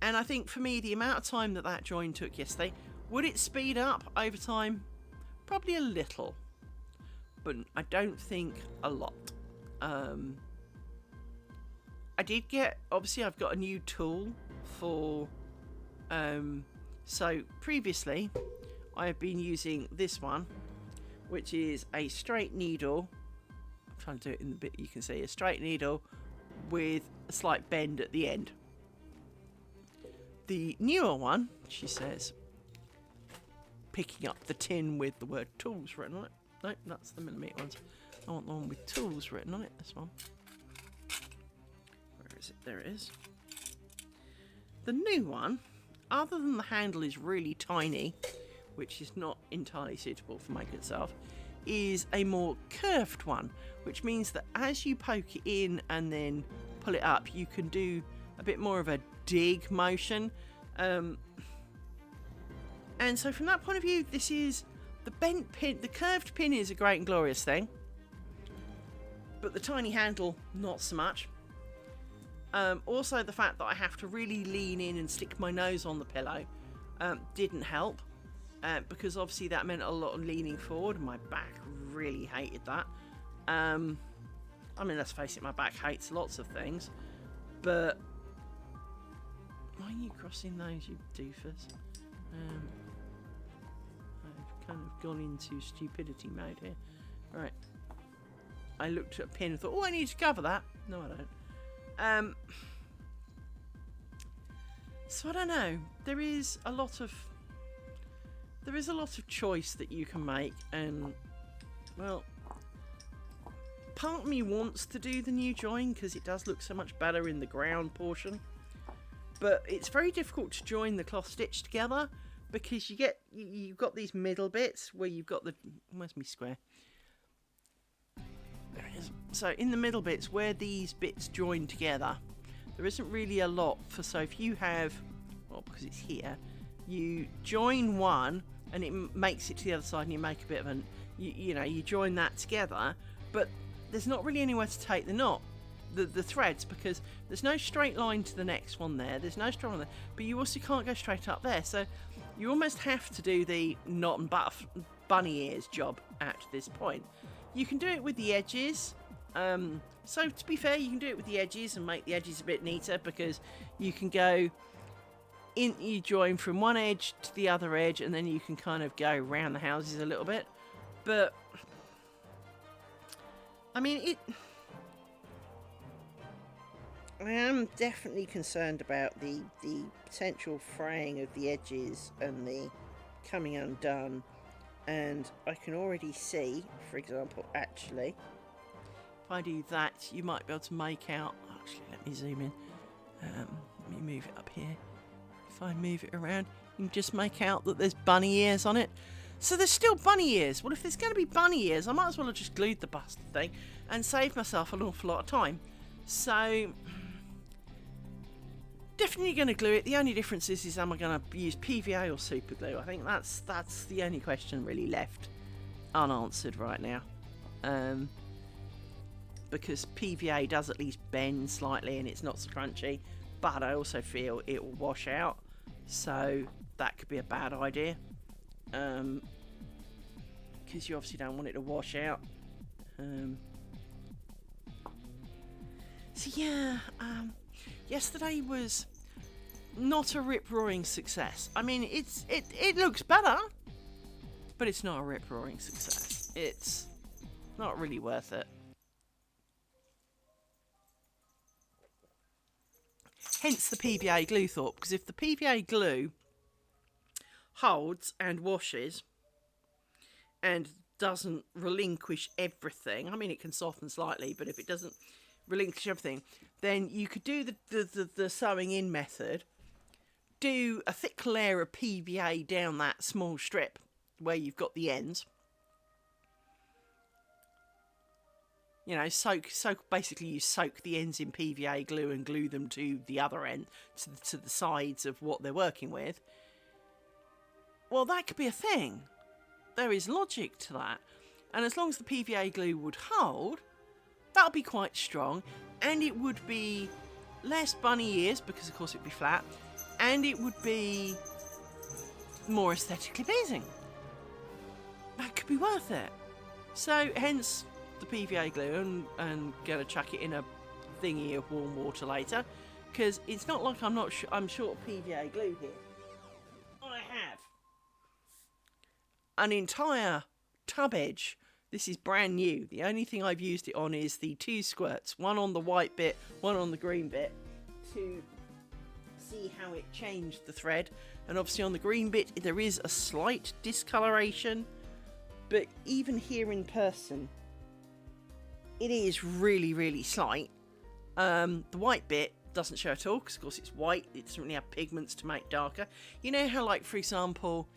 And I think for me, the amount of time that join took yesterday, would it speed up over time? Probably a little, but I don't think a lot. I did obviously I've got a new tool for, so previously I have been using this one, which is a straight needle. I'm trying to do it in the bit you can see, a straight needle with a slight bend at the end. The newer one, she says, picking up the tin with the word tools written on it. No, that's the millimetre ones. I want the one with tools written on it, this one. Where is it? There it is. The new one, other than the handle is really tiny, which is not entirely suitable for my good self, is a more curved one, which means that as you poke it in and then pull it up, you can do a bit more of a dig motion. And so from that point of view, this is the bent pin. The curved pin is a great and glorious thing, but the tiny handle, not so much. Also, the fact that I have to really lean in and stick my nose on the pillow didn't help. Because obviously that meant a lot of leaning forward, and my back really hated that. I mean, let's face it, my back hates lots of things, but why are you crossing those, you doofus? I've kind of gone into stupidity mode here. Right. I looked at a pin and thought, oh, I need to cover that. No, I don't. So I don't know. There is a lot of choice that you can make, and, well, part of me wants to do the new join because it does look so much better in the ground portion. But it's very difficult to join the cloth stitch together because you've got these middle bits where you've got the... Where's my square? There it is. So in the middle bits where these bits join together, there isn't really a lot for... So if you have... Well, because it's here, you join one and it makes it to the other side and you make a bit of an... You join that together, but there's not really anywhere to take the knot. The threads, because there's no straight line to the next one there's no straight line there, but you also can't go straight up there, so you almost have to do the knot and bunny ears job at this point. You can do it with the edges, so to be fair, you can do it with the edges and make the edges a bit neater, because you can go in, you join from one edge to the other edge, and then you can kind of go around the houses a little bit. But I mean, I am definitely concerned about the potential fraying of the edges and the coming undone, and I can already see, for example, actually, if I do that, you might be able to make out... Actually, let me zoom in. Let me move it up here. If I move it around, you can just make out that there's bunny ears on it. So there's still bunny ears. Well, if there's going to be bunny ears, I might as well have just glued the bastard thing and saved myself an awful lot of time. So... definitely going to glue it. The only difference is am I going to use PVA or super glue? I think that's the only question really left unanswered right now. Because PVA does at least bend slightly and it's not so crunchy, but I also feel it will wash out, so that could be a bad idea. Because you obviously don't want it to wash out. So yeah, yesterday was not a rip-roaring success. I mean, it looks better, but it's not a rip-roaring success. It's not really worth it. Hence the PVA glue thought, because if the PVA glue holds and washes and doesn't relinquish everything, I mean, it can soften slightly, but if it doesn't relinquish everything, then you could do the sewing in method, do a thick layer of PVA down that small strip where you've got the ends, you know, basically you soak the ends in PVA glue and glue them to the other end, to the sides of what they're working with. Well, that could be a thing. There is logic to that, and as long as the PVA glue would hold, that'll be quite strong, and it would be less bunny ears, because of course it'd be flat, and it would be more aesthetically pleasing. That could be worth it. So hence the PVA glue, and gonna chuck it in a thingy of warm water later, because it's not like I'm short of PVA glue here. I have an entire tub edge. This is brand new. The only thing I've used it on is the two squirts, one on the white bit, one on the green bit, to see how it changed the thread. And obviously on the green bit there is a slight discoloration, but even here in person it is really, really slight. The white bit doesn't show at all, because of course it's white, it doesn't really have pigments to make darker. You know how, like, for example,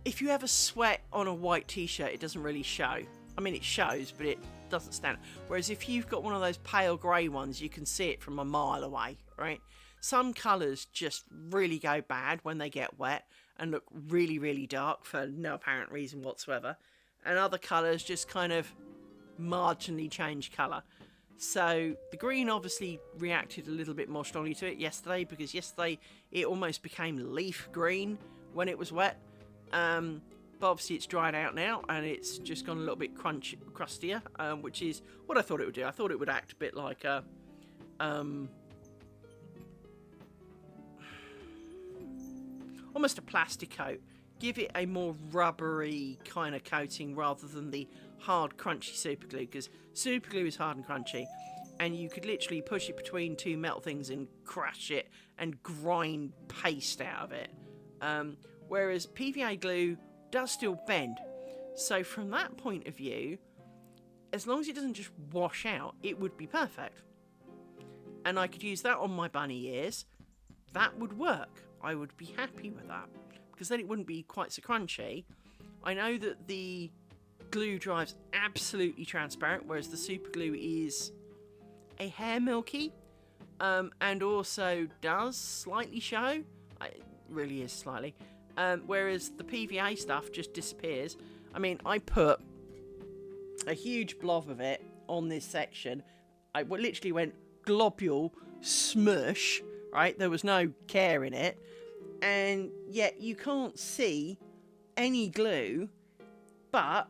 if you ever sweat on a white t-shirt, it doesn't really show. I mean, it shows, but it doesn't stand. Whereas if you've got one of those pale grey ones, you can see it from a mile away, right? Some colours just really go bad when they get wet and look really, really dark for no apparent reason whatsoever. And other colours just kind of marginally change colour. So the green obviously reacted a little bit more strongly to it yesterday, because yesterday it almost became leaf green when it was wet. But obviously it's dried out now and it's just gone a little bit crustier, which is what I thought it would do. I thought it would act a bit like a almost a plastic coat, give it a more rubbery kind of coating rather than the hard crunchy super glue, because super glue is hard and crunchy and you could literally push it between two metal things and crush it and grind paste out of it. Whereas PVA glue does still bend. So from that point of view, as long as it doesn't just wash out, it would be perfect. And I could use that on my bunny ears. That would work. I would be happy with that, because then it wouldn't be quite so crunchy. I know that the glue dries absolutely transparent, whereas the super glue is a hair milky, and also does slightly show. It really is slightly. Whereas the PVA stuff just disappears. I mean, I put a huge blob of it on this section. I literally went globule smush, right? There was no care in it. And yet you can't see any glue, but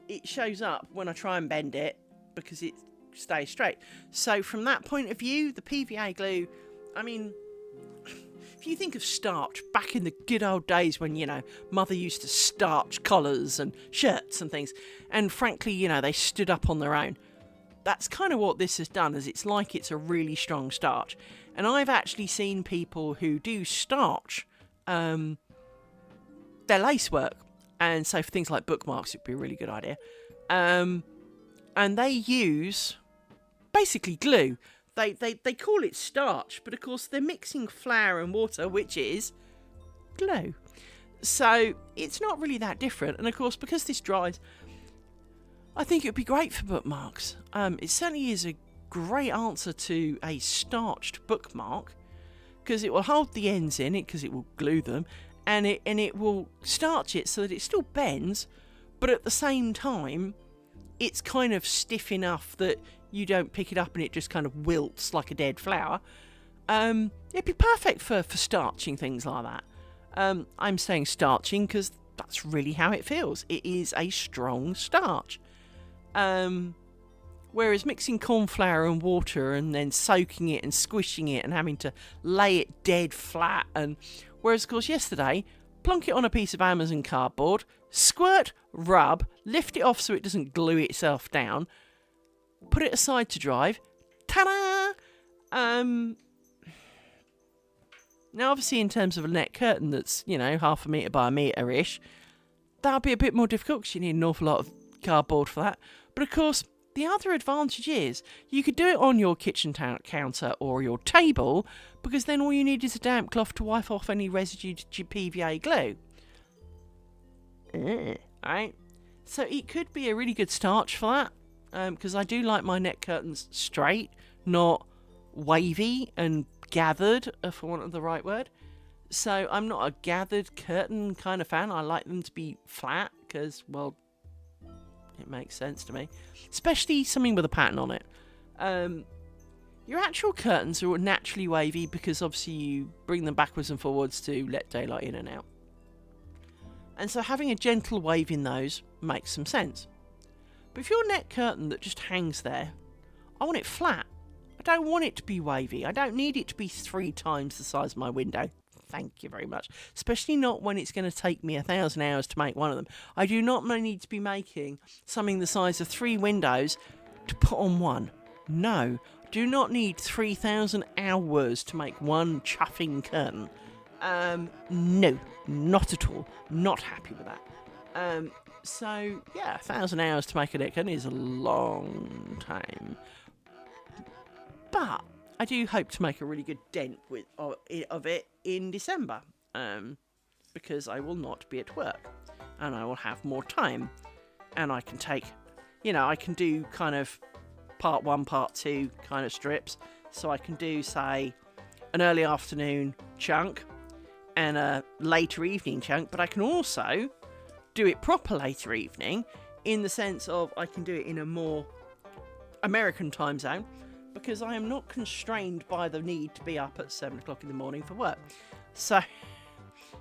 it shows up when I try and bend it because it stays straight. So from that point of view, the PVA glue, I mean, if you think of starch back in the good old days when, you know, mother used to starch collars and shirts and things, and frankly, you know, they stood up on their own. That's kind of what this has done, is it's like it's a really strong starch. And I've actually seen people who do starch their lace work. And so for things like bookmarks, it'd be a really good idea. And they use basically glue. They call it starch, but of course they're mixing flour and water, which is glue. So it's not really that different. And of course, because this dries, I think it would be great for bookmarks. It certainly is a great answer to a starched bookmark, because it will hold the ends in it, because it will glue them, and it will starch it so that it still bends, but at the same time it's kind of stiff enough that you don't pick it up and it just kind of wilts like a dead flower. It'd be perfect for starching things like that. I'm saying starching because that's really how it feels. It is a strong starch. Whereas mixing corn flour and water and then soaking it and squishing it and having to lay it dead flat, and whereas of course yesterday, plonk it on a piece of Amazon cardboard, squirt, rub, lift it off so it doesn't glue itself down, put it aside to dry, ta-da! Now obviously in terms of a net curtain that's, you know, 1/2 metre by 1 metre-ish, that'll be a bit more difficult because you need an awful lot of cardboard for that. But of course, the other advantage is you could do it on your kitchen counter or your table, because then all you need is a damp cloth to wipe off any residue to PVA glue. Right? So it could be a really good starch for that, because I do like my net curtains straight, not wavy and gathered, for want of the right word. So I'm not a gathered curtain kind of fan. I like them to be flat because, well, it makes sense to me. Especially something with a pattern on it. Your actual curtains are naturally wavy because obviously you bring them backwards and forwards to let daylight in and out. And so having a gentle wave in those makes some sense. But if you're a net curtain that just hangs there, I want it flat. I don't want it to be wavy. I don't need it to be 3 times the size of my window. Thank you very much. Especially not when it's going to take me 1,000 hours to make one of them. I do not need to be making something the size of 3 windows to put on one. No, do not need 3,000 hours to make one chuffing curtain. No, not at all. Not happy with that. So, yeah, 1,000 hours to make a net curtain is a long time. But I do hope to make a really good dent of it in December, because I will not be at work and I will have more time, and I can take, I can do kind of part 1, part 2 kind of strips. So I can do, say, an early afternoon chunk and a later evening chunk, but I can also do it proper later evening in the sense of I can do it in a more American time zone, because I am not constrained by the need to be up at 7 o'clock in the morning for work. So,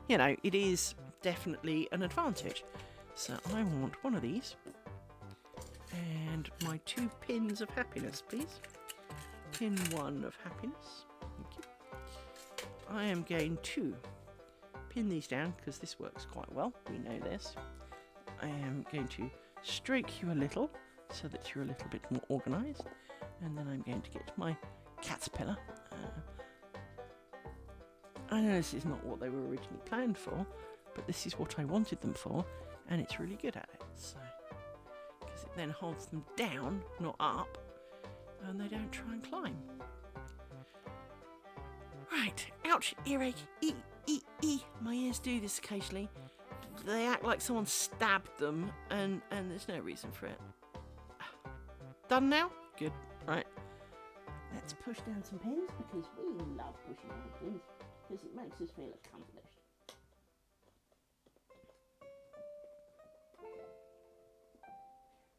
it is definitely an advantage. So I want one of these. And my 2 pins of happiness, please. Pin 1 of happiness. Thank you. I am going to pin these down because this works quite well. We know this. I am going to stroke you a little so that you're a little bit more organised. And then I'm going to get my caterpillar. I know this is not what they were originally planned for, but this is what I wanted them for, and it's really good at it. So, because then holds them down, not up, and they don't try and climb. Right, ouch, earache, my ears do this occasionally. They act like someone stabbed them, and there's no reason for it. Done now? Good, right. Let's push down some pins, because we love pushing down pins, because it makes us feel accomplished.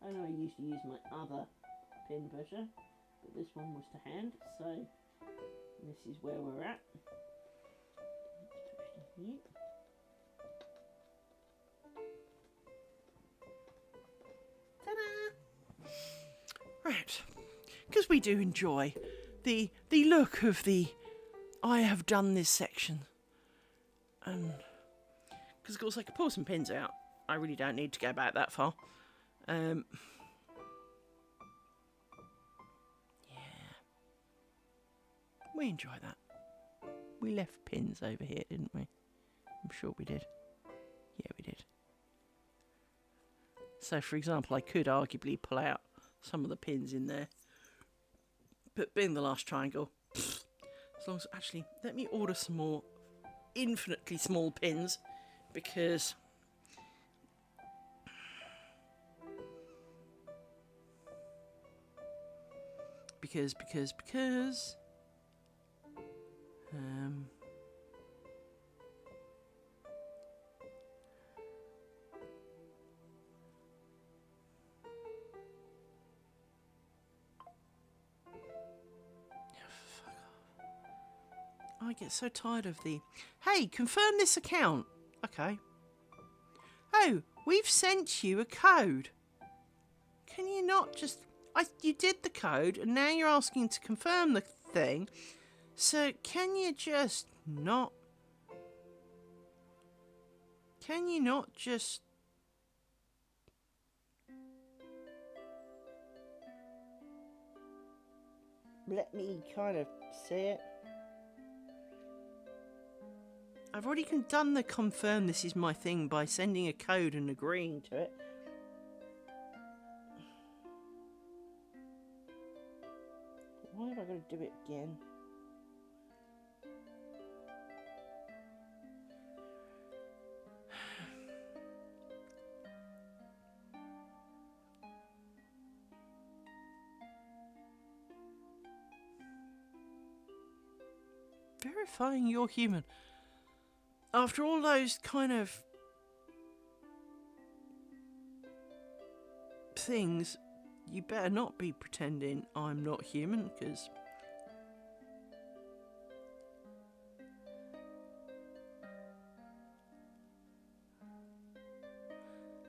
I know I used to use my other pin pusher, but this one was to hand, so this is where we're at. Let's push down here. Ta-da! Right, because we do enjoy the look of the I have done this section, and because of course I could pull some pins out. I really don't need to go back that far. Yeah. We enjoy that. We left pins over here, didn't we? I'm sure we did. Yeah, we did. So, for example, I could arguably pull out some of the pins in there. But being the last triangle, as long as... Actually, let me order some more infinitely small pins, because... Because... I get so tired of the... Hey, confirm this account. Okay. Oh, we've sent you a code. Can you not just... you did the code, and now you're asking to confirm the thing. So, can you just not... Can you not just... let me kind of see it? I've already done the confirm this is my thing by sending a code and agreeing to it. Why have I got to do it again? Verifying you're human. After all those kind of things, you better not be pretending I'm not human, because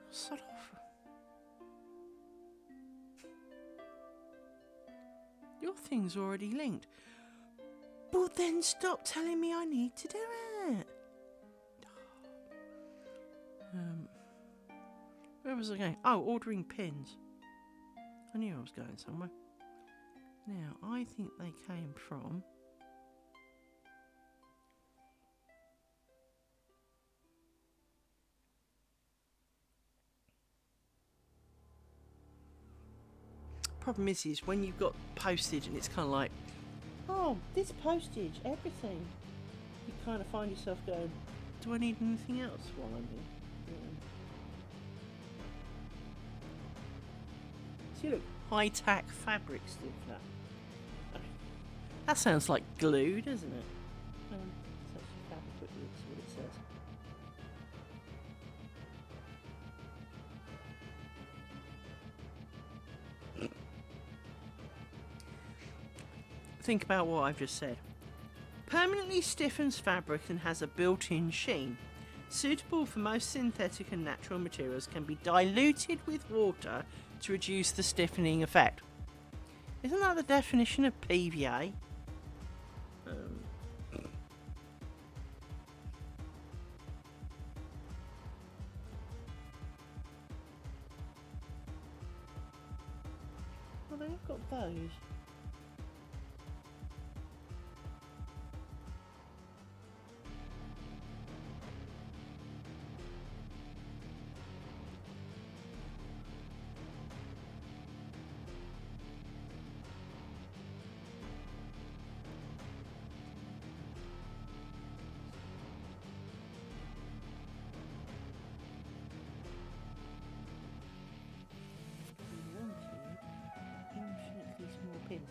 sod off. Your thing's already linked. Well, then stop telling me I need to do it. Where was I going? Oh, ordering pins. I knew I was going somewhere. Now, I think they came from... Problem is when you've got postage and it's kind of like, oh, this postage, everything. You kind of find yourself going, do I need anything else while I'm here? See, look, high-tack fabric still flat. That sounds like glue, doesn't it? It's actually fabric, but it's what it says. Think about what I've just said. Permanently stiffens fabric and has a built-in sheen. Suitable for most synthetic and natural materials, can be diluted with water to reduce the stiffening effect. Isn't that the definition of PVA? Well, they've got those.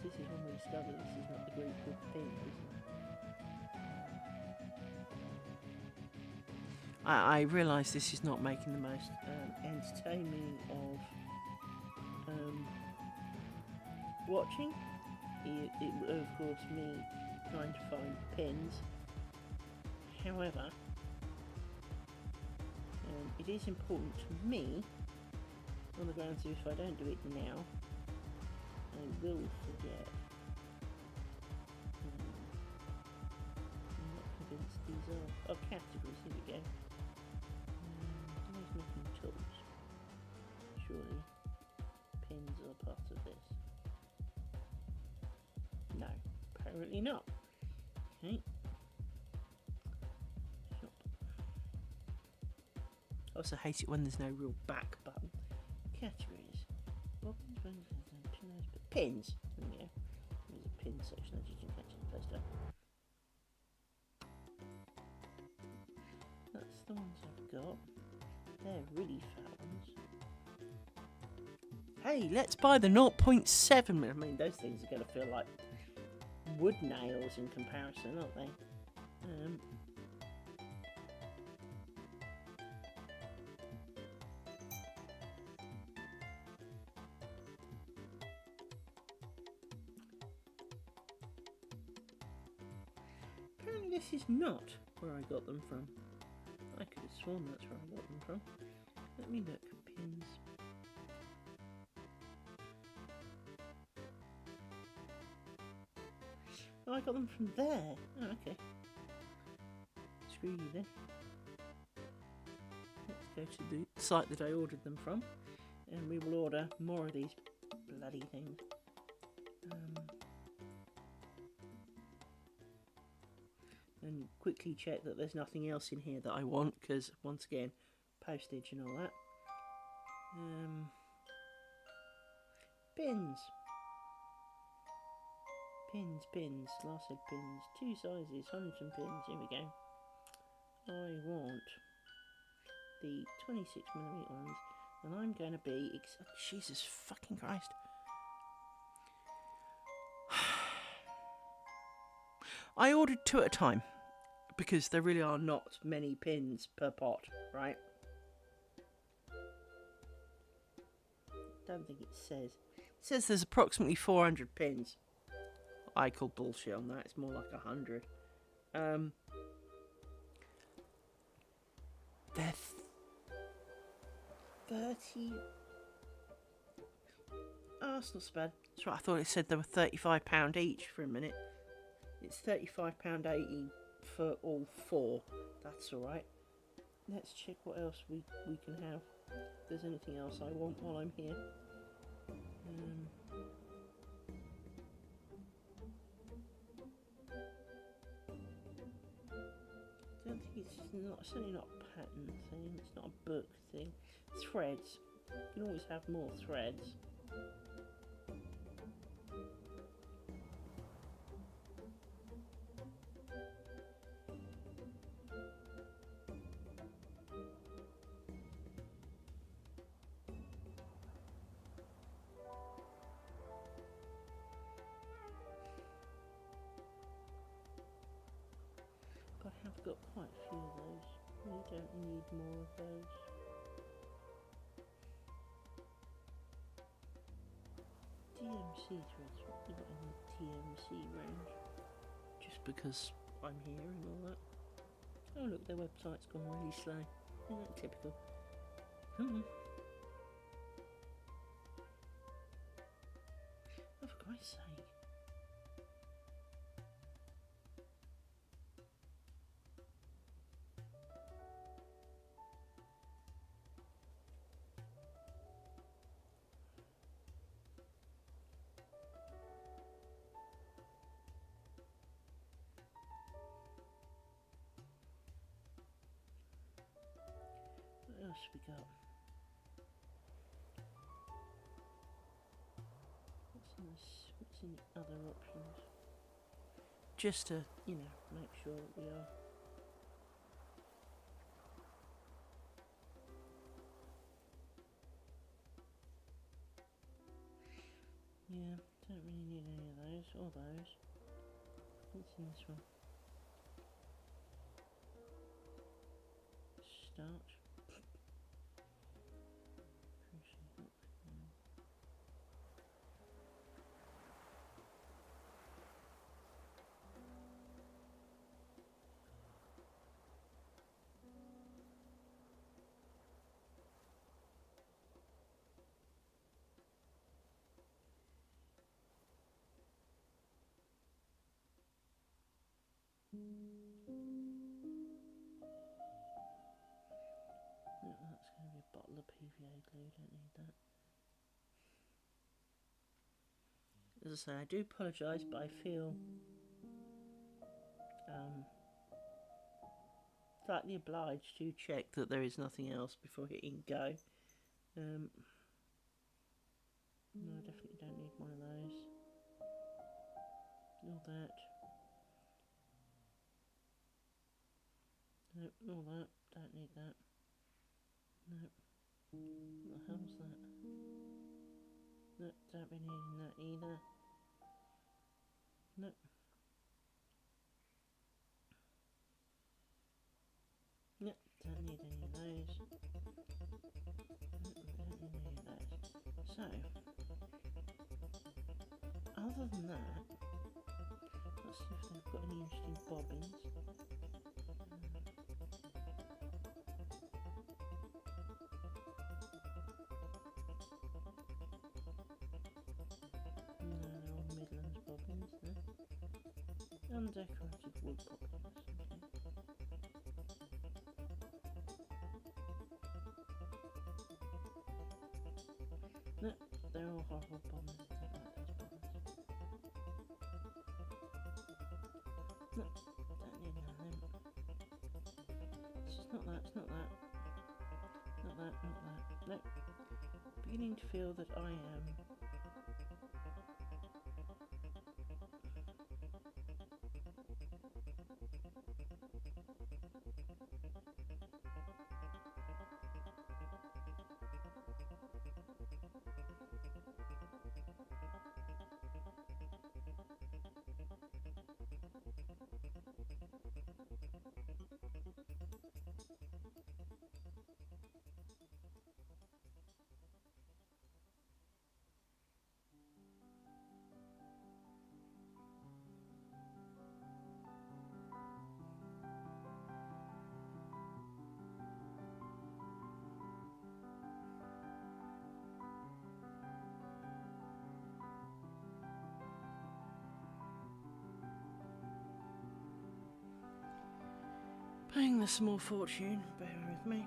this is when we discover this is not the group with pins. I realise this is not making the most entertaining of watching. It of course me trying to find pins. However, it is important to me on the grounds that if I don't do it now, I will forget. I'm not convinced these are categories. Here we go. Noise making tools. Surely pins are part of this. No, apparently not. Okay. Shop. I also hate it when there's no real back button. Categories. Bobbins, pins. There we go. There's a pin section as you can actually post up. That's the ones I've got. They're really fat ones. Hey, let's buy the 0.7. I mean, those things are going to feel like wood nails in comparison, aren't they? Apparently this is not where I got them from. I could have sworn that's where I got them from. Let me look. Pins. Oh, I got them from there. Oh, okay. Screw you then. Let's go to the site that I ordered them from, and we will order more of these bloody things. And quickly check that there's nothing else in here that I want, because once again, postage and all that. Pins. Pins. Last said pins. 2 sizes, Huntington pins. Here we go. I want the 26mm ones, and I'm going to be. Jesus fucking Christ. I ordered 2 at a time because there really are not many pins per pot, right? Don't think it says. It says there's approximately 400 pins. I call bullshit on that. It's more like 100. They're 30. Oh, that's not so bad. That's right. I thought it said they were £35 each for a minute. It's £35.80 for all 4. That's all right. Let's check what else we can have. If there's anything else I want while I'm here. I don't think it's certainly not a pattern thing. It's not a book thing. Threads. You can always have more threads. I have got quite a few of those. We don't need more of those. TMC threads. What have we got in the TMC range? Just because I'm here and all that. Oh look, their website's gone really slow. Isn't that typical? Come on. Oh, for Christ's sake. What else we got? What's in the other options? Just to, you know, make sure that we are. Yeah, don't really need any of all those. What's in this one? Starch. No, that's going to be a bottle of PVA glue, don't need that. As I say, I do apologise, but I feel slightly obliged to check that there is nothing else before hitting go. No, I definitely don't need one of those. All that. Nope, all that. Don't need that. Nope. What the hell's that? Nope, don't be needing that either. Nope. Nope, don't need any of those. Nope, don't need any of those. So, other than that, let's see if they've got any interesting bobbins. No, they're all Midlands bobbins there. Undecorated wood bobbins. No, they're all horrible bobbins. I don't like those bobbins. No, don't need none of them. It's just not that, it's not that. Not that, not that. No. Beginning to feel that I am paying the small fortune, bear with me.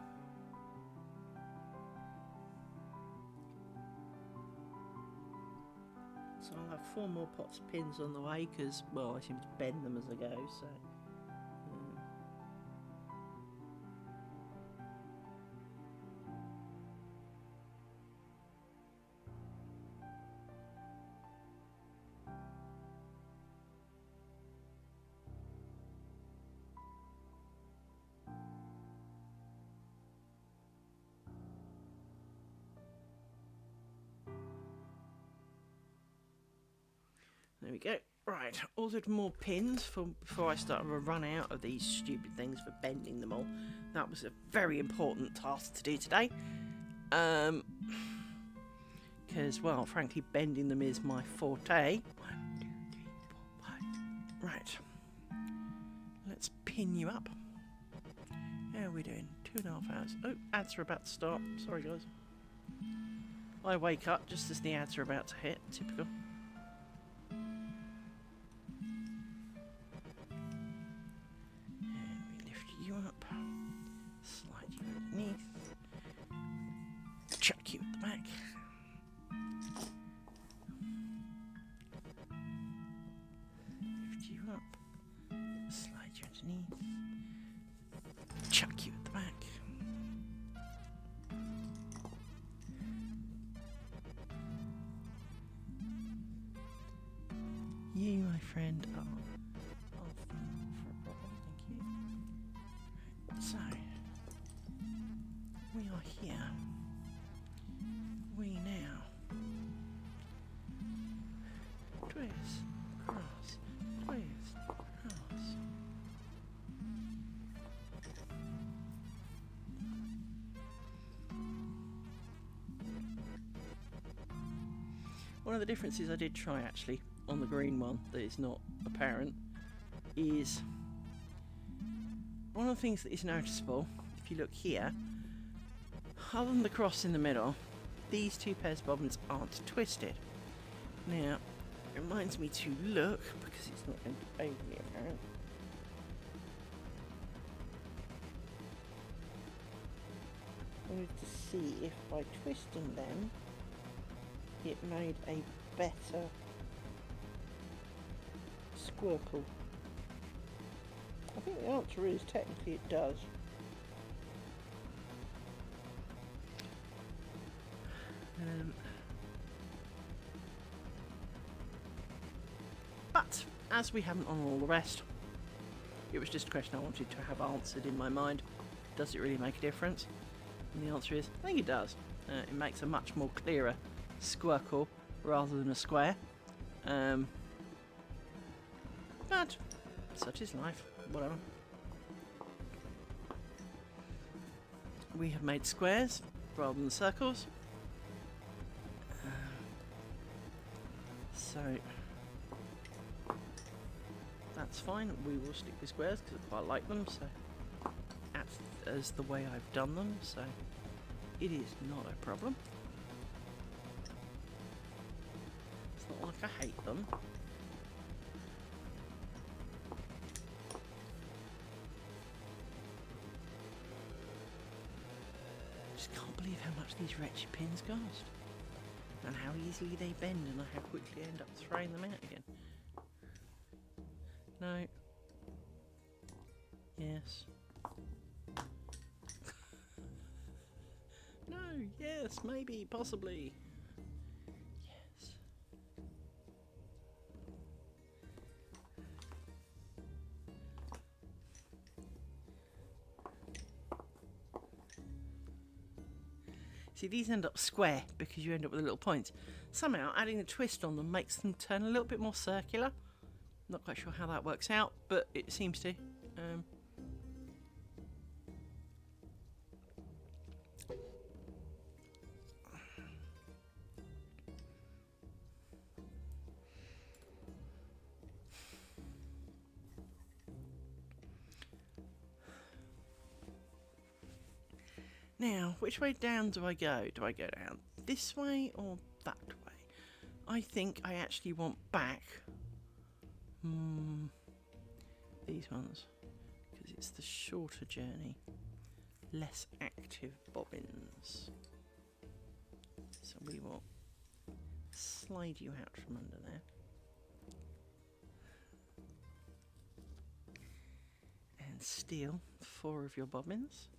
So I'll have 4 more pots of pins on the way because, well, I seem to bend them as I go, so... There we go. Right, ordered more pins before I start to run out of these stupid things for bending them all. That was a very important task to do today. Because, well, frankly, bending them is my forte. 1, 2, 3, 4, 5. Right. Let's pin you up. How are we doing? 2.5 hours. Oh, ads are about to start. Sorry, guys. I wake up just as the ads are about to hit. Typical. Chuck you at the back. Lift you up. Slide you underneath. Chuck you at the back. You, my friend, are off for a problem. Thank you. Right, so we are here. We now twist, of the differences I did try actually on the green one that is not apparent is one of the things that is noticeable. If you look here, other than the cross in the middle, these two pairs of bobbins aren't twisted. Now, it reminds me to look because it's not going to be overly apparent. I wanted to see if by twisting them it made a better squircle. I think the answer is technically it does. But as we haven't on all the rest, it was just a question I wanted to have answered in my mind. Does it really make a difference? And the answer is, I think it does. It makes a much more clearer squircle rather than a square. But such is life. Whatever. We have made squares rather than circles. So that's fine. We will stick with squares because I quite like them. So as the way I've done them. So it is not a problem. It's not like I hate them. Just can't believe how much these wretched pins cost. And how easily they bend and how quickly I end up throwing them out again. No. Yes. No, yes, maybe, possibly. Yes. See, these end up square because you end up with the little points. Somehow, adding a twist on them makes them turn a little bit more circular. Not quite sure how that works out, but it seems to. Now, which way down do I go? Do I go down this way or that way? I think I actually want back these ones because it's the shorter journey, less active bobbins. So we will slide you out from under there. And steal 4 of your bobbins.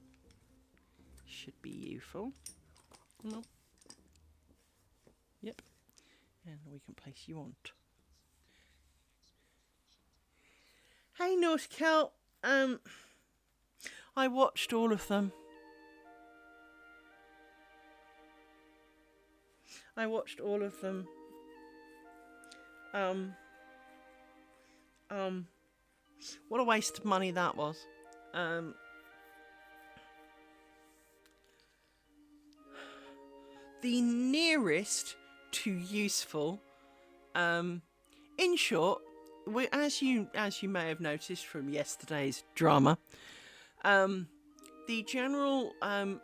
Should be useful. No. Yep. And we can place you on. Hey, North Cal. I watched all of them. What a waste of money that was. The nearest to useful. In short, as you may have noticed from yesterday's drama, the general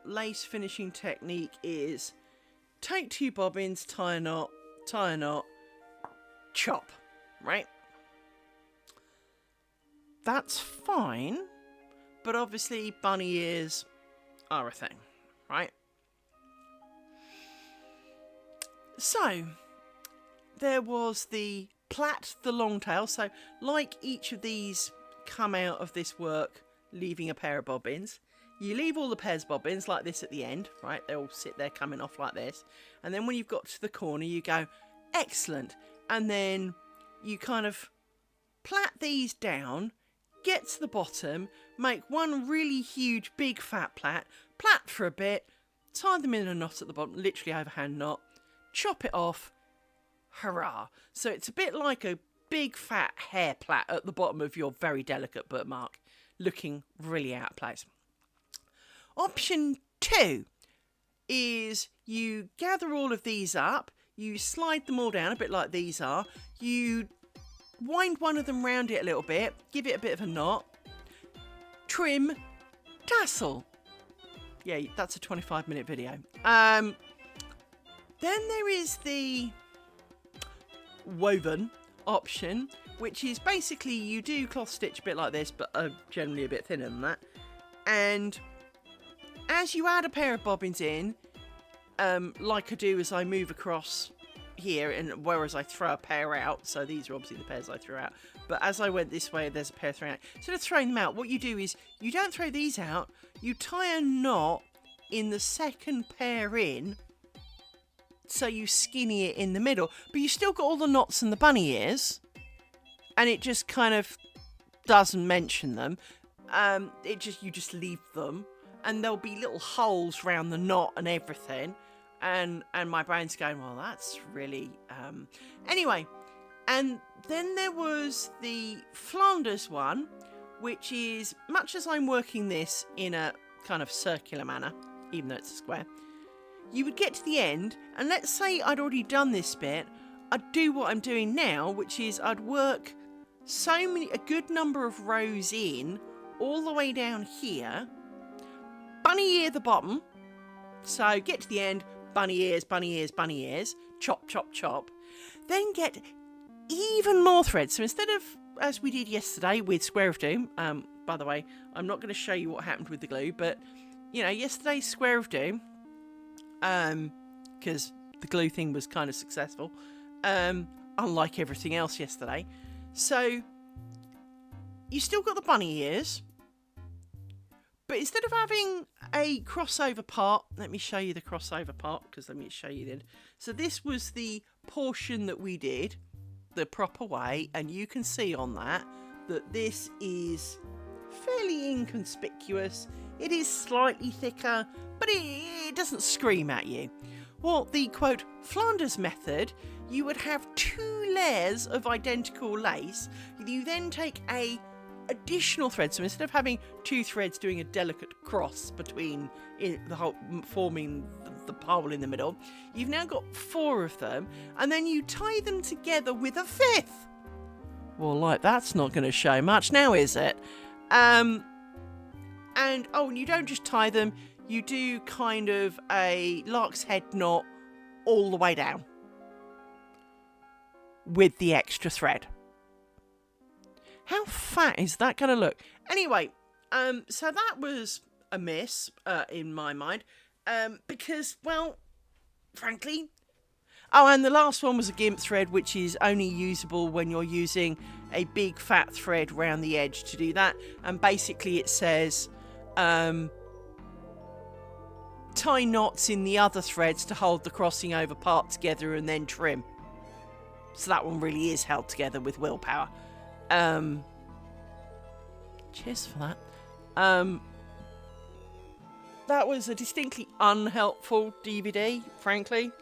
lace finishing technique is take 2 bobbins, tie a knot, chop, right? That's fine, but obviously bunny ears are a thing, right? So, there was the plait, the long tail. So, like each of these come out of this work, leaving a pair of bobbins. You leave all the pairs of bobbins like this at the end, right? They all sit there coming off like this. And then when you've got to the corner, you go, excellent. And then you kind of plait these down, get to the bottom, make one really huge, big, fat plait for a bit, tie them in a knot at the bottom, literally overhand knot, chop it off, hurrah. So it's a bit like a big fat hair plait at the bottom of your very delicate bookmark, looking really out of place. Option 2 is you gather all of these up, you slide them all down a bit like these are. You wind one of them round it a little bit, give it a bit of a knot, trim, tassel. Yeah, that's a 25-minute video. Then there is the woven option, which is basically you do cloth stitch a bit like this, but generally a bit thinner than that. And as you add a pair of bobbins in, like I do as I move across here, and whereas I throw a pair out, so these are obviously the pairs I threw out, but as I went this way, there's a pair thrown out. Instead of throwing them out, what you do is you don't throw these out, you tie a knot in the second pair in, so you skinny it in the middle, but you still got all the knots and the bunny ears, and it just kind of doesn't mention them. You just leave them, and there'll be little holes around the knot and everything. And my brain's going, well, that's really... Anyway, and then there was the Flanders one, which is, much as I'm working this in a kind of circular manner, even though it's a square, you would get to the end, and let's say I'd already done this bit, I'd do what I'm doing now, which is I'd work a good number of rows in, all the way down here, bunny ear the bottom, so get to the end, bunny ears, bunny ears, bunny ears, chop, chop, chop, then get even more threads. So instead of, as we did yesterday with Square of Doom, by the way, I'm not going to show you what happened with the glue, but, you know, yesterday's Square of Doom, because the glue thing was kind of successful, unlike everything else yesterday. So you still got the bunny ears, but instead of having a crossover part, let me show you the crossover part, because let me show you then. So this was the portion that we did the proper way, and you can see on that this is fairly inconspicuous. It is slightly thicker, but it doesn't scream at you. Well, the quote Flanders method, you would have 2 layers of identical lace. You then take a additional thread, so instead of having 2 threads doing a delicate cross between the whole, forming the pole in the middle, you've now got 4 of them, and then you tie them together with a 5th. Well, like, that's not going to show much now, is it? And you don't just tie them, you do kind of a lark's head knot all the way down with the extra thread. How fat is that going to look? Anyway, so that was a miss in my mind, because, well, frankly... Oh, and the last one was a gimp thread, which is only usable when you're using a big fat thread round the edge to do that. And basically it says, tie knots in the other threads to hold the crossing over part together and then trim. So that one really is held together with willpower. Cheers for that. That was a distinctly unhelpful DVD, frankly.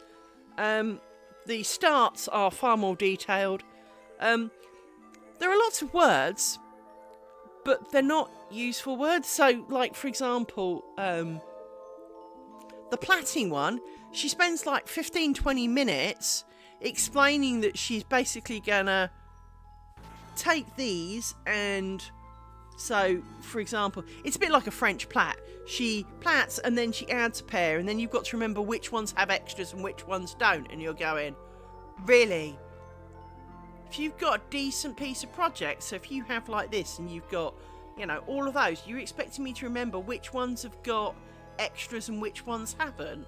The starts are far more detailed. There are lots of words, but they're not useful words. So, like, for example, the plaiting one, she spends like 15-20 minutes explaining that she's basically gonna take these and... So, for example, it's a bit like a French plait. She plaits and then she adds a pair, and then you've got to remember which ones have extras and which ones don't. And you're going, really? If you've got a decent piece of project, so if you have like this and you've got, you know, all of those, you're expecting me to remember which ones have got extras and which ones haven't?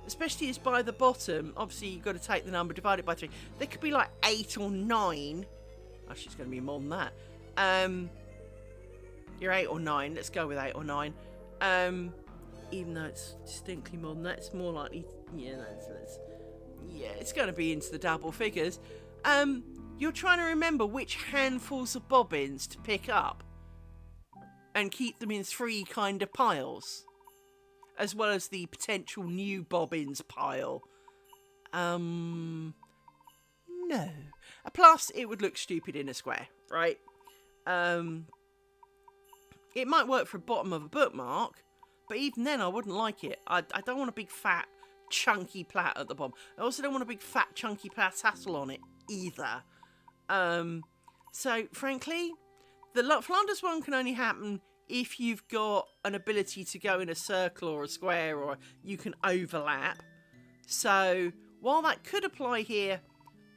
Especially as by the bottom, obviously you've got to take the number, divide it by 3. There could be like 8 or 9. Actually, it's going to be more than that. You're 8 or 9. Let's go with 8 or 9. Even though it's distinctly more than that, it's more likely. Yeah, it's going to be into the double figures. You're trying to remember which handfuls of bobbins to pick up and keep them in 3 kind of piles, as well as the potential new bobbins pile. No. Plus, it would look stupid in a square, right? It might work for the bottom of a bookmark, but even then I wouldn't like it. I don't want a big fat chunky plat at the bottom. I also don't want a big fat chunky plat tassel on it either. So frankly, the Flanders one can only happen if you've got an ability to go in a circle or a square, or you can overlap. So while that could apply here,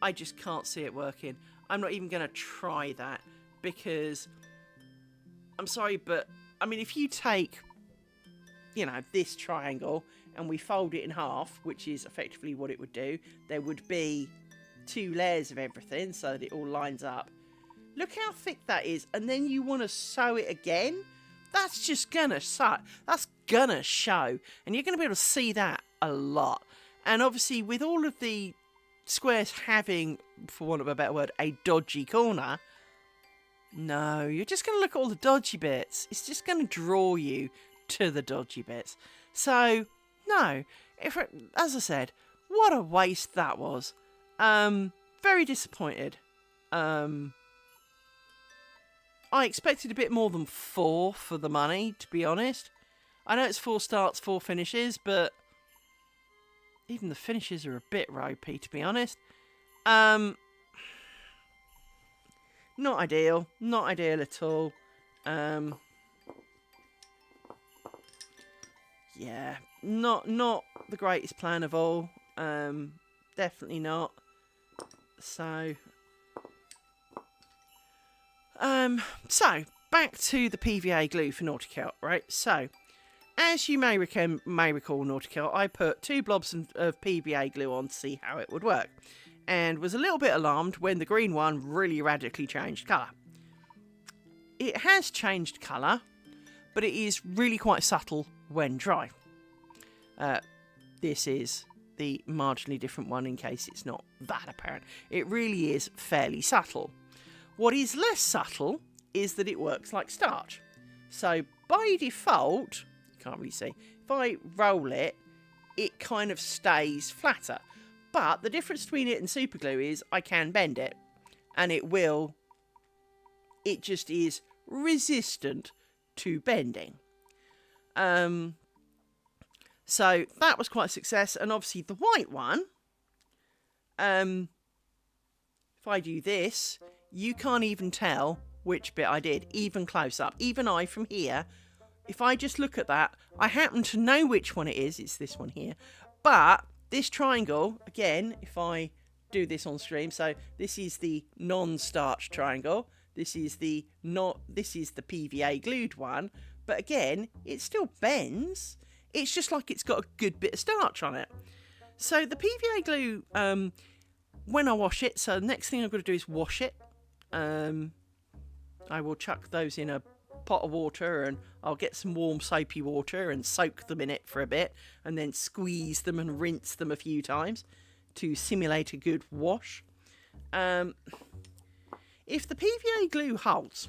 I just can't see it working. I'm not even going to try that because, I'm sorry, but I mean, if you take, you know, this triangle and we fold it in half, which is effectively what it would do, there would be 2 layers of everything so that it all lines up. Look how thick that is, and then you want to sew it again? That's just gonna suck. That's gonna show, and you're gonna be able to see that a lot. And obviously, with all of the squares having, for want of a better word, a dodgy corner, no, you're just gonna look at all the dodgy bits. It's just gonna draw you to the dodgy bits. So, no, as I said, what a waste that was. Very disappointed. I expected a bit more than 4 for the money, to be honest. I know it's 4 starts, 4 finishes, but even the finishes are a bit ropey, to be honest. Not ideal. Not ideal at all. Yeah, not the greatest plan of all. Definitely not. So back to the PVA glue for Nautical, right? So, as you may recall, Nautical, I put 2 blobs of PVA glue on to see how it would work, and was a little bit alarmed when the green one really radically changed colour. It has changed colour, but it is really quite subtle when dry. This is the marginally different one in case it's not that apparent. It really is fairly subtle. What is less subtle is that it works like starch. So by default, you can't really see, if I roll it, it kind of stays flatter. But the difference between it and super glue is I can bend it, and it just is resistant to bending. So that was quite a success, and obviously the white one, if I do this, you can't even tell which bit I did, even close up. Even I, from here, if I just look at that, I happen to know which one it is. It's this one here. But this triangle, again, if I do this on stream, so this is the non-starch triangle. This is the PVA glued one. But again, it still bends. It's just like it's got a good bit of starch on it. So the PVA glue, when I wash it, so the next thing I've got to do is wash it. I will chuck those in a pot of water, and I'll get some warm soapy water and soak them in it for a bit, and then squeeze them and rinse them a few times to simulate a good wash. If the PVA glue holds,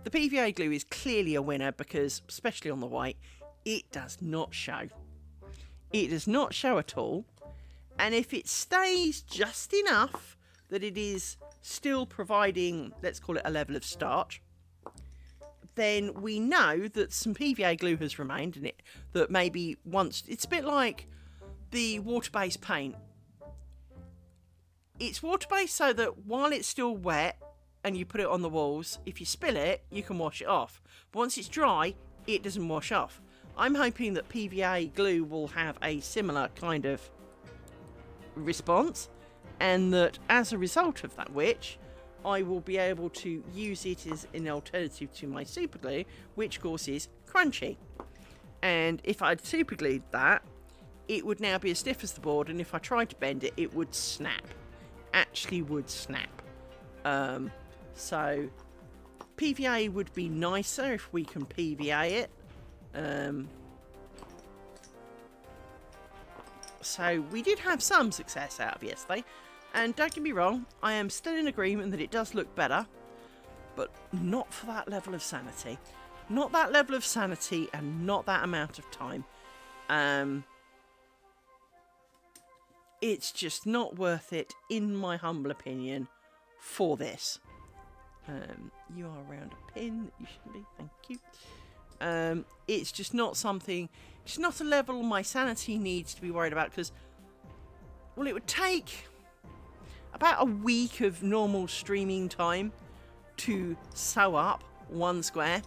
the PVA glue is clearly a winner because, especially on the white, it does not show. It does not show at all. And if it stays just enough that it is still providing, let's call it a level of starch, then we know that some PVA glue has remained in it. That maybe once, it's a bit like the water-based paint. It's water-based so that while it's still wet and you put it on the walls, if you spill it, you can wash it off. But once it's dry, it doesn't wash off. I'm hoping that PVA glue will have a similar kind of response, and that as a result of that I will be able to use it as an alternative to my super glue, which of course is crunchy. And if I'd super glued that, it would now be as stiff as the board, and if I tried to bend it, it would snap. Actually would snap. So PVA would be nicer if we can PVA it. So we did have some success out of yesterday, and don't get me wrong, I am still in agreement that it does look better, but not for that level of sanity. Not that level of sanity and not that amount of time. It's just not worth it, in my humble opinion, for this. You are around a pin that you shouldn't be, thank you. It's just not something, it's not a level my sanity needs to be worried about, because, well, it would take about a week of normal streaming time to sew up one square,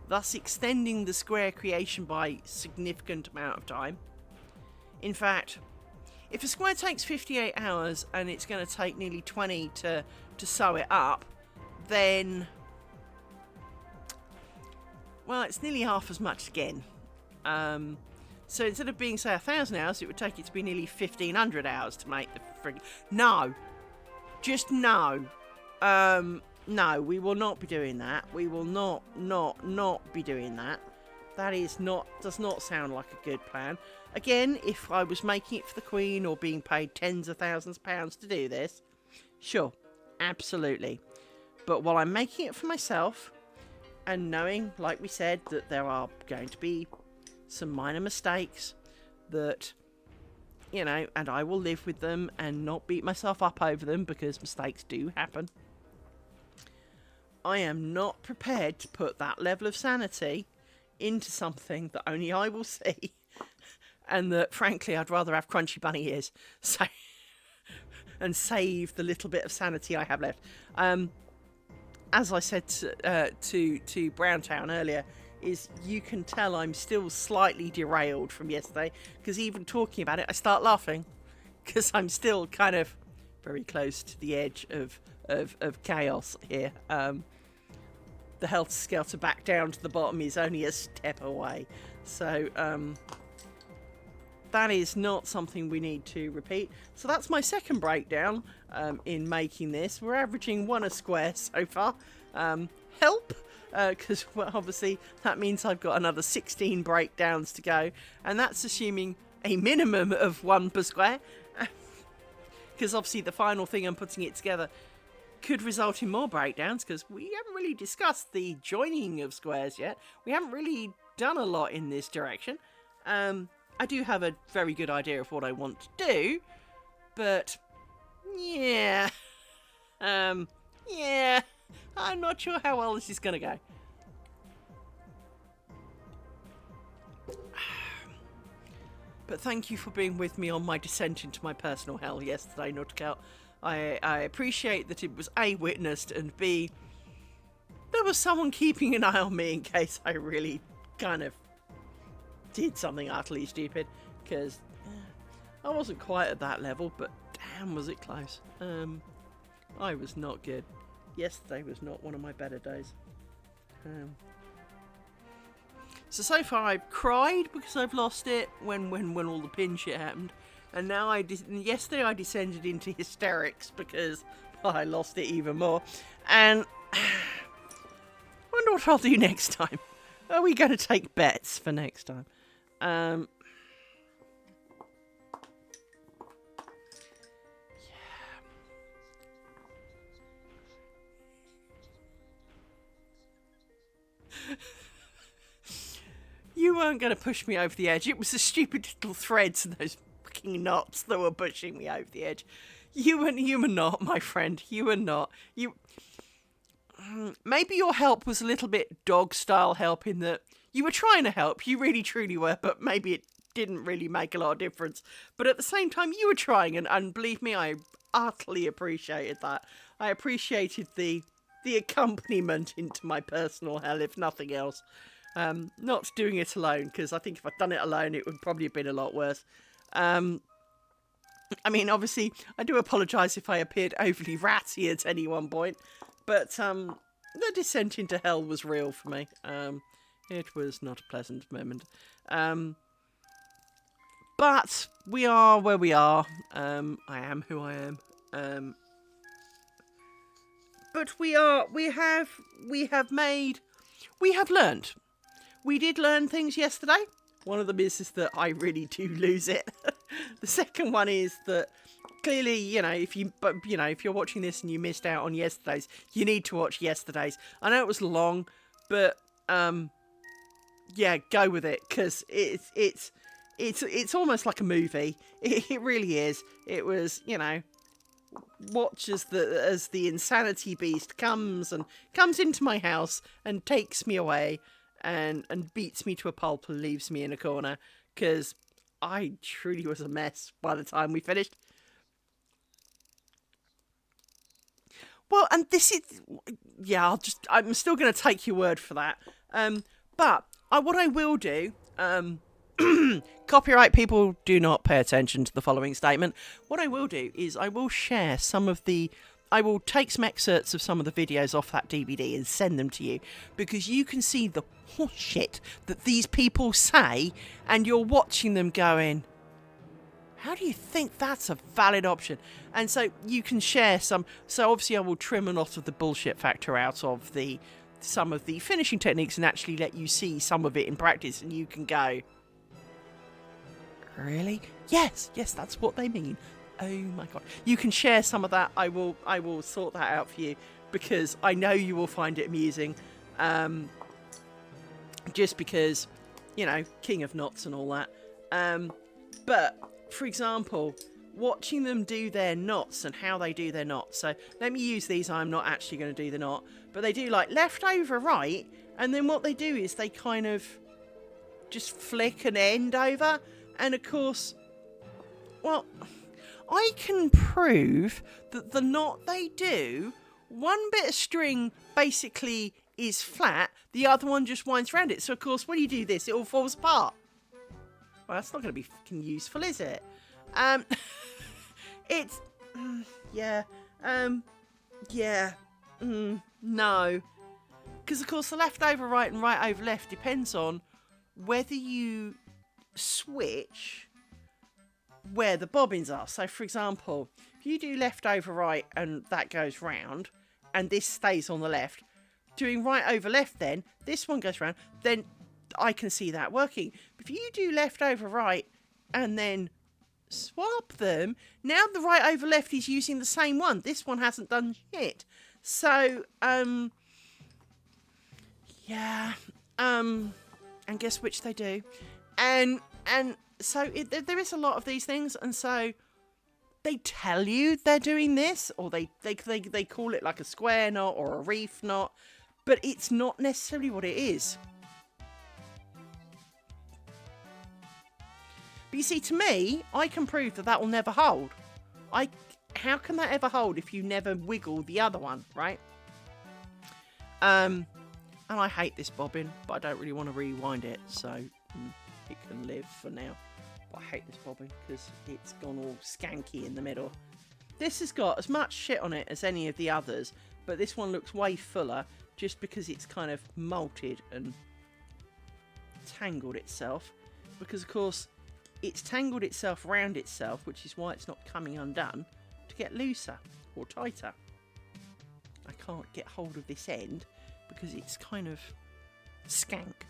thus extending the square creation by a significant amount of time. In fact, if a square takes 58 hours and it's going to take nearly 20 to sew it up, then, well, it's nearly half as much again. So instead of being, say, 1,000 hours, it would take it to be nearly 1,500 hours to make the friggin'... No. Just no. No, we will not be doing that. We will not be doing that. That is not, does not sound like a good plan. Again, if I was making it for the Queen or being paid tens of thousands of pounds to do this, sure, absolutely. But while I'm making it for myself, and knowing, like we said, that there are going to be some minor mistakes that, you know, and I will live with them and not beat myself up over them, because mistakes do happen. I am not prepared to put that level of sanity into something that only I will see, and that, frankly, I'd rather have crunchy bunny ears, so, and save the little bit of sanity I have left. As I said to Browntown earlier, is you can tell I'm still slightly derailed from yesterday, because even talking about it, I start laughing, because I'm still kind of very close to the edge of chaos here. The health skelter back down to the bottom is only a step away. So that is not something we need to repeat. So that's my second breakdown in making this. We're averaging 1 a square so far. Help! Because well, obviously that means I've got another 16 breakdowns to go. And that's assuming a minimum of 1 per square. Because obviously the final thing I'm putting it together could result in more breakdowns, because we haven't really discussed the joining of squares yet. We haven't really done a lot in this direction. I do have a very good idea of what I want to do, but yeah, yeah, I'm not sure how well this is going to go. But thank you for being with me on my descent into my personal hell yesterday, Nutkel. I appreciate that it was A, witnessed, and B, there was someone keeping an eye on me in case I really kind of did something utterly stupid, because I wasn't quite at that level, but damn was it close. I was not good. Yesterday was not one of my better days. So far I've cried because I've lost it when all the pin shit happened. And now yesterday I descended into hysterics because I lost it even more. And I wonder what I'll do next time. Are we going to take bets for next time? Yeah. You weren't going to push me over the edge. It was the stupid little threads and those fucking knots that were pushing me over the edge. You were not, my friend. You were not. Maybe your help was a little bit dog-style help in that you were trying to help. You really, truly were, but maybe it didn't really make a lot of difference. But at the same time, you were trying, and believe me, I utterly appreciated that. I appreciated the accompaniment into my personal hell, if nothing else. Not doing it alone, because I think if I'd done it alone, it would probably have been a lot worse. I mean, obviously, I do apologise if I appeared overly ratty at any one point, but the descent into hell was real for me. It was not a pleasant moment. But we are where we are. I am who I am. But we have learned. We did learn things yesterday. One of them is that I really do lose it. The second one is that clearly, if you're watching this and you missed out on yesterday's, you need to watch yesterday's. I know it was long, but yeah, go with it, because it's almost like a movie. It really is. It was, watch as the insanity beast comes into my house and takes me away and beats me to a pulp and leaves me in a corner, because I truly was a mess by the time we finished. Well, and this is, yeah, I'm still going to take your word for that. But what I will do, copyright people, do not pay attention to the following statement. What I will do is I will share I will take some excerpts of some of the videos off that DVD and send them to you, because you can see the horseshit that these people say, and you're watching them going, how do you think that's a valid option? And so you can share some. So obviously I will trim a lot of the bullshit factor out of some of the finishing techniques and actually let you see some of it in practice, and you can go, really? Yes, that's what they mean. Oh my god. You can share some of that. I will sort that out for you, because I know you will find it amusing. Just because, king of knots and all that. But for example, watching them do their knots and how they do their knots. So let me use these. I'm not actually going to do the knot, but they do like left over right, and then what they do is they kind of just flick an end over. And of course, well, I can prove that the knot they do, one bit of string basically is flat, the other one just winds around it. So of course, when you do this, it all falls apart. Well, that's not going to be fucking useful, is it? It's, no. Because, of course, the left over right and right over left depends on whether you switch where the bobbins are. So, for example, if you do left over right and that goes round, and this stays on the left, doing right over left then, this one goes round, then I can see that working. But if you do left over right and then swap them, now the right over left is using the same one. This one hasn't done shit. So, and guess which they do. And so there is a lot of these things, and so they tell you they're doing this, or they call it like a square knot or a reef knot, but it's not necessarily what it is. But you see, to me, I can prove that will never hold. How can that ever hold if you never wiggle the other one, right? And I hate this bobbin, but I don't really want to rewind it, so it can live for now. But I hate this bobbin because it's gone all skanky in the middle. This has got as much shit on it as any of the others, but this one looks way fuller just because it's kind of molted and tangled itself. Because, of course, it's tangled itself around itself, which is why it's not coming undone, to get looser or tighter. I can't get hold of this end because it's kind of skank.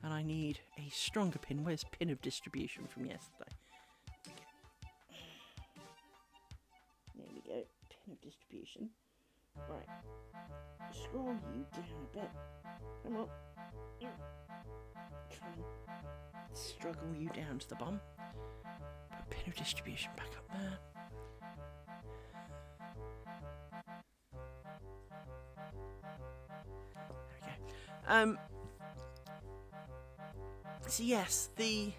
And I need a stronger pin. Where's pin of distribution from yesterday? There we go. Pin of distribution. Right. Scroll you down a bit. Come on. Try and struggle you down to the bottom. Put pin of distribution back up there. There we go. So yes, the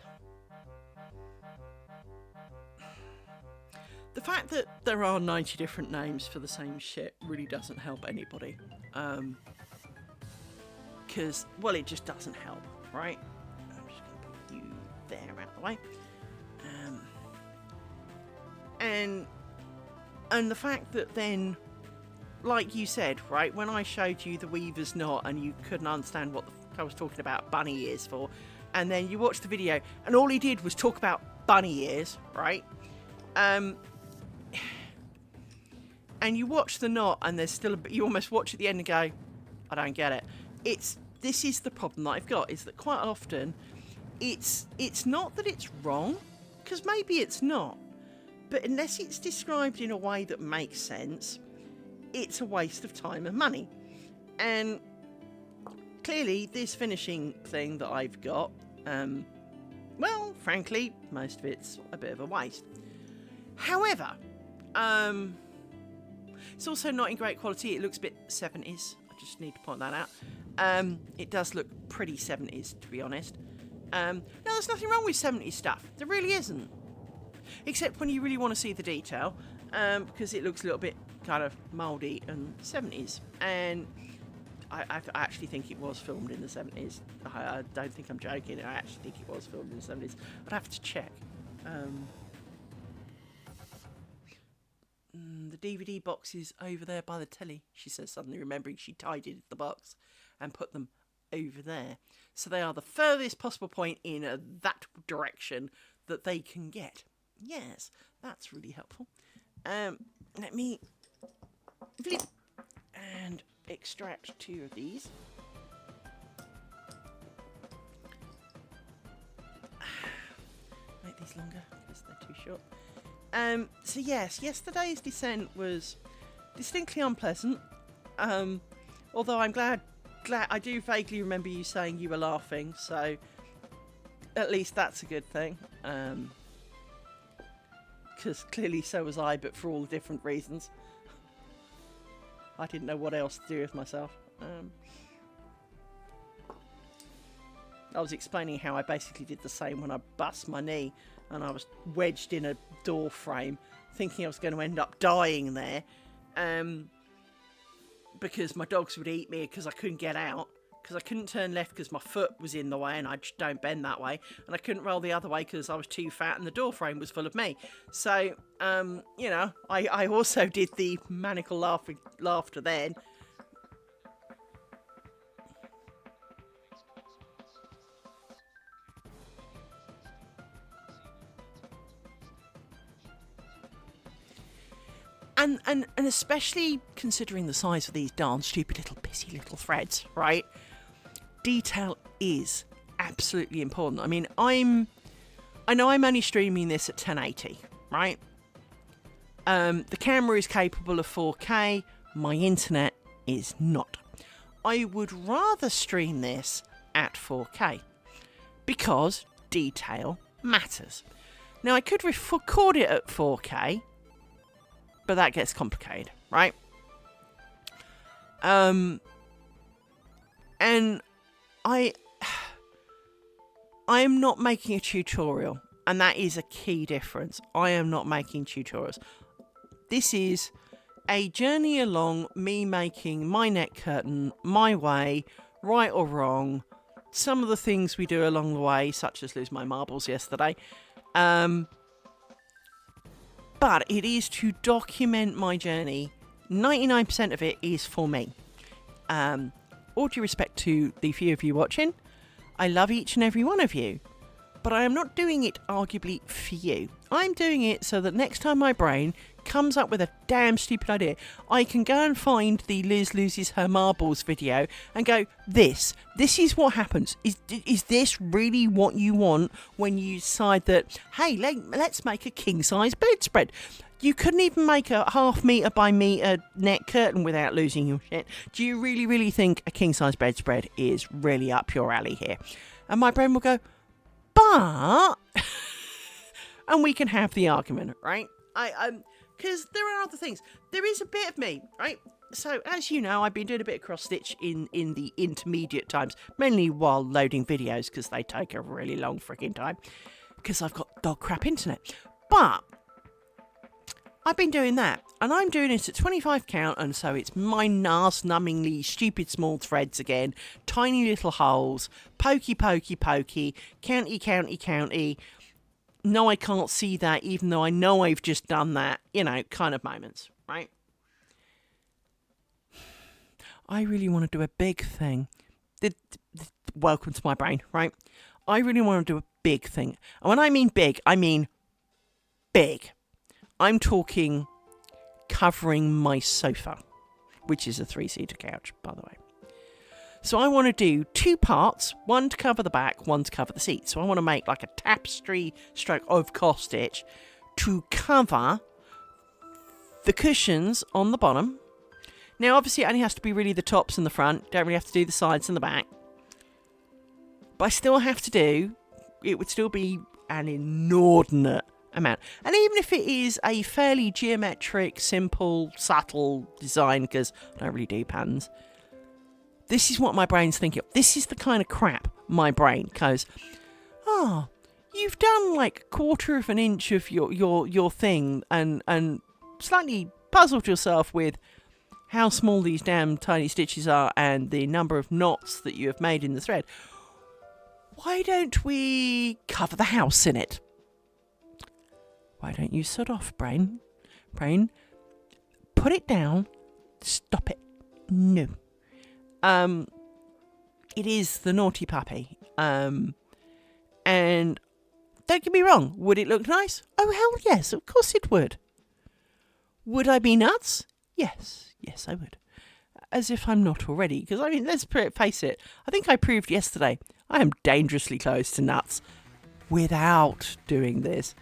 fact that there are 90 different names for the same shit really doesn't help anybody. Because, well, it just doesn't help, right? I'm just going to put you there out of the way. And the fact that then, like you said, right, when I showed you the weaver's knot and you couldn't understand what the fuck I was talking about bunny ears for, and then you watched the video and all he did was talk about bunny ears, right? And you watch the knot and there's still you almost watch at the end and go, I don't get it. This is the problem that I've got, is that quite often it's not that it's wrong, because maybe it's not, but unless it's described in a way that makes sense, it's a waste of time and money. And clearly this finishing thing that I've got, well, frankly, most of it's a bit of a waste. However, It's also not in great quality. It looks a bit 70s. I just need to point that out. It does look pretty 70s, to be honest. No, there's nothing wrong with 70s stuff. There really isn't. Except when you really want to see the detail, because it looks a little bit kind of mouldy and 70s. And I actually think it was filmed in the 70s. I don't think I'm joking. I actually think it was filmed in the 70s. I'd have to check. The DVD box is over there by the telly, she says, suddenly remembering she tidied the box and put them over there. So they are the furthest possible point in that direction that they can get. Yes, that's really helpful. Let me flip and extract 2 of these. Make these longer because they're too short. So yes, yesterday's descent was distinctly unpleasant. Although I'm glad I do vaguely remember you saying you were laughing, so at least that's a good thing. Because clearly so was I, but for all different reasons. I didn't know what else to do with myself. I was explaining how I basically did the same when I bust my knee and I was wedged in a door frame thinking I was going to end up dying there, because my dogs would eat me because I couldn't get out, because I couldn't turn left because my foot was in the way and I just don't bend that way, and I couldn't roll the other way because I was too fat and the door frame was full of me. So I also did the maniacal laughter then. And especially considering the size of these darn stupid little pissy little threads, right? Detail is absolutely important. I mean, I know I'm only streaming this at 1080, right? The camera is capable of 4K. My internet is not. I would rather stream this at 4K because detail matters. Now, I could record it at 4K, but that gets complicated, right? And I am not making a tutorial, and that is a key difference. I am not making tutorials. This is a journey along me making my neck curtain my way, right or wrong. Some of the things we do along the way, such as lose my marbles yesterday, but it is to document my journey. 99% of it is for me. All due respect to the few of you watching, I love each and every one of you, but I am not doing it arguably for you. I'm doing it so that next time my brain comes up with a damn stupid idea, I can go and find the Liz loses her marbles video and go, this is what happens. Is this really what you want when you decide that, hey, let's make a king-size bedspread? You couldn't even make a 1/2 metre by metre net curtain without losing your shit. Do you really, really think a king-size bedspread is really up your alley here? And my brain will go, but... and we can have the argument, right? Because there are other things. There is a bit of me, right? So, as you know, I've been doing a bit of cross-stitch in the intermediate times, mainly while loading videos, because they take a really long freaking time, because I've got dog crap internet. But I've been doing that, and I'm doing it at 25 count, and so it's my arse-numbingly stupid small threads again, tiny little holes, pokey, county, no, I can't see that, even though I know I've just done that, kind of moments, right? I really want to do a big thing. Welcome to my brain, right? I really want to do a big thing. And when I mean big, I mean big. I'm talking covering my sofa, which is a 3-seater couch, by the way. So I want to do 2 parts, one to cover the back, one to cover the seat. So I want to make like a tapestry stroke of cross stitch to cover the cushions on the bottom. Now, obviously, it only has to be really the tops and the front. Don't really have to do the sides and the back. But I still have to do, it would still be an inordinate amount. And even if it is a fairly geometric, simple, subtle design, because I don't really do patterns, this is what my brain's thinking. This is the kind of crap my brain goes, oh, you've done like 1/4 of an inch of your thing and slightly puzzled yourself with how small these damn tiny stitches are and the number of knots that you have made in the thread. Why don't we cover the house in it? Why don't you sod off, brain? Brain, put it down. Stop it. No. It is the naughty puppy. And don't get me wrong, would it look nice? Oh, hell yes, of course it would. Would I be nuts? Yes, I would. As if I'm not already, because, I mean, let's face it, I think I proved yesterday, I am dangerously close to nuts without doing this.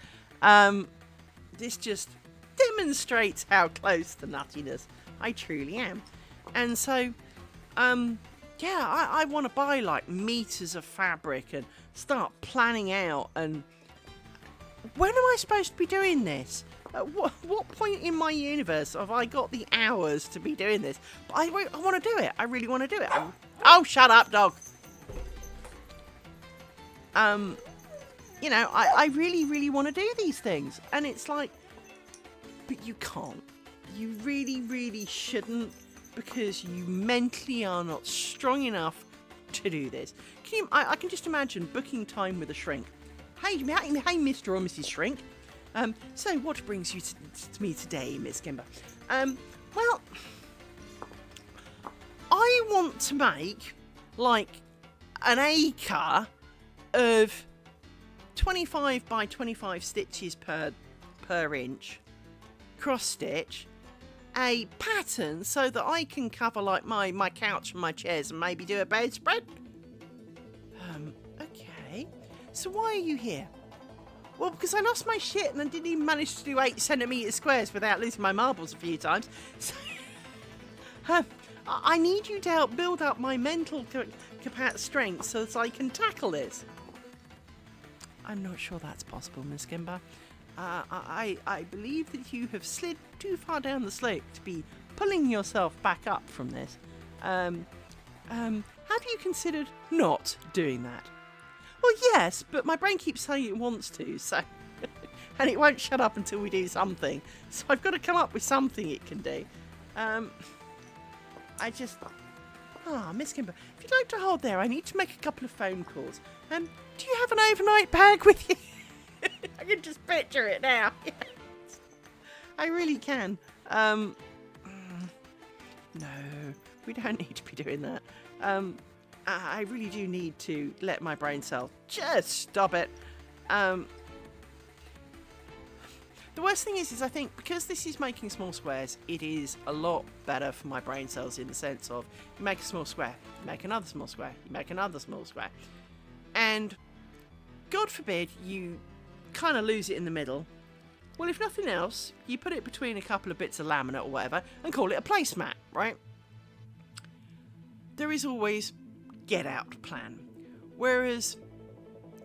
This just demonstrates how close to nuttiness I truly am. And so, I want to buy, like, meters of fabric and start planning out, and when am I supposed to be doing this? At what point in my universe have I got the hours to be doing this? But I want to do it. I really want to do it. Oh, shut up, dog. I really, really want to do these things. And it's like, but you can't. You really, really shouldn't, because you mentally are not strong enough to do this. I can just imagine booking time with a shrink. Hey, Mr. or Mrs. Shrink. So what brings you to me today, Miss Kimber? Well, I want to make, like, an acre of 25 by 25 stitches per inch, cross stitch, a pattern so that I can cover, like, my couch and my chairs and maybe do a bedspread. Okay. So why are you here? Well, because I lost my shit and I didn't even manage to do 8 centimetre squares without losing my marbles a few times. So, I need you to help build up my mental strength so that I can tackle this. I'm not sure that's possible, Miss Kimber. I believe that you have slid too far down the slope to be pulling yourself back up from this. Have you considered not doing that? Well, yes, but my brain keeps saying it wants to, so... and it won't shut up until we do something. So I've got to come up with something it can do. Miss Kimber, if you'd like to hold there, I need to make a couple of phone calls. Do you have an overnight bag with you? I can just picture it now. I really can. No, we don't need to be doing that. I really do need to let my brain cell just stop it. The worst thing is I think because this is making small squares, it is a lot better for my brain cells in the sense of you make a small square, you make another small square, you make another small square. And God forbid you kind of lose it in the middle. Well, if nothing else, you put it between a couple of bits of laminate or whatever and call it a placemat, right? There is always get out plan. Whereas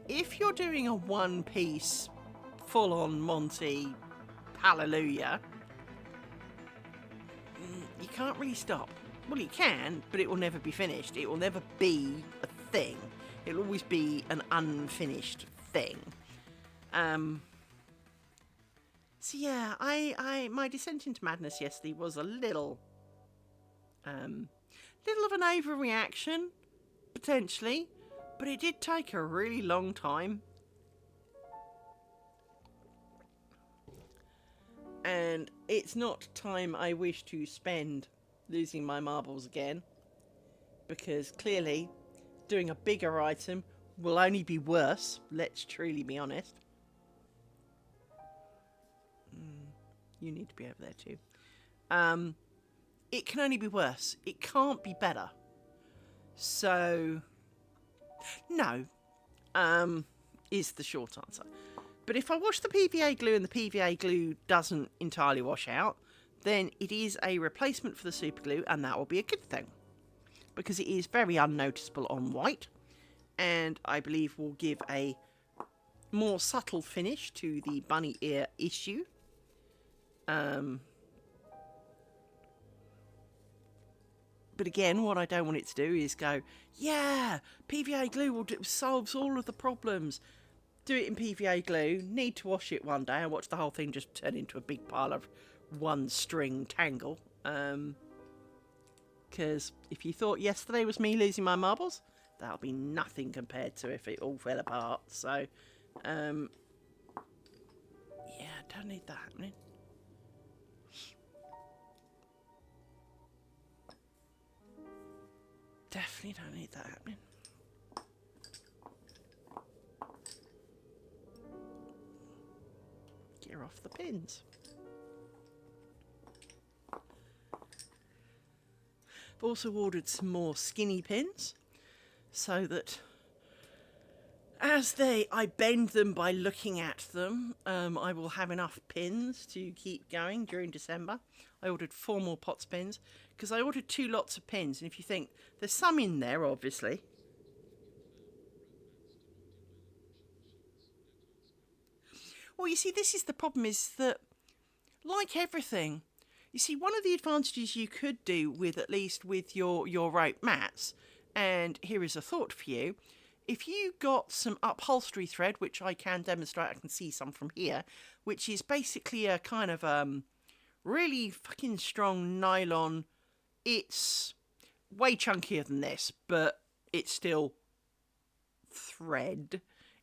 if you're doing a one-piece full-on Monty hallelujah, you can't really stop. Well, you can, but it will never be finished. It will never be a thing. It'll always be an unfinished thing. So yeah, my descent into madness yesterday was a little of an overreaction, potentially, but it did take a really long time. And it's not time I wish to spend losing my marbles again, because clearly doing a bigger item will only be worse, let's truly be honest. You need to be over there too. It can only be worse. It can't be better. So, no, is the short answer. But if I wash the PVA glue and the PVA glue doesn't entirely wash out, then it is a replacement for the super glue, and that will be a good thing. Because it is very unnoticeable on white, and I believe will give a more subtle finish to the bunny ear issue. But again, what I don't want it to do is go, yeah, PVA glue solves all of the problems. Do it in PVA glue, need to wash it one day, and watch the whole thing just turn into a big pile of one string tangle. Because if you thought yesterday was me losing my marbles, that'll be nothing compared to if it all fell apart. So, yeah, don't need that happening. Definitely don't need that happening. Get off the pins. I've also ordered some more skinny pins so that as I bend them by looking at them, I will have enough pins to keep going during December. I ordered 4 more POTS pins because I ordered 2 lots of pins, and if you think there's some in there, obviously. Well, you see, this is the problem, is that, like everything, you see, one of the advantages you could do with, at least with your rope mats, and here is a thought for you, if you got some upholstery thread, which I can demonstrate, I can see some from here, which is basically a kind of really fucking strong nylon. It's way chunkier than this, but it's still thread.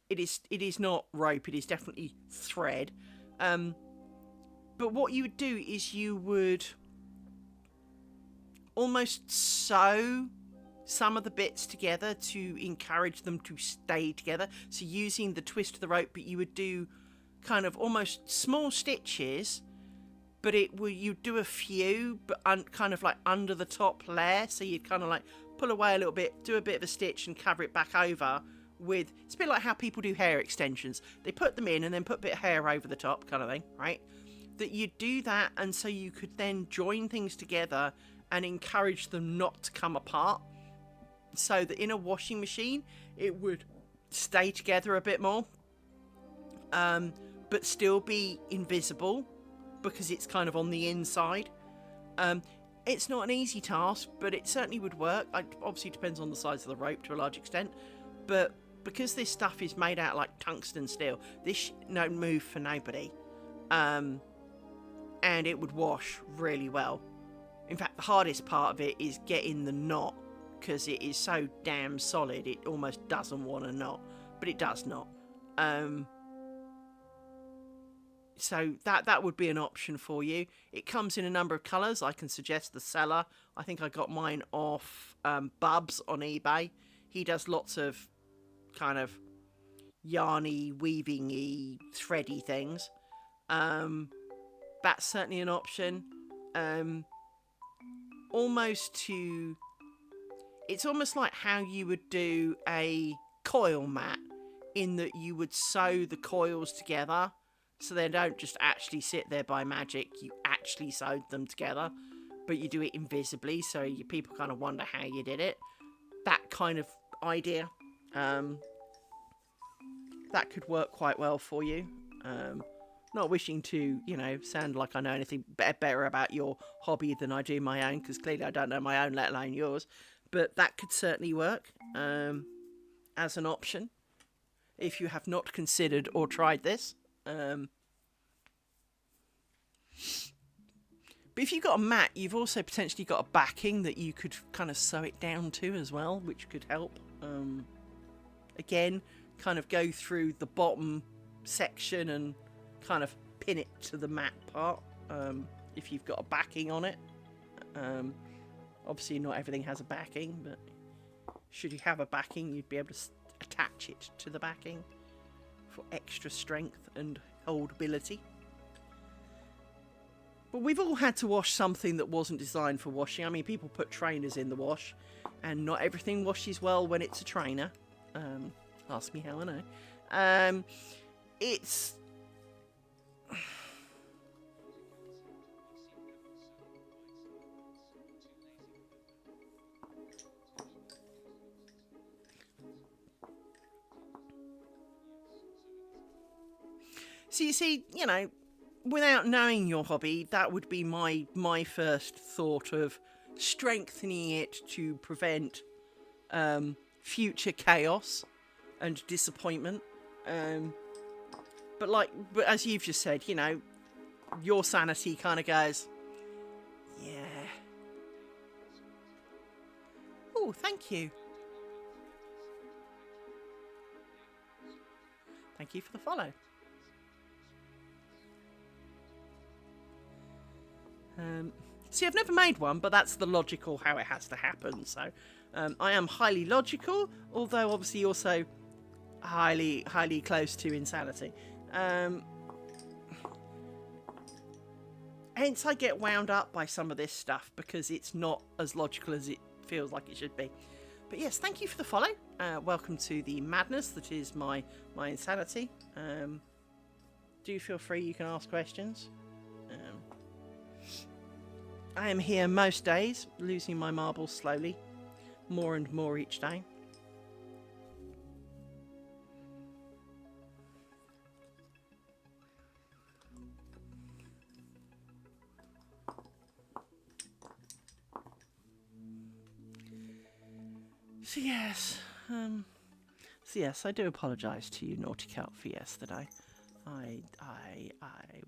It is not rope, it is definitely thread. But what you would do is you would almost sew some of the bits together to encourage them to stay together. So using the twist of the rope, but you would do kind of almost small stitches, but you'd do a few, but kind of like under the top layer. So you'd kind of like pull away a little bit, do a bit of a stitch and cover it back over with, it's a bit like how people do hair extensions. They put them in and then put a bit of hair over the top kind of thing, right? That you do that, and so you could then join things together and encourage them not to come apart, so that in a washing machine it would stay together a bit more, but still be invisible because it's kind of on the inside. It's not an easy task, but it certainly would work. It obviously depends on the size of the rope to a large extent, but because this stuff is made out like tungsten steel, this don't move for nobody. And it would wash really well. In fact, the hardest part of it is getting the knot, because it is so damn solid it almost doesn't want to knot, but it does not. So that would be an option for you. It comes in a number of colours. I can suggest the seller. I think I got mine off Bubs on eBay. He does lots of kind of yarny, weaving-y, thready things. That's certainly an option. It's almost like how you would do a coil mat, in that you would sew the coils together so they don't just actually sit there by magic. You actually sewed them together, but you do it invisibly, so people kind of wonder how you did it. That kind of idea. That could work quite well for you. Not wishing to, sound like I know anything better about your hobby than I do my own, because clearly I don't know my own, let alone yours. But that could certainly work as an option if you have not considered or tried this. But if you've got a mat, you've also potentially got a backing that you could kind of sew it down to as well, which could help. Again, kind of go through the bottom section and kind of pin it to the mat part if you've got a backing on it. Obviously not everything has a backing, but should you have a backing, you'd be able to attach it to the backing for extra strength and holdability. But we've all had to wash something that wasn't designed for washing. I mean, people put trainers in the wash, and not everything washes well when it's a trainer. Ask me how I know. It's... So you see, you know, without knowing your hobby, that would be my first thought of strengthening it to prevent future chaos and disappointment. But as you've just said, you know, your sanity kind of goes, yeah. Oh, thank you. Thank you for the follow. See, I've never made one, but that's the logical how it has to happen. So I am highly logical, although obviously also highly close to insanity. Hence I get wound up by some of this stuff because it's not as logical as it feels like it should be. But yes, thank you for the follow. Welcome to the madness that is my insanity. Do feel free, you can ask questions. I am here most days, losing my marbles slowly, more and more each day. So yes, I do apologise to you, Naughty Cat, for yesterday. I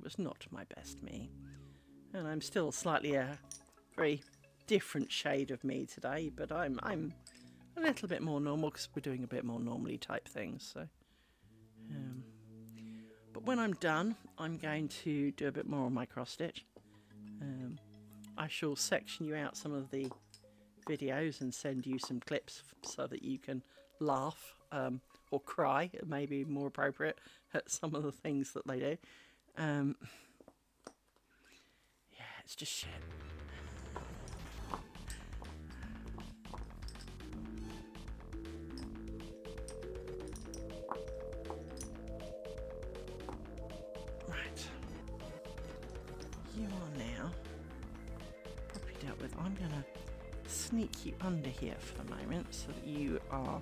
was not my best me. And I'm still slightly a very different shade of me today, but I'm a little bit more normal because we're doing a bit more normally type things. So, but when I'm done, I'm going to do a bit more on my cross stitch. I shall section you out some of the videos and send you some clips so that you can laugh or cry. It may be more appropriate at some of the things that they do. It's just shit. Right. You are now properly dealt with. I'm going to sneak you under here for the moment so that you are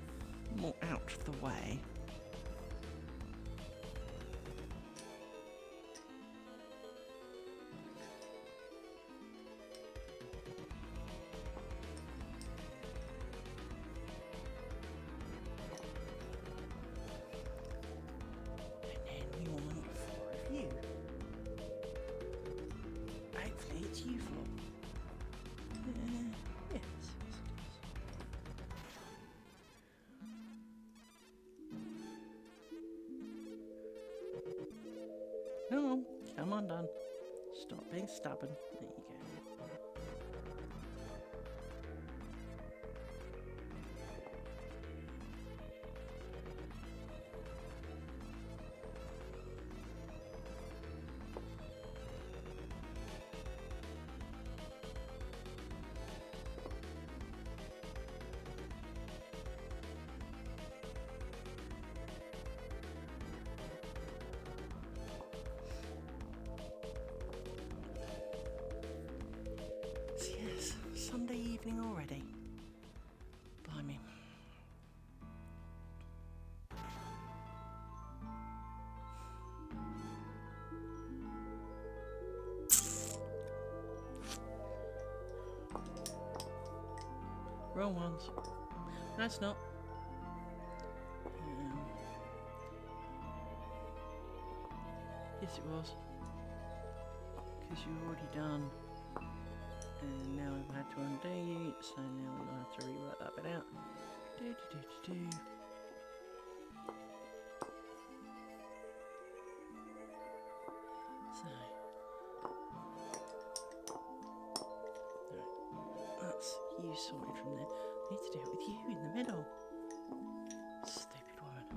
more out of the way. No, come on, Dan. Stop being stubborn. There you go. Yes, Sunday evening already. Blimey. Wrong ones. No, it's not. Yes, it was. Because you've already done. And now I've had to undo you, so now we'll have to rework that bit out. So, that's you sorted from there. I need to do it with you in the middle. Stupid woman.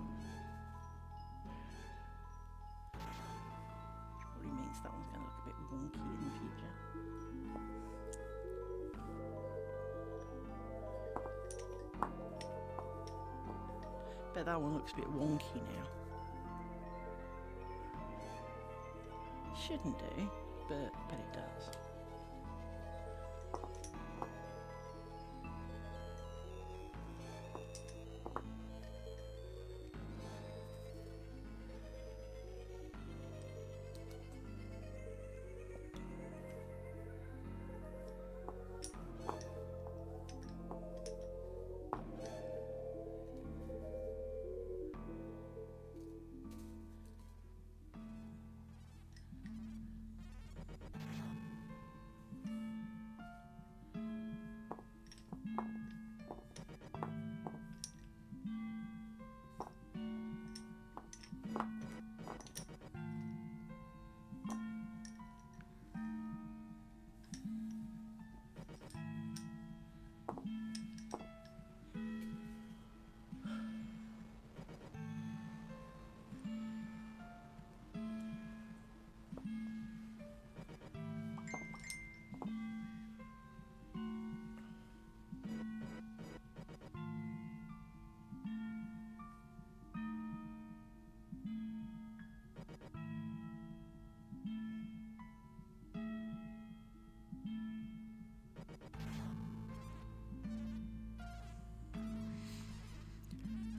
Which probably means that one's going to look a bit wonky in the future. Bet that one looks a bit wonky now. Shouldn't do, but it does.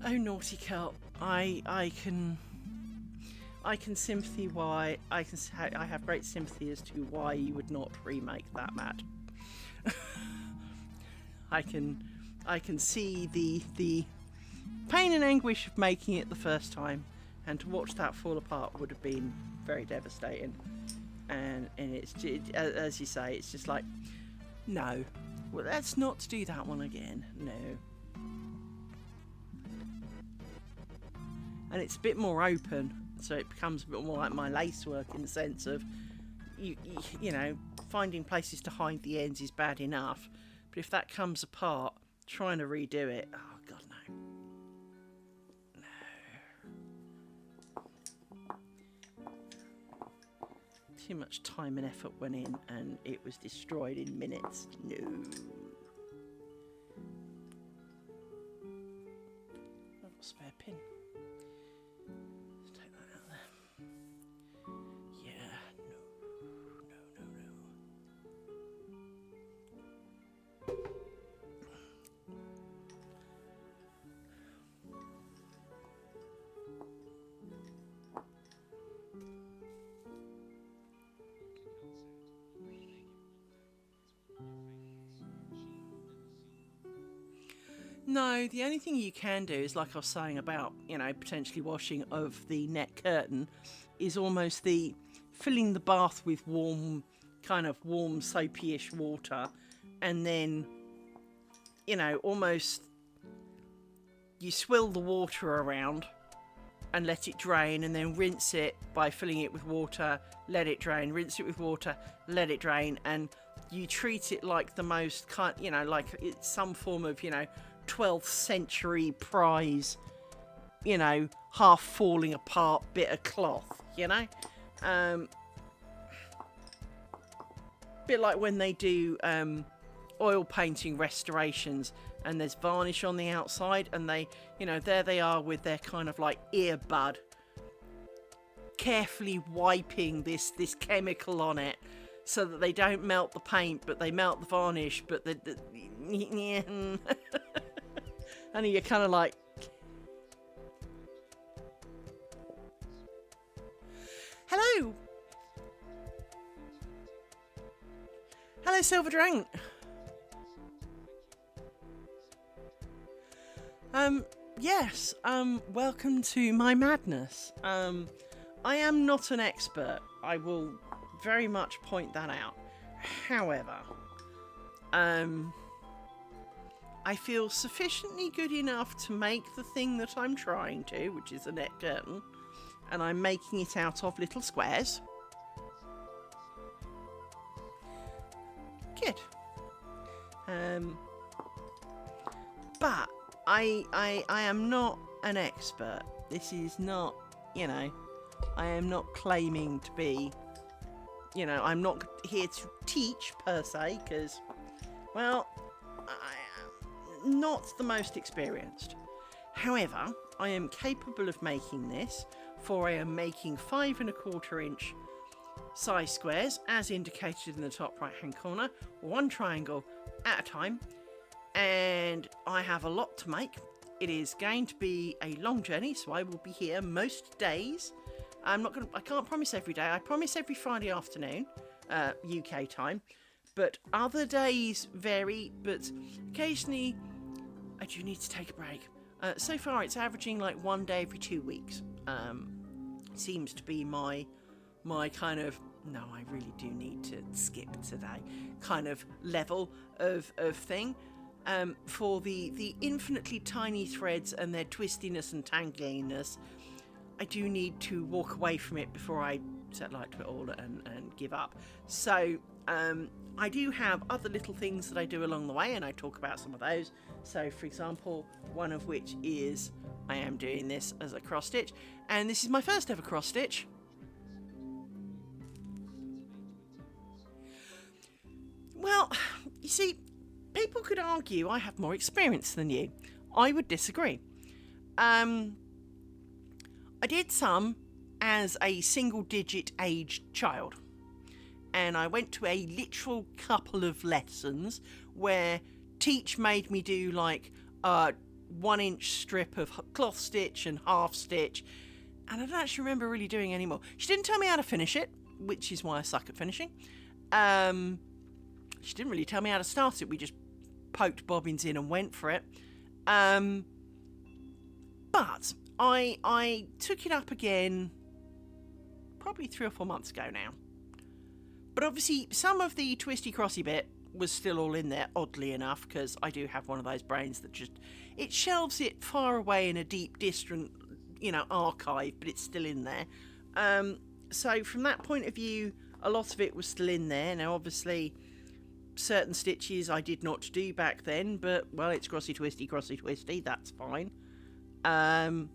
Oh, naughty Kel, I can sympathy why I have great sympathy as to why you would not remake that, Matt. I can see the pain and anguish of making it the first time, and to watch that fall apart would have been very devastating. And as you say, it's just like, no, well, let's not do that one again. No. And it's a bit more open, so it becomes a bit more like my lace work in the sense of, you know, finding places to hide the ends is bad enough, but if that comes apart, trying to redo it, oh god, no. Too much time and effort went in, and it was destroyed in minutes. No. I've got a spare pin. Let's take that out there. Yeah, no. No, the only thing you can do is, like I was saying about, you know, potentially washing of the net curtain, is almost the filling the bath with warm soapy-ish water, and then, you know, almost you swill the water around and let it drain, and then rinse it by filling it with water, let it drain, rinse it with water, let it drain, and you treat it like the most you know, like it's some form of, you know, 12th century prize, you know, half falling apart bit of cloth, you know. Bit like when they do oil painting restorations and there's varnish on the outside, and they, you know, there they are with their kind of like earbud carefully wiping this chemical on it so that they don't melt the paint, but they melt the varnish, but and you're kind of like, hello, Silver Dragon. Yes, welcome to my madness. I am not an expert, I will very much point that out. However, I feel sufficiently good enough to make the thing that I'm trying to, which is a net curtain, and I'm making it out of little squares. Good. But I am not an expert. This is not, you know, I am not claiming to be, you know, I'm not here to teach per se, because, well, I am not the most experienced. However, I am capable of making this, for I am making 5 1/4 inch size squares, as indicated in the top right hand corner, one triangle at a time, and I have a lot to make. It is going to be a long journey, so I will be here most days. I can't promise every day. I promise every Friday afternoon, UK time, but other days vary, but occasionally I do need to take a break. So far it's averaging like one day every 2 weeks. Seems to be my kind of, no, I really do need to skip today kind of level of thing. For the infinitely tiny threads and their twistiness and tangliness, I do need to walk away from it before I set light to it all and give up. So I do have other little things that I do along the way, and I talk about some of those. So for example, one of which is I am doing this as a cross stitch, and this is my first ever cross stitch. Well, you see, people could argue I have more experience than you. I would disagree. I did some as a single-digit aged child, and I went to a literal couple of lessons where Teach made me do like 1-inch strip of cloth stitch and half stitch, and I don't actually remember really doing any more. She didn't tell me how to finish it, which is why I suck at finishing. She didn't really tell me how to start it. We just poked bobbins in and went for it. But I took it up again probably 3 or 4 months ago now. But obviously some of the twisty crossy bit was still all in there, oddly enough, because I do have one of those brains that just, it shelves it far away in a deep, distant, archive, but it's still in there. So from that point of view, a lot of it was still in there. Now, obviously, certain stitches I did not do back then, but, well, it's crossy twisty, that's fine. And,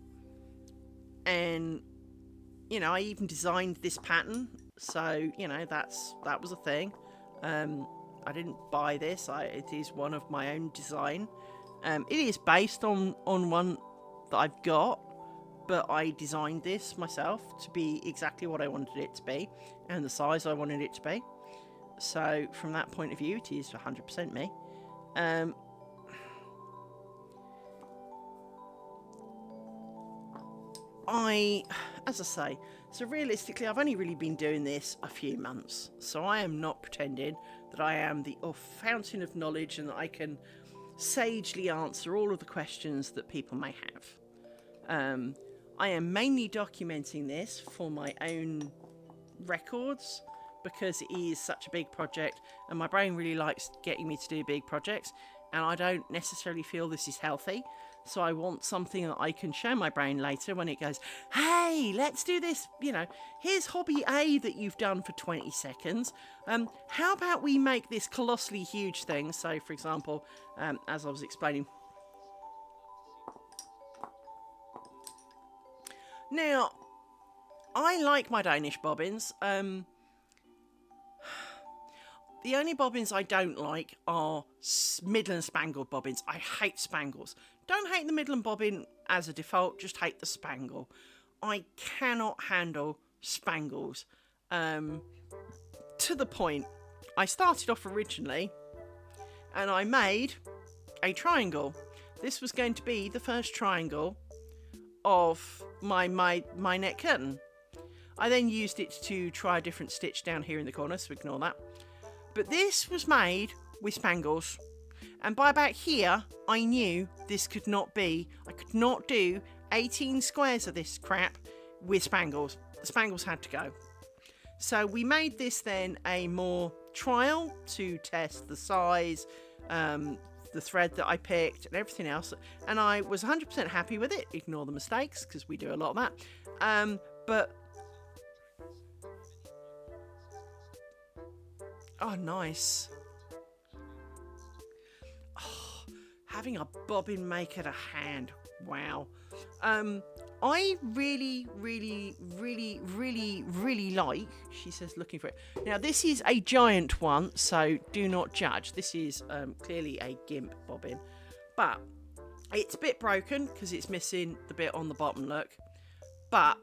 I even designed this pattern, so, that was a thing. I didn't buy this, it is one of my own design. It is based on one that I've got, but I designed this myself to be exactly what I wanted it to be, and the size I wanted it to be. So from that point of view, it is 100% me. As I say, so realistically, I've only really been doing this a few months, so I am not pretending that I am the fountain of knowledge and that I can sagely answer all of the questions that people may have. I am mainly documenting this for my own records because it is such a big project, and my brain really likes getting me to do big projects, and I don't necessarily feel this is healthy. So I want something that I can show my brain later when it goes, hey, let's do this, here's hobby A that you've done for 20 seconds. How about we make this colossally huge thing? So, for example, as I was explaining. Now, I like my Danish bobbins. The only bobbins I don't like are Midland spangled bobbins. I hate spangles. Don't hate the Midland bobbin as a default, just hate the spangle. I cannot handle spangles. To the point, I started off originally and I made a triangle. This was going to be the first triangle of my net curtain. I then used it to try a different stitch down here in the corner, so ignore that. But this was made with spangles. And by about here, I knew this could not be. I could not do 18 squares of this crap with spangles. The spangles had to go. So we made this then a more trial to test the size, the thread that I picked and everything else. And I was 100% happy with it. Ignore the mistakes, because we do a lot of that. But... oh, nice. Oh, having a bobbin maker to hand. Wow. I really, really, really, really, really like, she says, looking for it. Now, this is a giant one, so do not judge. This is clearly a GIMP bobbin. But it's a bit broken because it's missing the bit on the bottom, look. But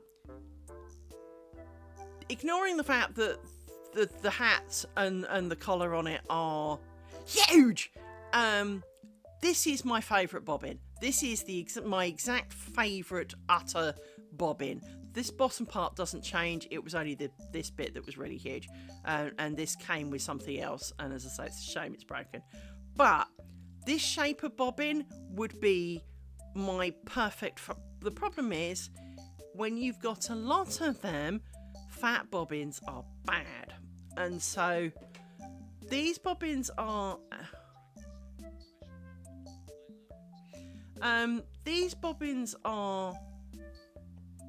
ignoring the fact that the hat and the collar on it are huge, this is my favourite bobbin. This is my exact favourite utter bobbin. This bottom part doesn't change. It was only this bit that was really huge. And this came with something else. And as I say, it's a shame it's broken. But this shape of bobbin would be my perfect... the problem is, when you've got a lot of them, fat bobbins are bad. And so these bobbins are... these bobbins are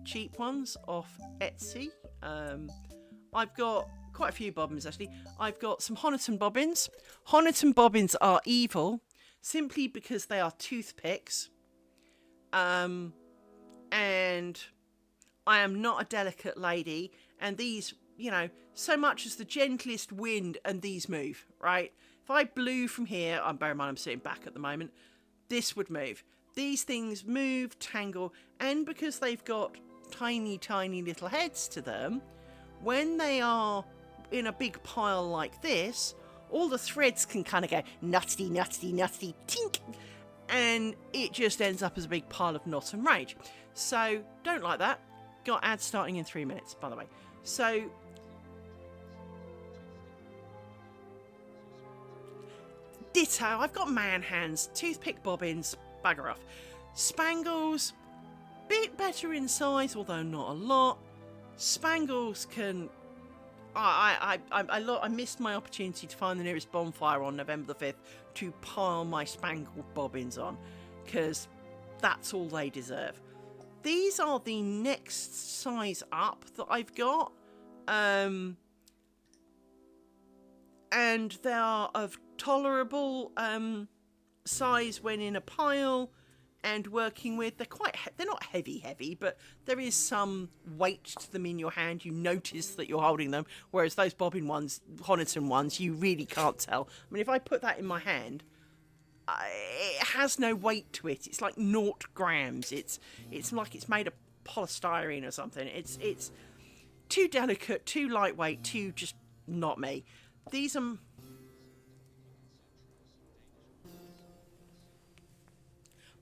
cheap ones off Etsy. I've got quite a few bobbins actually. I've got some Honiton bobbins. Honiton bobbins are evil simply because they are toothpicks. And I am not a delicate lady, and these, so much as the gentlest wind and these move, right? If I blew from here, bear in mind I'm sitting back at the moment, this would move. These things move, tangle, and because they've got tiny, tiny little heads to them, when they are in a big pile like this, all the threads can kind of go nutty, nutty, nutty, tink. and it just ends up as a big pile of knot and rage. So don't like that. Got ads starting in 3 minutes, by the way. So ditto, I've got man hands, toothpick bobbins, bugger off. Spangles, bit better in size, although not a lot. Spangles can... I missed my opportunity to find the nearest bonfire on November the 5th to pile my spangle bobbins on, because that's all they deserve. These are the next size up that I've got, and they are of tolerable size when in a pile and working with. They're not heavy, but there is some weight to them in your hand. You notice that you're holding them, whereas those bobbin ones, Honiton ones, you really can't tell. I mean, if I put that in my hand, it has no weight to it. It's like 0 grams. It's like it's made of polystyrene or something. It's too delicate, too lightweight, too just not me. These are...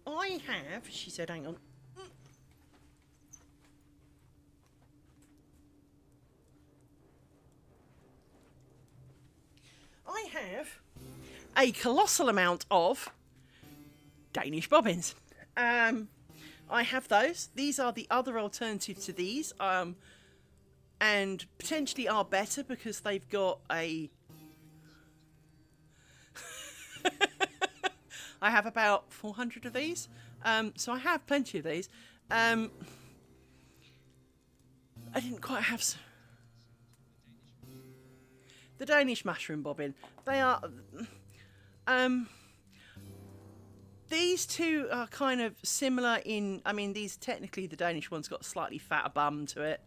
I have, she said, hang on. I have a colossal amount of Danish bobbins. I have those. These are the other alternative to these, and potentially are better because they've got a... I have about 400 of these, so I have plenty of these. I didn't quite have... The Danish mushroom bobbin. They are... these two are kind of similar in... I mean, these technically, the Danish one's got a slightly fatter bum to it.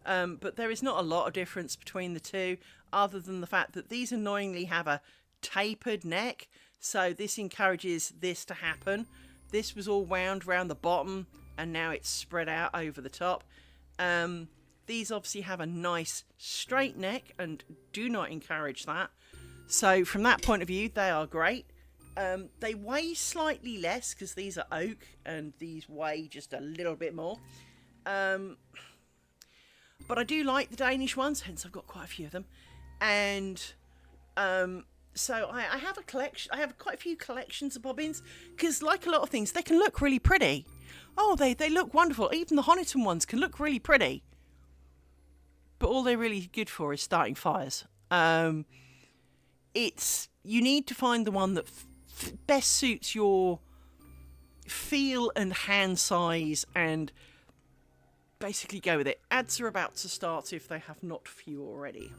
But there is not a lot of difference between the two, other than the fact that these annoyingly have a tapered neck. So this encourages this to happen. This was all wound around the bottom, and now it's spread out over the top. These obviously have a nice straight neck and do not encourage that. So from that point of view, they are great. They weigh slightly less because these are oak and these weigh just a little bit more. But I do like the Danish ones, hence I've got quite a few of them. And so I have a collection. I have quite a few collections of bobbins because, like a lot of things, they can look really pretty. Oh, they look wonderful. Even the Honiton ones can look really pretty. But all they're really good for is starting fires. You need to find the one that best suits your feel and hand size, and basically go with it. Ads are about to start if they have not few already.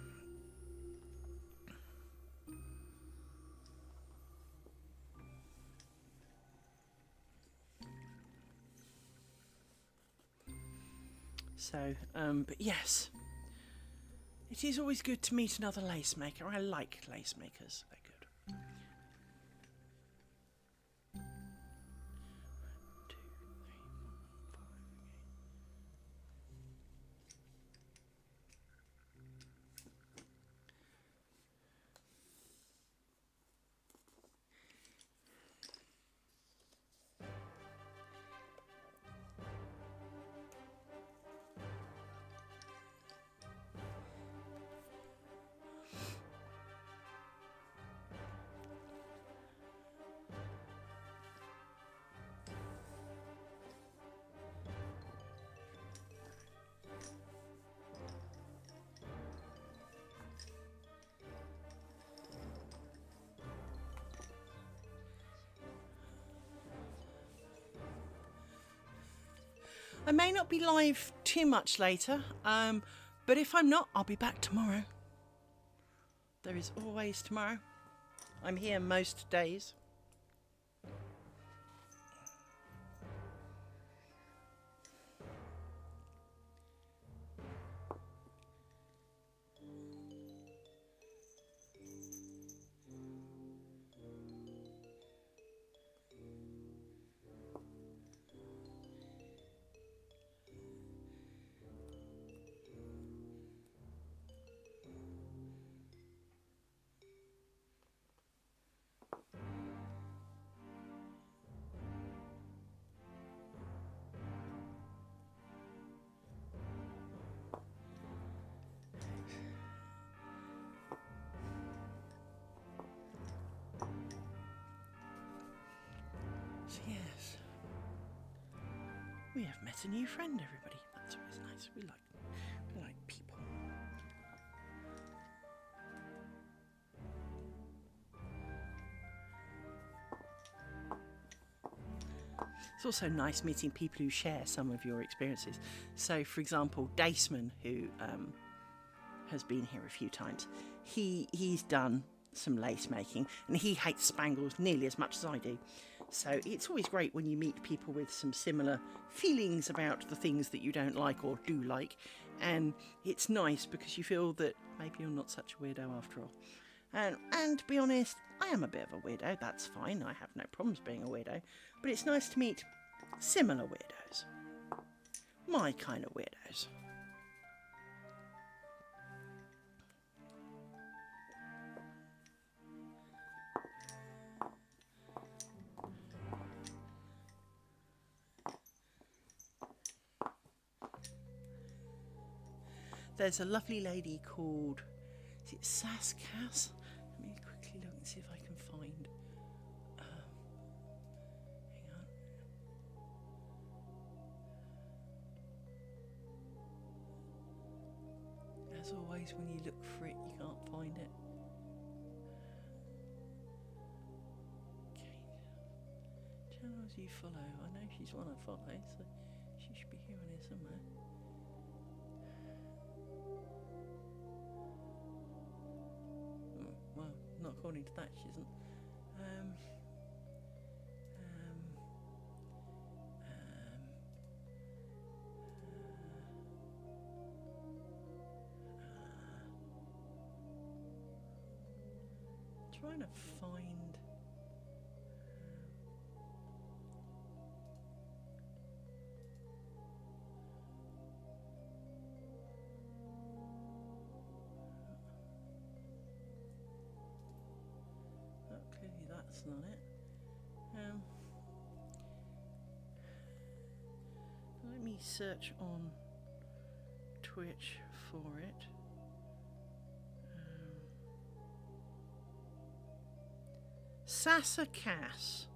So, but yes, it is always good to meet another lace maker. I like lace makers. They're good. I may not be live too much later, but if I'm not, I'll be back tomorrow. There is always tomorrow. I'm here most days. Yes. We have met a new friend, everybody. That's always nice. We like people. It's also nice meeting people who share some of your experiences. So, for example, Daceman, who has been here a few times, he's done some lace making, and he hates spangles nearly as much as I do. So it's always great when you meet people with some similar feelings about the things that you don't like or do like, and it's nice because you feel that maybe you're not such a weirdo after all. And to be honest, I am a bit of a weirdo. That's fine. I have no problems being a weirdo, but it's nice to meet similar weirdos, my kind of weirdos. There's a lovely lady called, is it Saskas? Let me quickly look and see if I can find. Hang on. As always, when you look for it, you can't find it. Okay. Channels you follow. I know she's one I follow, so she should be here on here somewhere. Well, not according to that, she isn't. Trying to find. Clearly that's not it. Let me search on Twitch for it. Sasa Cass.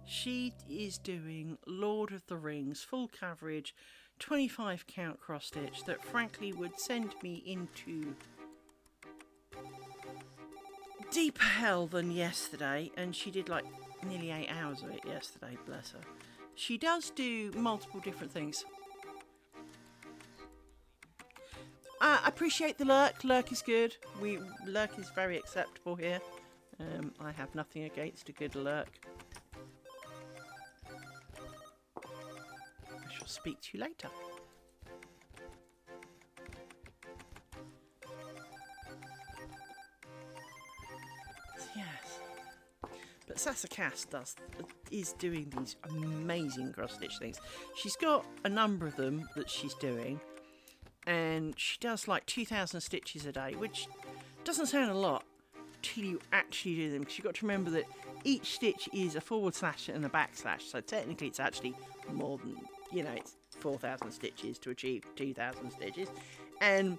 She is doing Lord of the Rings full coverage, 25 count cross stitch that frankly would send me into deeper hell than yesterday, and she did like nearly 8 hours of it yesterday, bless her. She does do multiple different things. I appreciate the lurk. Lurk is good. Lurk is very acceptable here. I have nothing against a good lurk. I shall speak to you later. Yes. But Sasa Cass is doing these amazing cross stitch things. She's got a number of them that she's doing, and she does like 2,000 stitches a day, which doesn't sound a lot till you actually do them, because you've got to remember that each stitch is a forward slash and a back slash, so technically it's actually more than, it's 4,000 stitches to achieve 2,000 stitches, and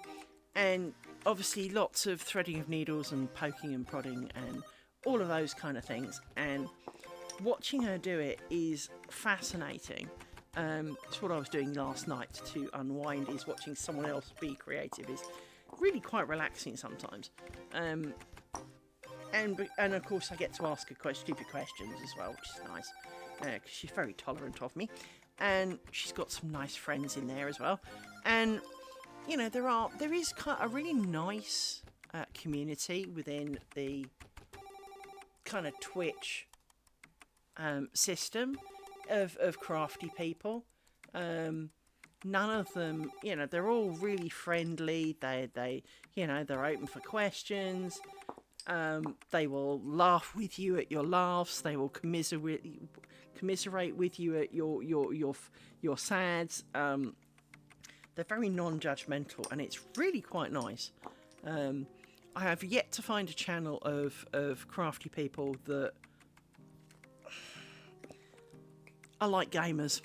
obviously lots of threading of needles and poking and prodding and all of those kind of things, and watching her do it is fascinating. It's what I was doing last night to unwind, is watching someone else be creative is really quite relaxing sometimes. And of course I get to ask her quite stupid questions as well, which is nice, because she's very tolerant of me, and she's got some nice friends in there as well, and there is a really nice community within the kind of Twitch system of crafty people. None of them, they're all really friendly. They're open for questions. They will laugh with you at your laughs. They will commiserate with you at your sads. They're very non-judgmental, and it's really quite nice. I have yet to find a channel of crafty people that are like gamers,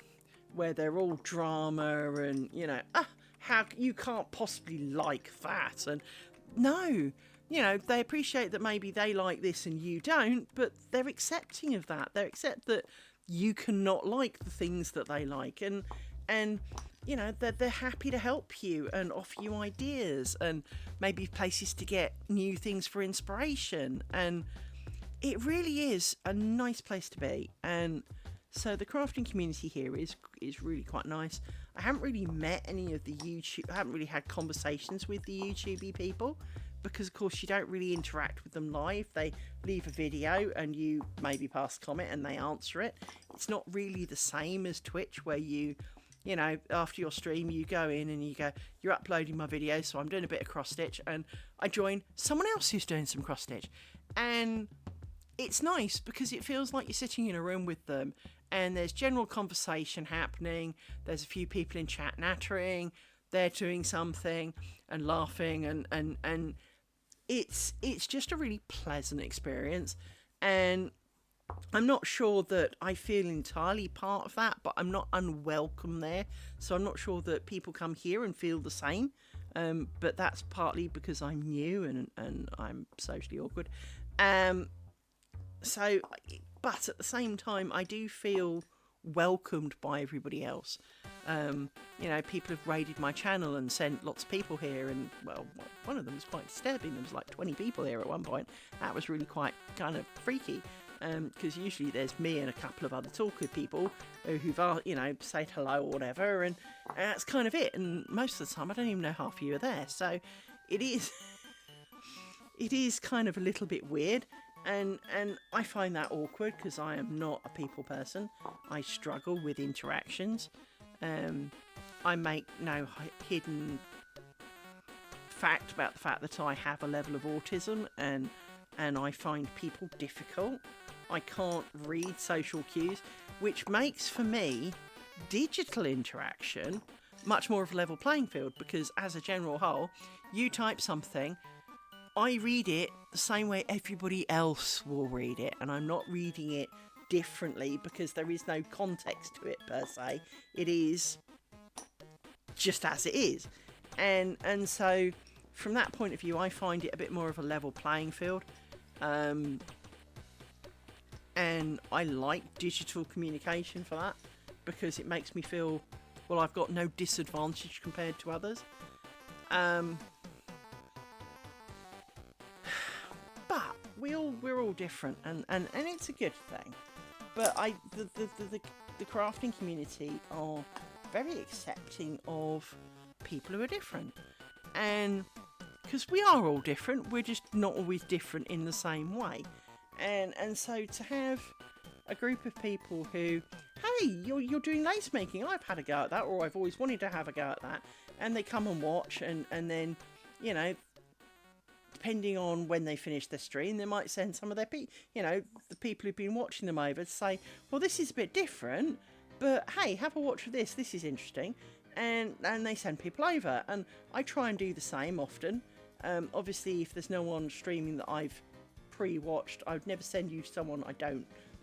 where they're all drama and how you can't possibly like that, and no. They appreciate that maybe they like this and you don't, but they're accepting of that. They accept that you cannot like the things that they like, and you know, they're happy to help you and offer you ideas and maybe places to get new things for inspiration. And it really is a nice place to be. And so the crafting community here is really quite nice. I haven't really met any of the I haven't really had conversations with the YouTubey people, because of course you don't really interact with them live. They leave a video and you maybe pass a comment and they answer it. It's not really the same as Twitch, where you know, after your stream you go in and you go, you're uploading my video, so I'm doing a bit of cross stitch, and I join someone else who's doing some cross stitch. And it's nice because it feels like you're sitting in a room with them, and there's general conversation happening. There's a few people in chat nattering, they're doing something and laughing, and it's just a really pleasant experience. And I'm not sure that I feel entirely part of that, but I'm not unwelcome there. So I'm not sure that people come here and feel the same. But that's partly because I'm new and I'm socially awkward. But at the same time, I do feel welcomed by everybody else. You know, people have raided my channel and sent lots of people here, and well, one of them was quite disturbing. There was like 20 people here at one point. That was really quite kind of freaky, because usually there's me and a couple of other talker people who've, you know, said hello or whatever, and that's kind of it. And most of the time I don't even know half of you are there, so it is it is kind of a little bit weird. And I find that awkward because I am not a people person. I struggle with interactions. I make no hidden fact about the fact that I have a level of autism, and I find people difficult. I can't read social cues, which makes for me digital interaction much more of a level playing field, because as a general whole, you type something, I read it the same way everybody else will read it, and I'm not reading it differently because there is no context to it per se. It is just as it is. And so from that point of view, I find it a bit more of a level playing field. And I like digital communication for that, because it makes me feel, well, I've got no disadvantage compared to others. But we're all different, and it's a good thing. But the crafting community are very accepting of people who are different, and because we are all different, we're just not always different in the same way. And so to have a group of people who, hey, you're doing lace making, I've had a go at that, or I've always wanted to have a go at that, and they come and watch, and then, you know, depending on when they finish their stream, they might send some of their the people who've been watching them over to say, well, this is a bit different, but hey, have a watch of this is interesting. And they send people over, and I try and do the same often. Obviously, if there's no one streaming that I've pre-watched, I would never send you someone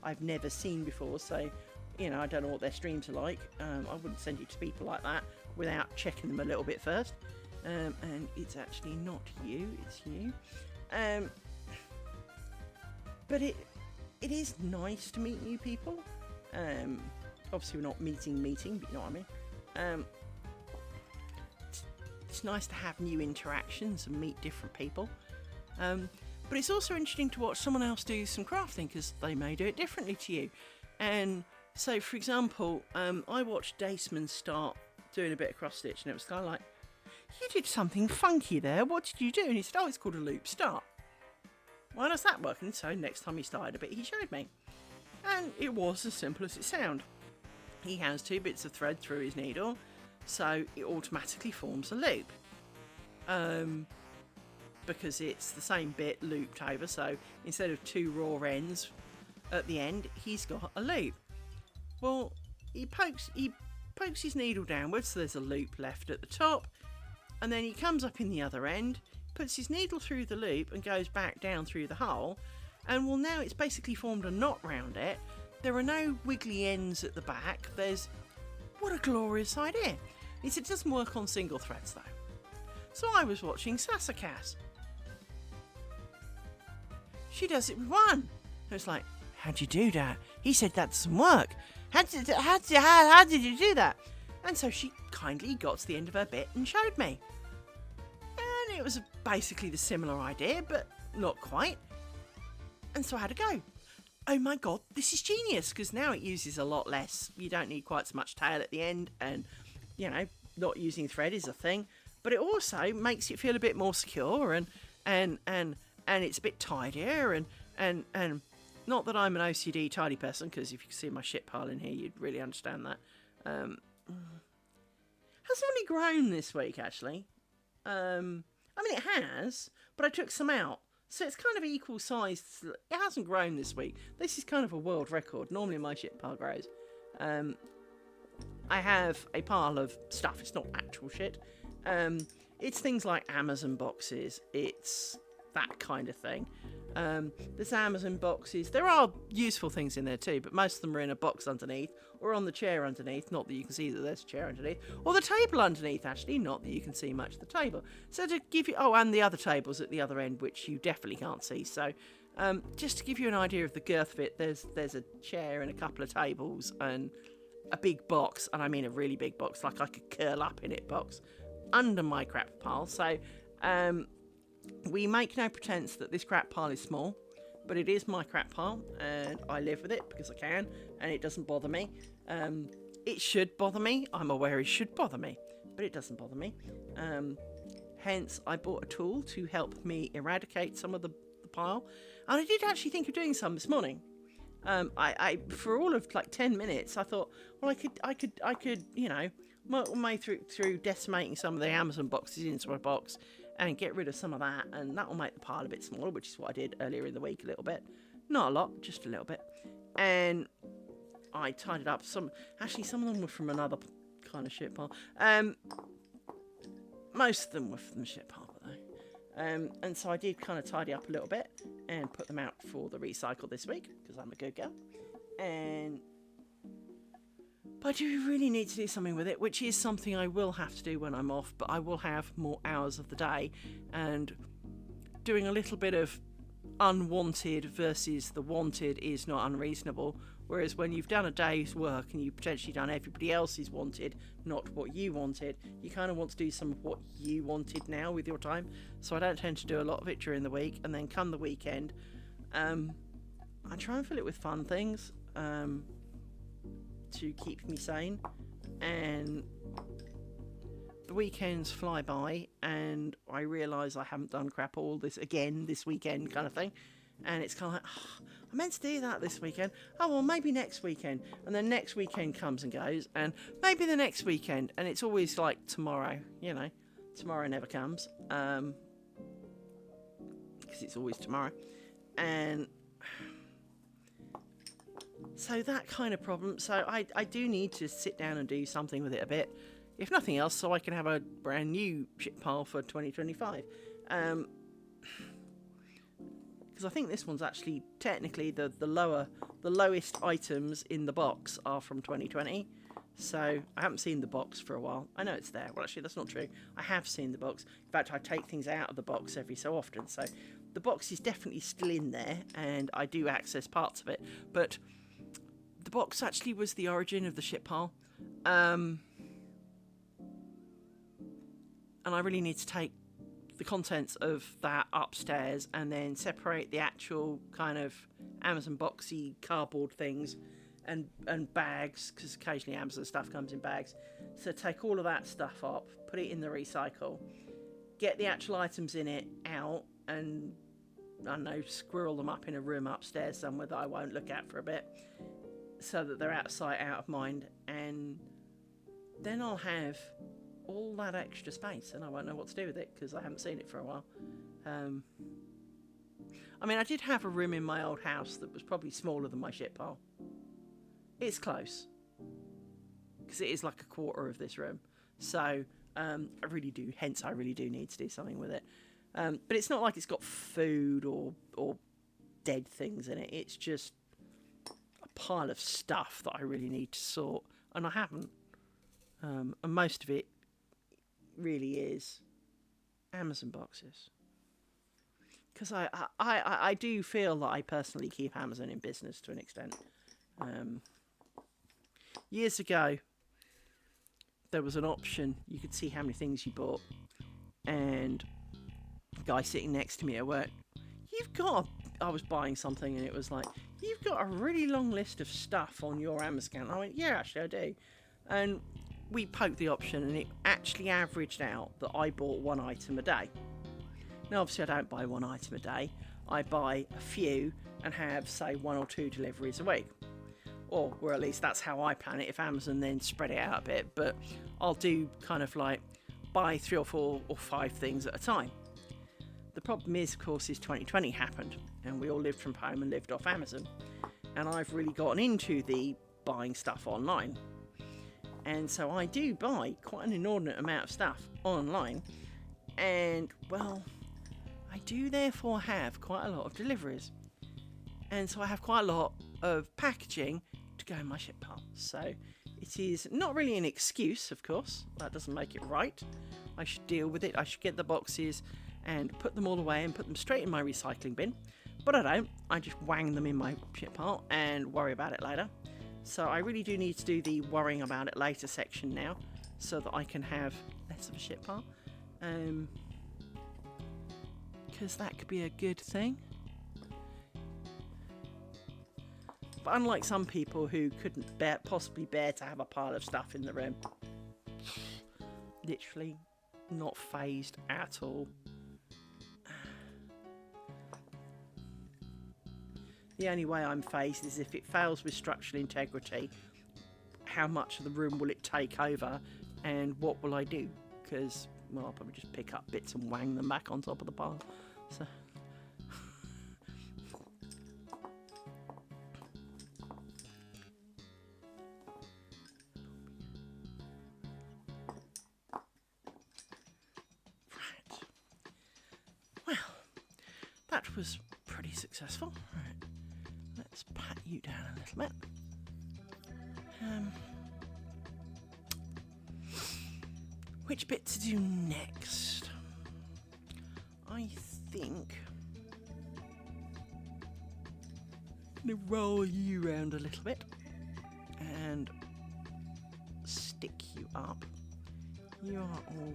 I've never seen before, so, you know, I don't know what their streams are like. I wouldn't send you to people like that without checking them a little bit first. And it's actually not you, it's you. But it is nice to meet new people. Obviously we're not meeting, but you know what I mean. It's nice to have new interactions and meet different people. But it's also interesting to watch someone else do some crafting, because they may do it differently to you. And so, for example, I watched Daceman start doing a bit of cross stitch, and it was kind of like, you did something funky there, what did you do? And he said, oh, it's called a loop start. Why does that work? And so next time he started a bit, he showed me. And it was as simple as it sounds. He has 2 bits of thread through his needle, so it automatically forms a loop. Because it's the same bit looped over, so instead of 2 raw ends at the end, he's got a loop. Well, he pokes his needle downwards, so there's a loop left at the top, and then he comes up in the other end, puts his needle through the loop and goes back down through the hole, and well, now it's basically formed a knot round it. There are no wiggly ends at the back. What a glorious idea. He said it doesn't work on single threads though. So I was watching Sasakas. She does it with 1. And it's like, how'd you do that? He said that's some work. How did you do that? And so she kindly got to the end of her bit and showed me. And it was basically the similar idea, but not quite. And so I had to go. Oh my god, this is genius, because now it uses a lot less. You don't need quite so much tail at the end, and, you know, not using thread is a thing. But it also makes it feel a bit more secure, and it's a bit tidier, and not that I'm an OCD tidy person, because if you could see my shit pile in here, you'd really understand that. Hasn't really grown this week, actually. I mean, it has, but I took some out. So it's kind of equal size. It hasn't grown this week. This is kind of a world record. Normally my shit pile grows. I have a pile of stuff. It's not actual shit. It's things like Amazon boxes. It's that kind of thing. There's Amazon boxes. There are useful things in there too, but most of them are in a box underneath or on the chair underneath. Not that you can see that there's a chair underneath. Or the table underneath, actually. Not that you can see much of the table. So to give you... Oh, and the other tables at the other end, which you definitely can't see. So just to give you an idea of the girth of it, there's a chair and a couple of tables and a big box. And I mean a really big box, like I could curl up in it box, under my crap pile. So... we make no pretense that this crap pile is small, but it is my crap pile, and I live with it because I can, and it doesn't bother me. It should bother me. I'm aware it should bother me, but it doesn't bother me. Hence, I bought a tool to help me eradicate some of the pile, and I did actually think of doing some this morning. I for all of like 10 minutes, I thought, well, I could, you know, my through decimating some of the Amazon boxes into a box, and get rid of some of that, and that will make the pile a bit smaller, which is what I did earlier in the week a little bit. Not a lot, just a little bit. And I tidied up some... Actually, some of them were from another kind of shit pile. Most of them were from the shit pile, though. And so I did kind of tidy up a little bit and put them out for the recycle this week, because I'm a good girl. But I do really need to do something with it, which is something I will have to do when I'm off, but I will have more hours of the day, and doing a little bit of unwanted versus the wanted is not unreasonable. Whereas when you've done a day's work and you've potentially done everybody else's wanted, not what you wanted, you kind of want to do some of what you wanted now with your time. So I don't tend to do a lot of it during the week, and then come the weekend, I try and fill it with fun things. To keep me sane, and the weekends fly by and I realise I haven't done crap all this weekend kind of thing, and it's kind of like, oh, I meant to do that this weekend. Oh well, maybe next weekend, and then next weekend comes and goes, and maybe the next weekend, and it's always like tomorrow, you know, tomorrow never comes, because it's always tomorrow, and so that kind of problem. So I do need to sit down and do something with it a bit, if nothing else, so I can have a brand new shit pile for 2025. Because I think this one's actually technically the lowest items in the box are from 2020. So I haven't seen the box for a while. I know it's there. Well, actually, that's not true. I have seen the box. In fact, I take things out of the box every so often. So the box is definitely still in there, and I do access parts of it. But the box actually was the origin of the shit pile. And I really need to take the contents of that upstairs and then separate the actual kind of Amazon boxy cardboard things and bags, because occasionally Amazon stuff comes in bags. So take all of that stuff up, put it in the recycle, get the actual items in it out, and I don't know, squirrel them up in a room upstairs somewhere that I won't look at for a bit, so that they're out of sight, out of mind, and then I'll have all that extra space and I won't know what to do with it because I haven't seen it for a while. I mean, I did have a room in my old house that was probably smaller than my shit pile. It's close, because it is like a quarter of this room. So I really do need to do something with it. But it's not like it's got food or dead things in it. It's just a pile of stuff that I really need to sort, and I haven't. And most of it really is Amazon boxes, because I do feel that I personally keep Amazon in business to an extent. Years ago, there was an option. You could see how many things you bought, and the guy sitting next to me at work, I was buying something, and it was like, you've got a really long list of stuff on your Amazon account. I went, yeah, actually I do. And we poked the option, and it actually averaged out that I bought one item a day. Now, obviously, I don't buy one item a day. I buy a few and have, say, 1 or 2 deliveries a week. Or at least that's how I plan it, if Amazon then spread it out a bit. But I'll do kind of like buy 3 or 4 or 5 things at a time. The problem is, of course, 2020 happened, and we all lived from home and lived off Amazon. And I've really gotten into the buying stuff online. And so I do buy quite an inordinate amount of stuff online. And, well, I do therefore have quite a lot of deliveries. And so I have quite a lot of packaging to go in my ship pile. So it is not really an excuse, of course. That doesn't make it right. I should deal with it. I should get the boxes and put them all away and put them straight in my recycling bin. But I don't. I just wang them in my ship pile and worry about it later. So I really do need to do the worrying about it later section now, so that I can have less of a ship pile. Because that could be a good thing. But unlike some people who couldn't possibly bear to have a pile of stuff in the room, literally not phased at all. The only way I'm phased is if it fails with structural integrity. How much of the room will it take over, and what will I do? Because, well, I'll probably just pick up bits and wang them back on top of the pile. So. Right. Well, that was pretty successful. Right. Let's pat you down a little bit. Which bit to do next? I think I'm going to roll you around a little bit and stick you up. You are all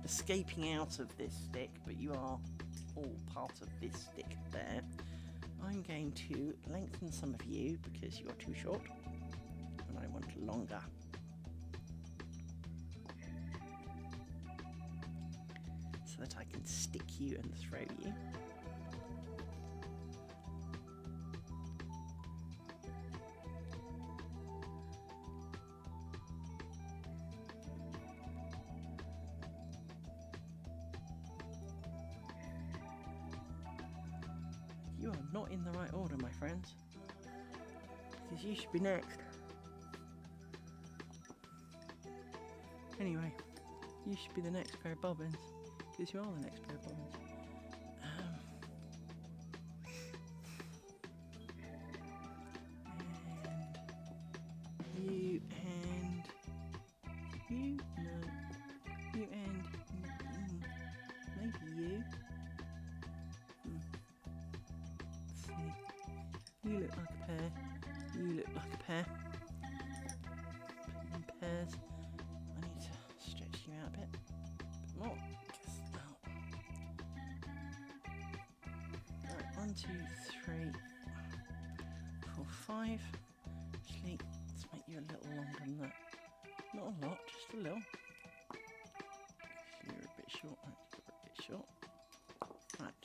escaping out of this stick, but you are all part of this stick there. I'm going to lengthen some of you because you are too short and I want longer. So that I can stick you and throw you. You are not in the right order, my friends, because you should be next. Anyway, you should be the next pair of bobbins, because you are the next pair of bobbins. And you and you, no, you and maybe you. You look like a pair. You look like a pair. Put you in pairs. I need to stretch you out a bit more. Right, 1, 2, 3, 4, 5. Actually, let's make you a little longer than that. Not a lot, just a little. You're a bit short. You're a bit short. Right.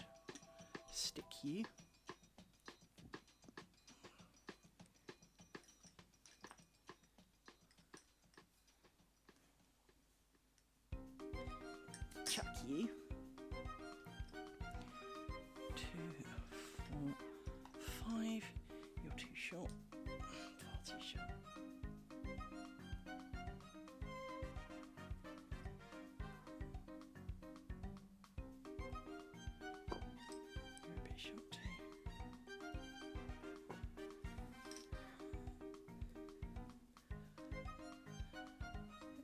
Stick you. Chuck you. 2, 4, 5. You're too short. Far too short. You're a bit short too.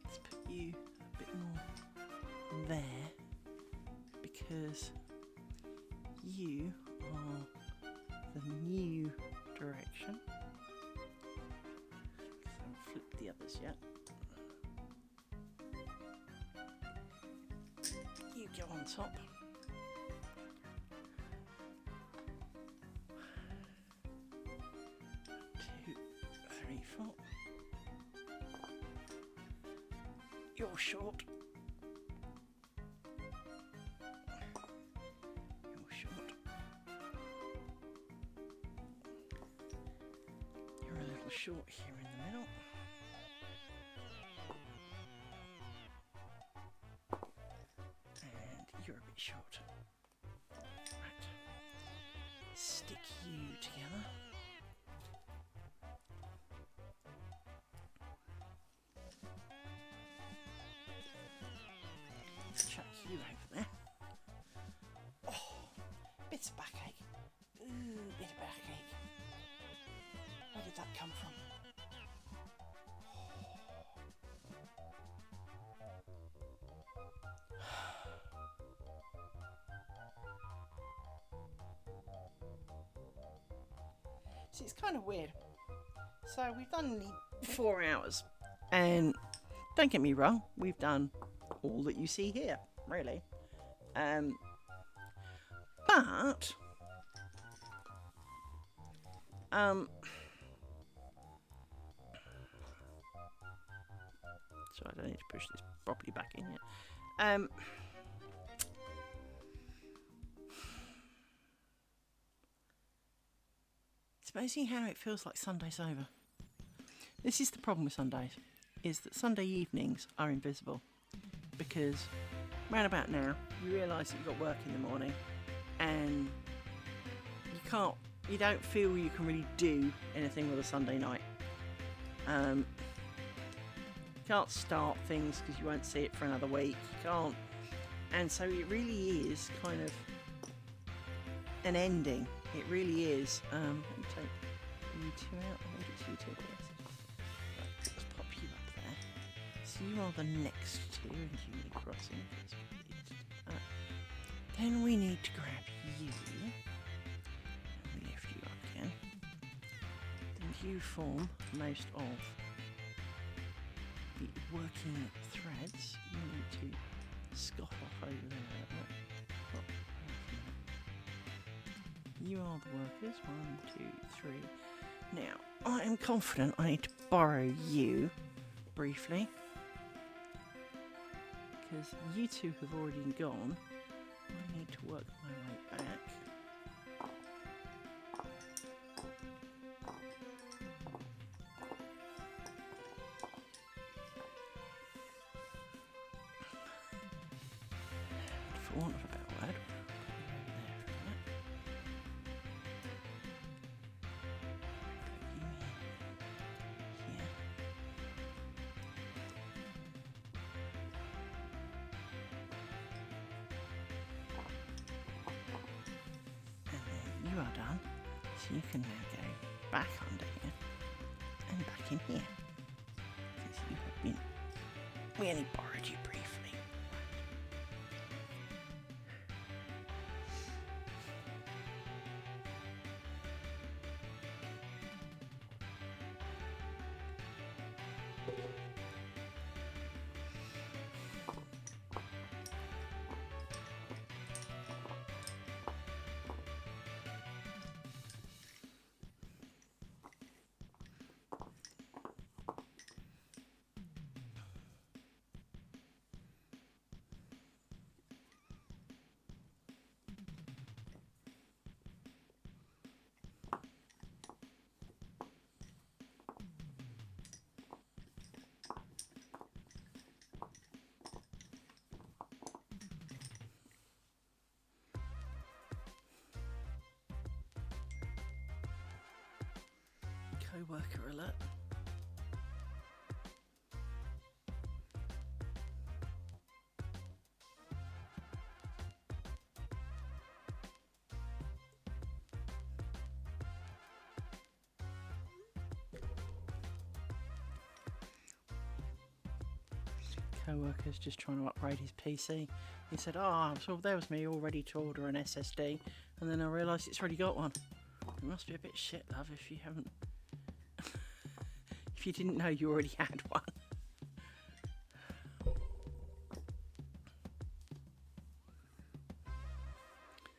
Let's put you a bit more there, because you are the new direction. the others yet. You go on top. 2, 3, 4. You're short. You're short. You're a little short here in the middle. And you're a bit short. Right. Stick you together. Chuck you over there. Oh, bits of backache. Ooh, bit of backache. Where did that come from? See, it's kind of weird. So we've done nearly 4 hours, and don't get me wrong, we've done all that you see here, really. But so I don't need to push this properly back in yet. It's amazing how it feels like Sunday's over. This is the problem with Sundays, is that Sunday evenings are invisible, because round about now you realise that you've got work in the morning and you don't feel you can really do anything with a Sunday night. You can't start things because you won't see it for another week. You can't, and so it really is kind of an ending. It really is. Let me take you two out. I think it's you two. Right, let's pop you up there. So you are the next two, and you need crossing. Then we need to grab you. And we lift you up again. Then you form most of the working threads. You need to scoff off over there. You are the workers. 1, 2, 3. Now, I am confident I need to borrow you briefly, because you two have already gone. I need to work my way back. For want of a better word, you are done, so you can now go back under here and back in here, because you have been, we only borrowed you briefly. Co-worker alert. Co-worker's just trying to upgrade his PC. He said, "Oh, so there was me all ready to order an SSD, and then I realised it's already got one." It must be a bit shit, love, if you haven't if you didn't know you already had one.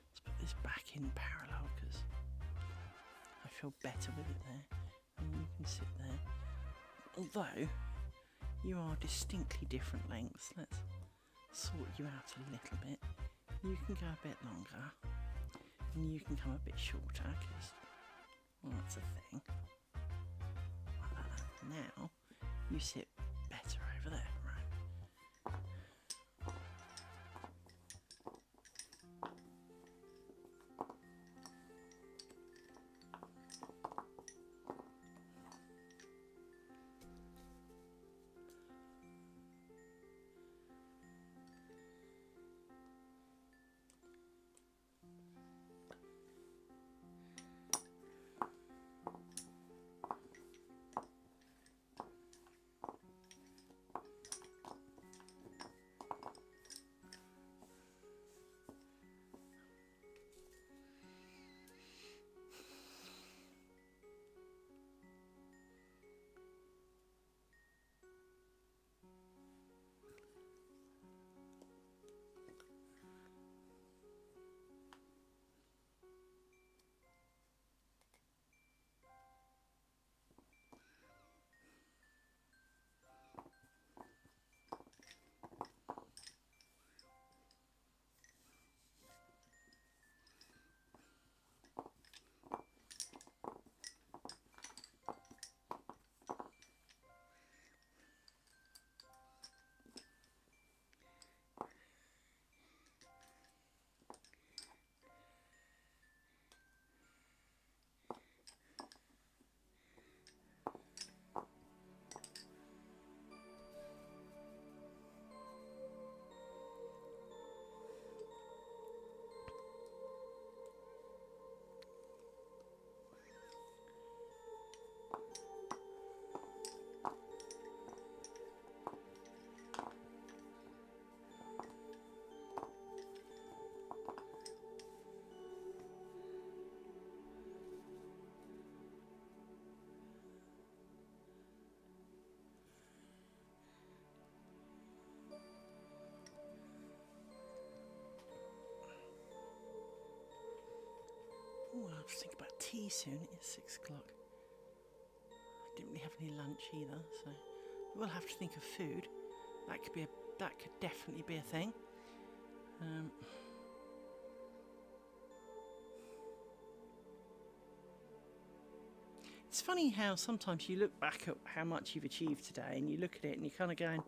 Let's put this back in parallel because I feel better with it there. And you can sit there. Although you are distinctly different lengths, let's sort you out a little bit. You can go a bit longer and you can come a bit shorter because, well, that's a thing. Now you sit better over there, right? Oh, I'll have to think about tea soon. It's 6 o'clock. I didn't really have any lunch either, so we'll have to think of food. That could definitely be a thing. It's funny how sometimes you look back at how much you've achieved today, and you look at it and you're kind of going,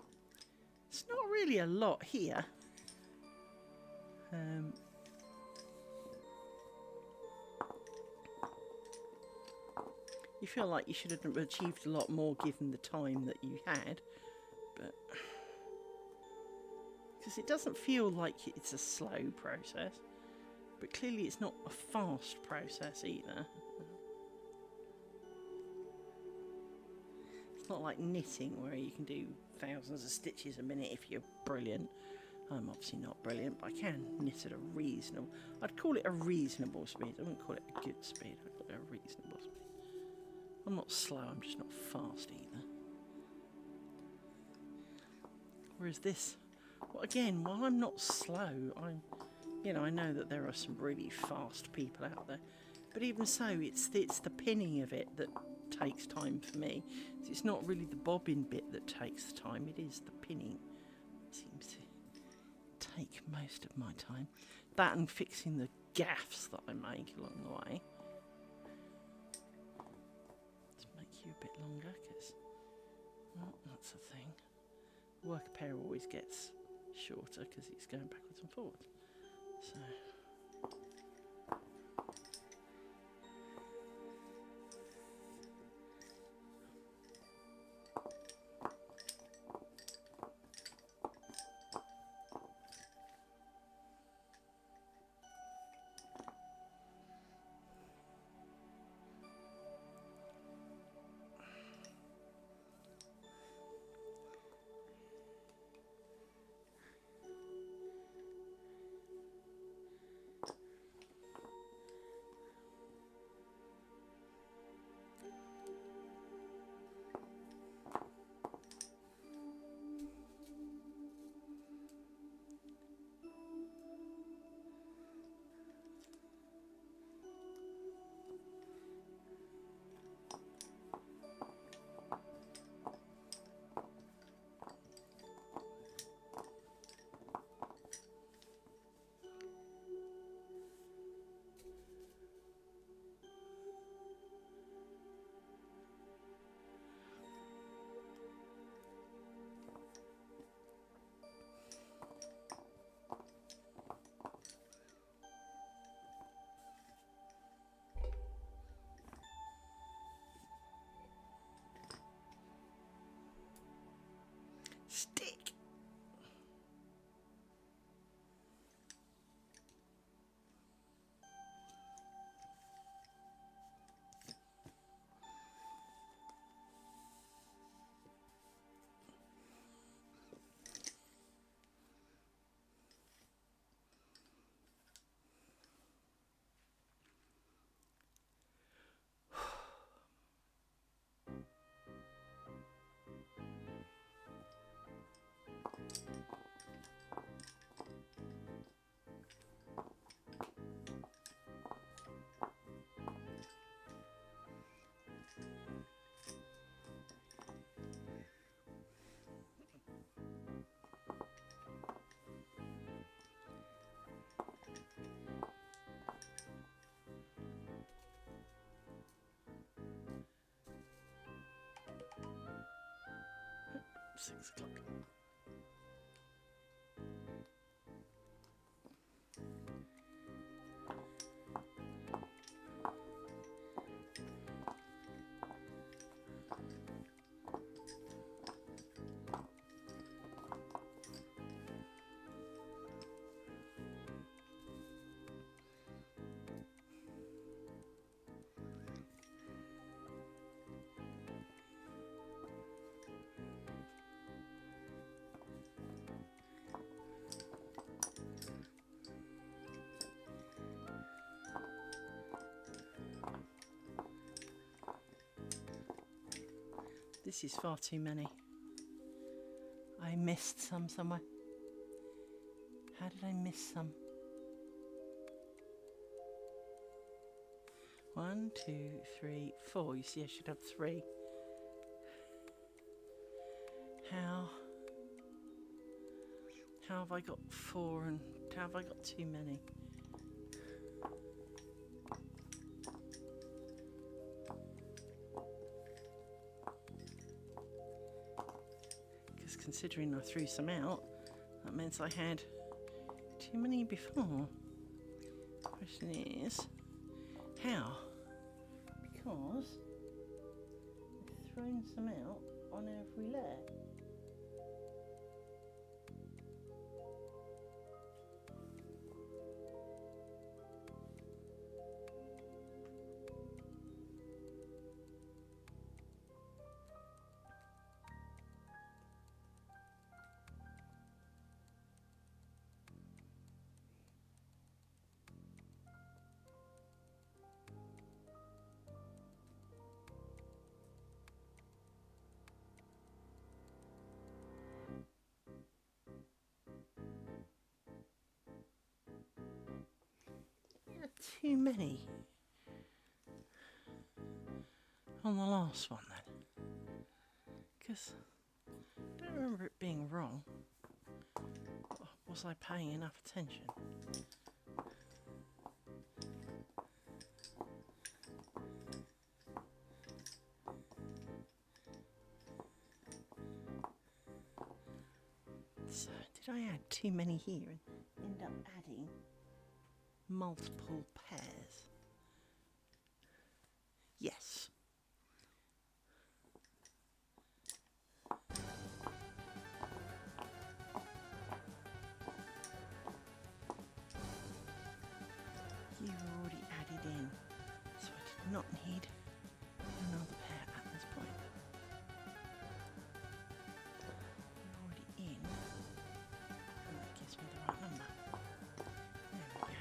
"It's not really a lot here." You feel like you should have achieved a lot more given the time that you had, but because it doesn't feel like it's a slow process, but clearly it's not a fast process either. It's not like knitting where you can do thousands of stitches a minute if you're brilliant. I'm obviously not brilliant, but I can knit at a reasonable... I'd call it a reasonable speed. I wouldn't call it a good speed. I'd call it a reasonable speed. I'm not slow, I'm just not fast either. Whereas this, well, again, while I'm not slow, I know that there are some really fast people out there, but even so, it's the pinning of it that takes time for me. It's not really the bobbin bit that takes the time, it is the pinning that seems to take most of my time. That and fixing the gaffs that I make along the way. A bit longer because, well, that's the thing. Worker pair always gets shorter because it's going backwards and forwards. So. 6 o'clock. This is far too many. I missed some somewhere. How did I miss some? 1, 2, 3, 4. You see, I should have 3. How have I got 4 and how have I got too many? Because considering I threw some out, that means I had too many before. The question is, how? Because I've thrown some out on every layer. Too many on the last one then, because I don't remember it being wrong. Was I paying enough attention? So did I add too many here and end up adding multiple pairs? Yes. You've already added in, so I did not need another pair at this point. You're already in, and that gives me the right number. There we go.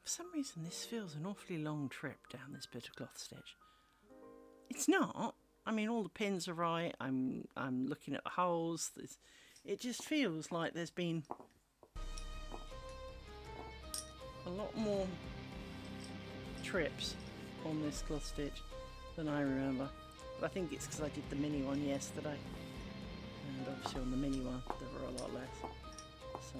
For some reason, this feels an awfully long trip down this bit of cloth stitch. It's not. I mean, all the pins are right. I'm looking at the holes. It just feels like there's been a lot more trips on this cloth stitch than I remember. But I think it's because I did the mini one yesterday. And obviously on the mini one, there were a lot less. So.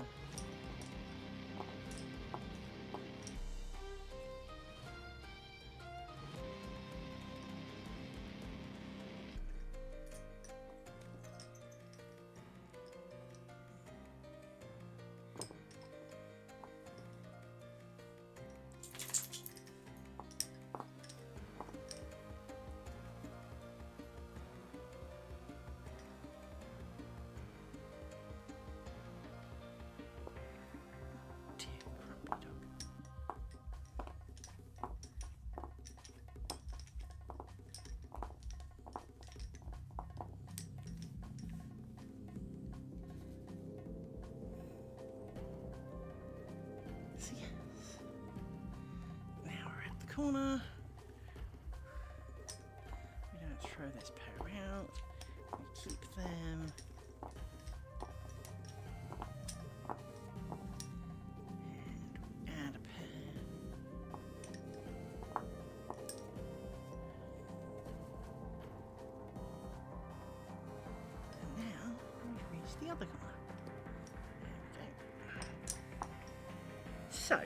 Now we're at the corner. We don't throw this pair out. We keep them. And we add a pair. And now we reach the other corner. There we go. So.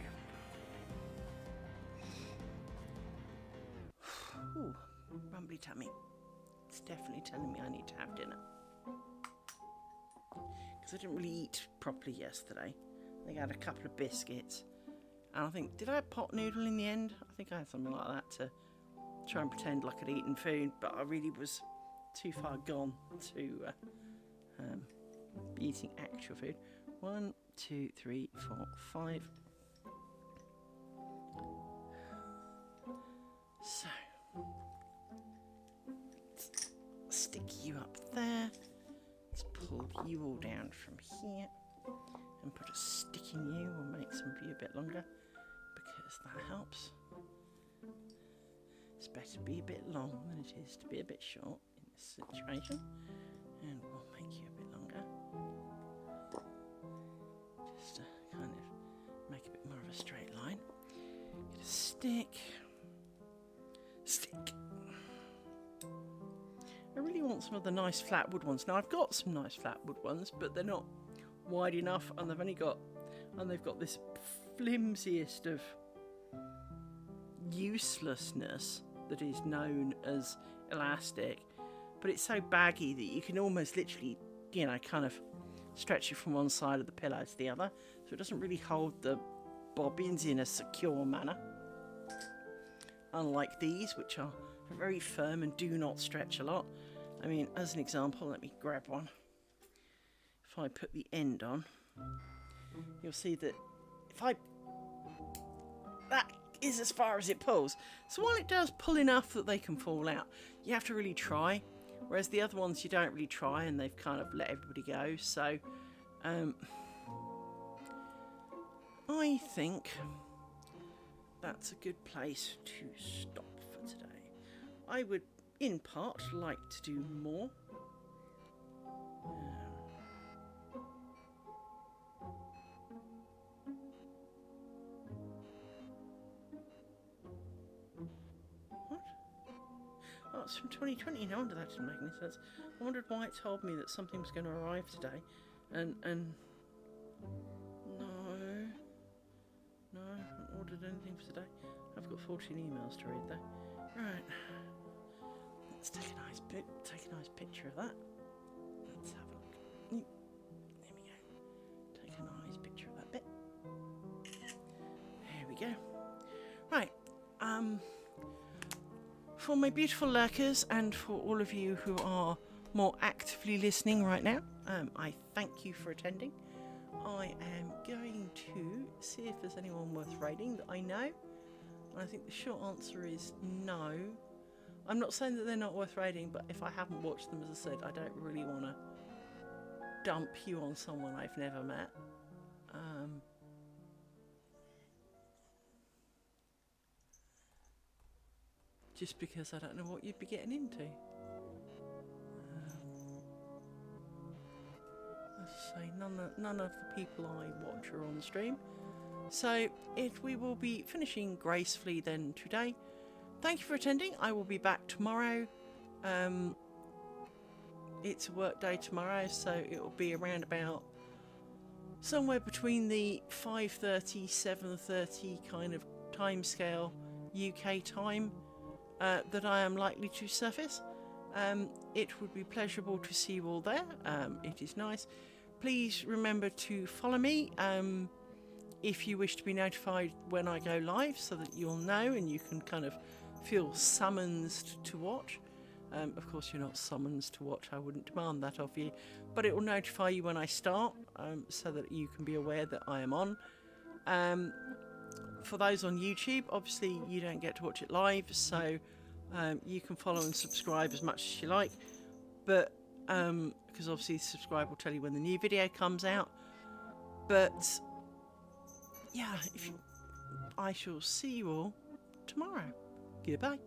Ooh, rumbly tummy. It's definitely telling me I need to have dinner. Because I didn't really eat properly yesterday. I think I had a couple of biscuits. And I think, did I have pot noodle in the end? I think I had something like that to try and pretend like I'd eaten food. But I really was too far gone to be eating actual food. 1, 2, 3, 4, 5. So. Stick you up there. Let's pull you all down from here and put a stick in you. We'll make some of you a bit longer because that helps. It's better to be a bit long than it is to be a bit short in this situation. And we'll make you a bit longer. Just to kind of make a bit more of a straight line. Get a stick. Stick. I really want some of the nice flat wood ones. Now I've got some nice flat wood ones, but they're not wide enough, and they've got this flimsiest of uselessness that is known as elastic, but it's so baggy that you can almost literally, kind of stretch it from one side of the pillow to the other, so it doesn't really hold the bobbins in a secure manner. Unlike these, which are very firm and do not stretch a lot. I mean, as an example, let me grab one. If I put the end on, you'll see that that is as far as it pulls. So while it does pull enough that they can fall out, you have to really try. Whereas the other ones, you don't really try and they've kind of let everybody go. So, I think that's a good place to stop for today. I would, in part, like to do more. What? Oh, it's from 2020. No wonder that didn't make any sense. I wondered why it told me that something was going to arrive today. And no, I haven't ordered anything for today. I've got 14 emails to read though. Right. Let's take a nice picture of that. Let's have a look. There we go. Take a nice picture of that bit. There we go. Right. For my beautiful lurkers and for all of you who are more actively listening right now, I thank you for attending. I am going to see if there's anyone worth raiding that I know. And I think the short answer is no. I'm not saying that they're not worth raiding, but if I haven't watched them, as I said, I don't really want to dump you on someone I've never met. just because I don't know what you'd be getting into. As I say, none of the people I watch are on stream. So we will be finishing gracefully then today. Thank you for attending. I will be back tomorrow. It's a work day tomorrow, so it will be around about somewhere between the 5:30, 7:30 kind of time scale UK time that I am likely to surface. It would be pleasurable to see you all there. It is nice. Please remember to follow me if you wish to be notified when I go live, so that you'll know and you can kind of feel summoned to watch. Of course, you're not summoned to watch. I wouldn't demand that of you, but it will notify you when I start, so that you can be aware that I am on. For those on YouTube, obviously you don't get to watch it live, so you can follow and subscribe as much as you like, but because obviously subscribe will tell you when the new video comes out. But yeah, I shall see you all tomorrow. Goodbye.